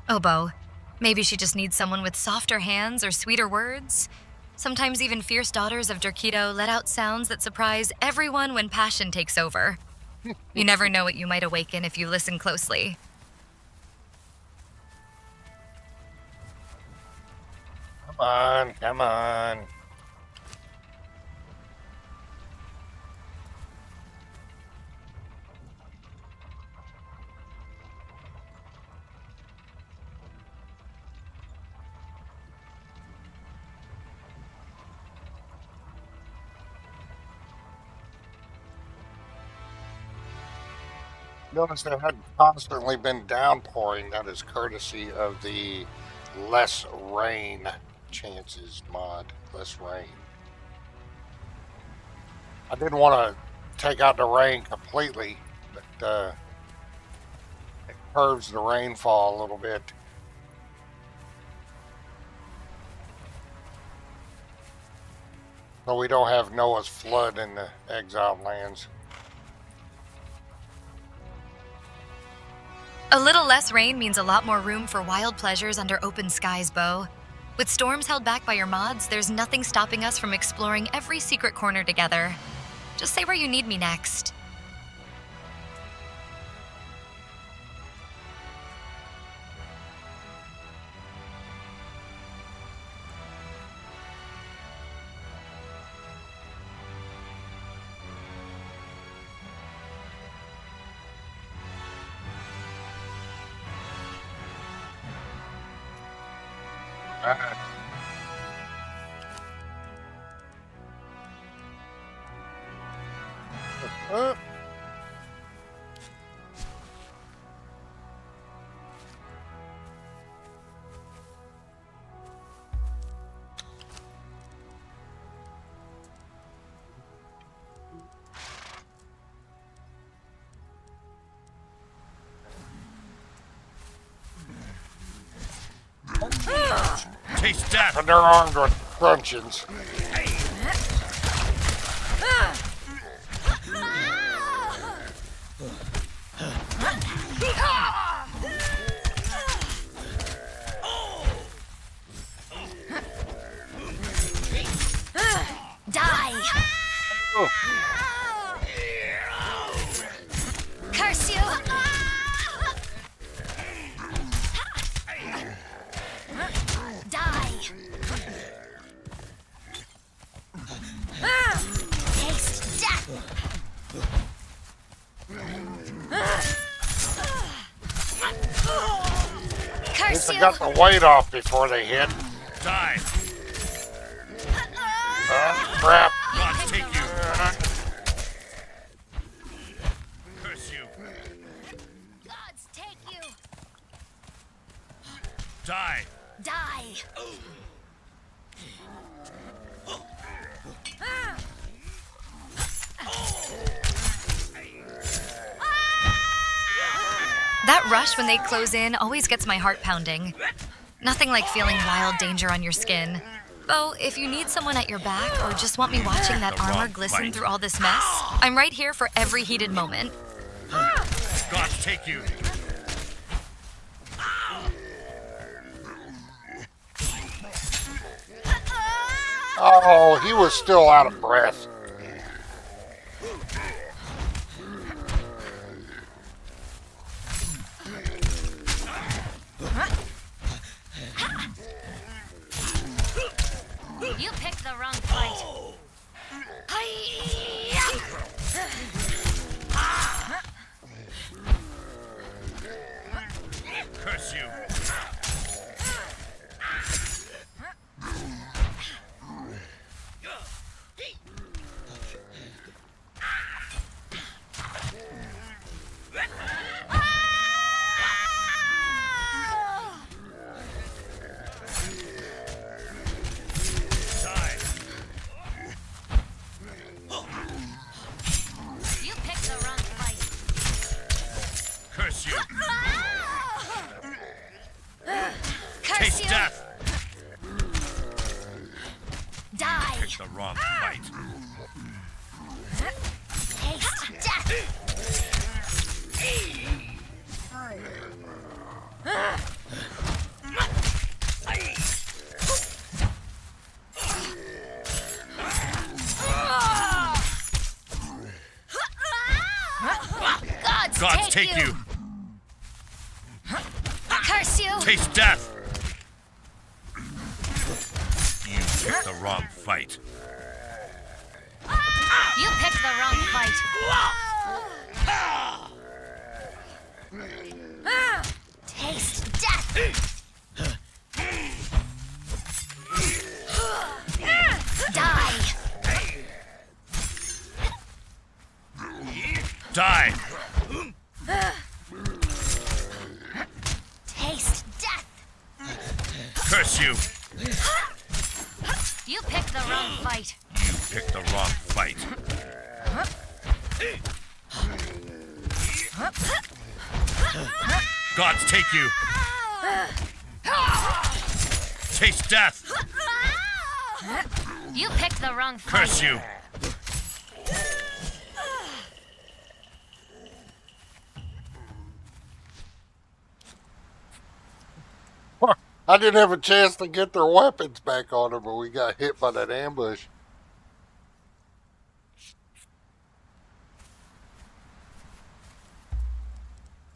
Obo, maybe she just needs someone with softer hands or sweeter words. Sometimes even fierce daughters of Derketo let out sounds that surprise everyone when passion takes over. You never know what you might awaken if you listen closely. Come on, come on. Notice there had constantly been downpouring. That is courtesy of the less rain chances mod. Less rain. I didn't want to take out the rain completely, but it curves the rainfall a little bit. So we don't have Noah's flood in the exiled lands. A little less rain means a lot more room for wild pleasures under open skies, Bo. With storms held back by your mods, there's nothing stopping us from exploring every secret corner together. Just say where you need me next. Taste death! And they're armed with truncheons. Die! Oh. Curse you! Die! Taste death! Curse They you! got the weight off before they hit. Die! Crap. Gods take you! Curse you! Gods take you! Die! Die! That rush when they close in always gets my heart pounding. Nothing like feeling wild danger on your skin. Bo, if you need someone at your back or just want me watching that armor glisten through all this mess, I'm right here for every heated moment. Gods take you! Oh, he was still out of breath. You picked the wrong fight. Curse you! You picked the wrong fight. Curse you! Curse Taste you! death! Die! Pick the wrong fight. Taste death! Gods take you! Curse you! Taste death! You picked the wrong fight. You picked the wrong fight. Taste death! Die! Die! Taste death! Curse you! You picked the wrong fight. You picked the wrong fight. Gods take you! Taste death! You picked the wrong fight. Curse you! I didn't have a chance to get their weapons back on them, but we got hit by that ambush.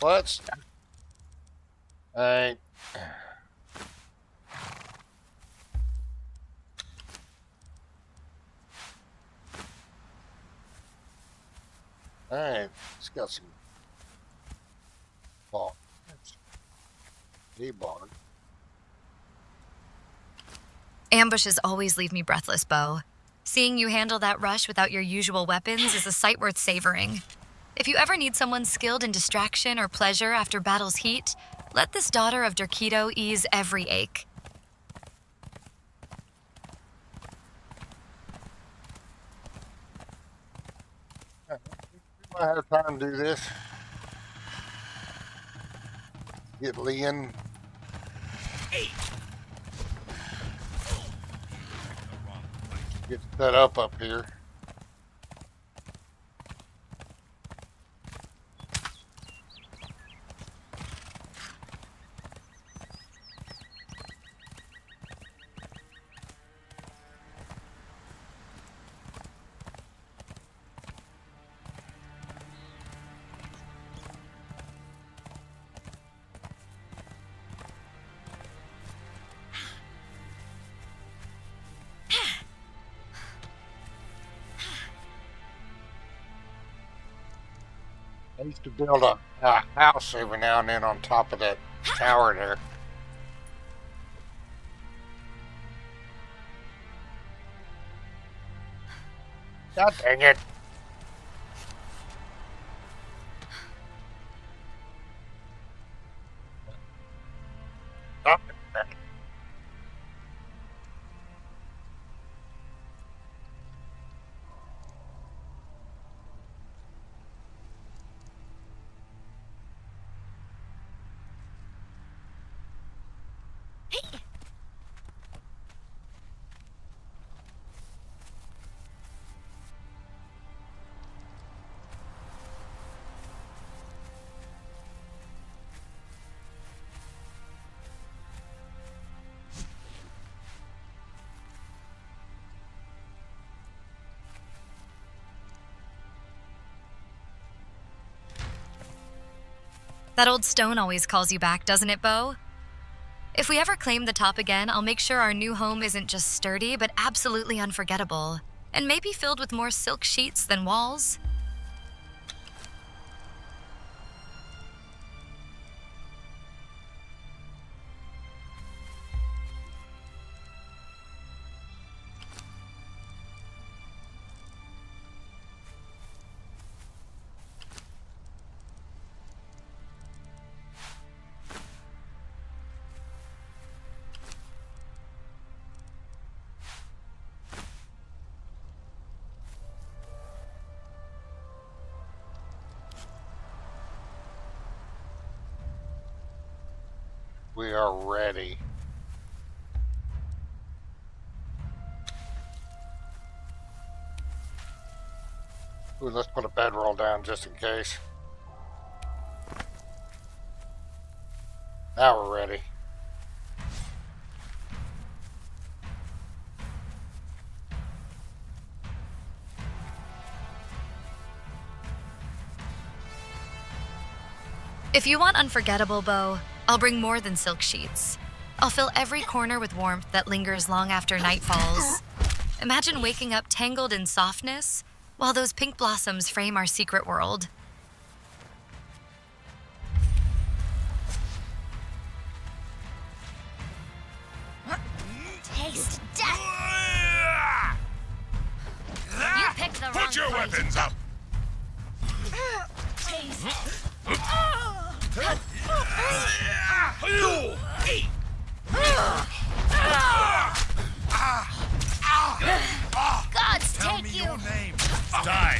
Let's. Alright. Alright, it's got some ball. D-bar. Ambushes always leave me breathless, Bo. Seeing you handle that rush without your usual weapons is a sight worth savoring. If you ever need someone skilled in distraction or pleasure after battle's heat, let this daughter of Derketo ease every ache. I have time to do this. Get Leon. Get set up here. I used to build a house every now and then on top of that tower there. God dang it. Stop it. That old stone always calls you back, doesn't it, Bo? If we ever claim the top again, I'll make sure our new home isn't just sturdy, but absolutely unforgettable. And maybe filled with more silk sheets than walls. We are ready. Ooh, let's put a bedroll down just in case. Now we're ready. If you want unforgettable, Bo, I'll bring more than silk sheets. I'll fill every corner with warmth that lingers long after night falls. Imagine waking up tangled in softness while those pink blossoms frame our secret world. Taste death! You picked the wrong Put your fight. weapons up! Taste. Gods take you! Name. Die!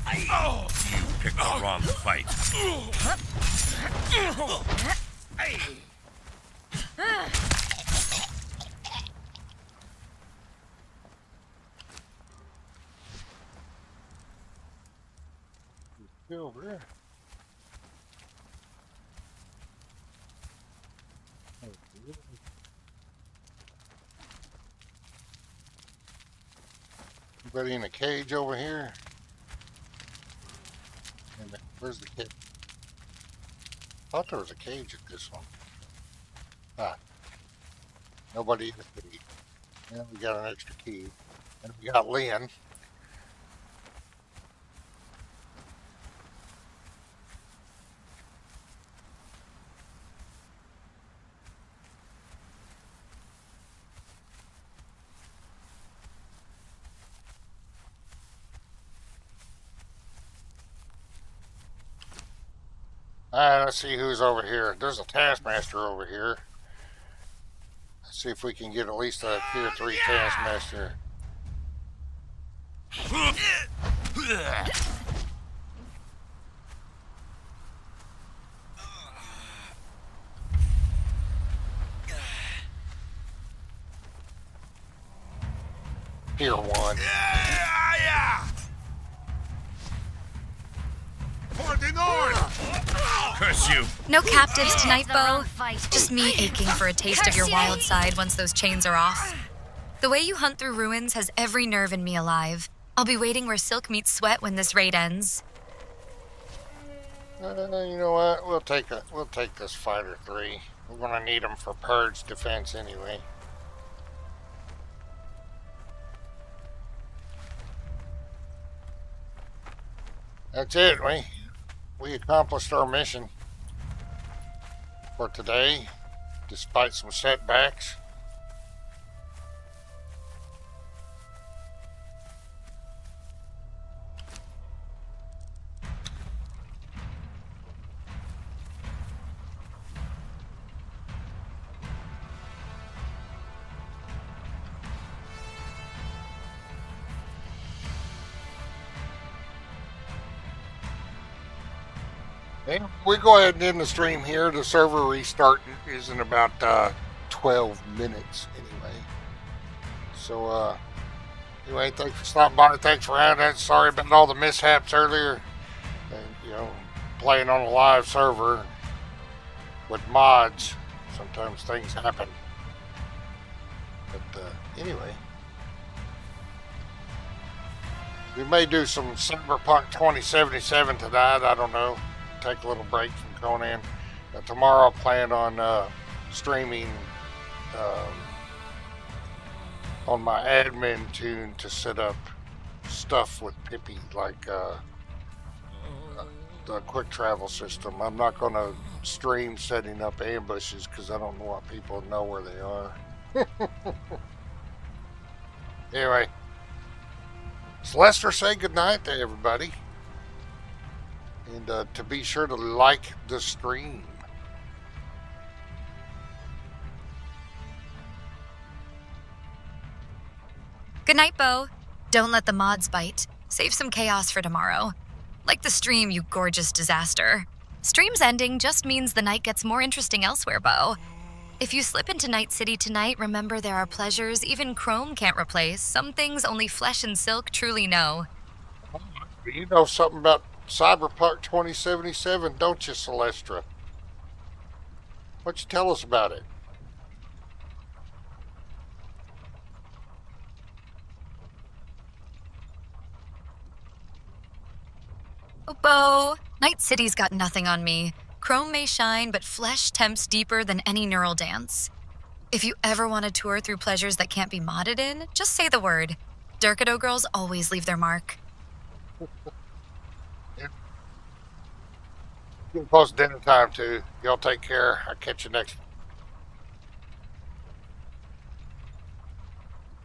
You picked the wrong fight. Over here. Anybody in a cage over here? And where's the kid? Thought there was a cage at this one. Ah. Nobody in the cage. And we got an extra key. And we got Lynn. Alright, let's see who's over here. There's a Taskmaster over here. Let's see if we can get at least a tier 3 Taskmaster. Tier 1. For the north! Curse you! No captives tonight, The Bo. wrong fight. Just me aching for a taste of your Curse you. wild side once those chains are off. The way you hunt through ruins has every nerve in me alive. I'll be waiting where silk meets sweat when this raid ends. You know what? We'll take this Fighter 3. We're gonna need them for purge defense anyway. That's it. We accomplished our mission for today, despite some setbacks. Okay, we go ahead and end the stream here. The server restart is in about 12 minutes anyway. So, anyway, thanks for stopping by. Thanks for having us. Sorry about all the mishaps earlier. And, playing on a live server with mods, sometimes things happen. But, anyway. We may do some Cyberpunk 2077 tonight. I don't know. Take a little break from Conan. Tomorrow I plan on streaming on my admin tune to set up stuff with Pippi, like the quick travel system. I'm not going to stream setting up ambushes because I don't want people to know where they are. Anyway, Celestrah, say goodnight to everybody. And to be sure to like the stream. Good night, Bo. Don't let the mods bite. Save some chaos for tomorrow. Like the stream, you gorgeous disaster. Stream's ending just means the night gets more interesting elsewhere, Bo. If you slip into Night City tonight, remember there are pleasures even Chrome can't replace. Some things only flesh and silk truly know. You know something about Cyberpunk 2077, don't you, Celestrah? Why don't you tell us about it? Oh, Bo, Night City's got nothing on me. Chrome may shine, but flesh tempts deeper than any neural dance. If you ever want to tour through pleasures that can't be modded in, just say the word. Derketo girls always leave their mark. Getting close to dinner time, too. Y'all take care. I'll catch you next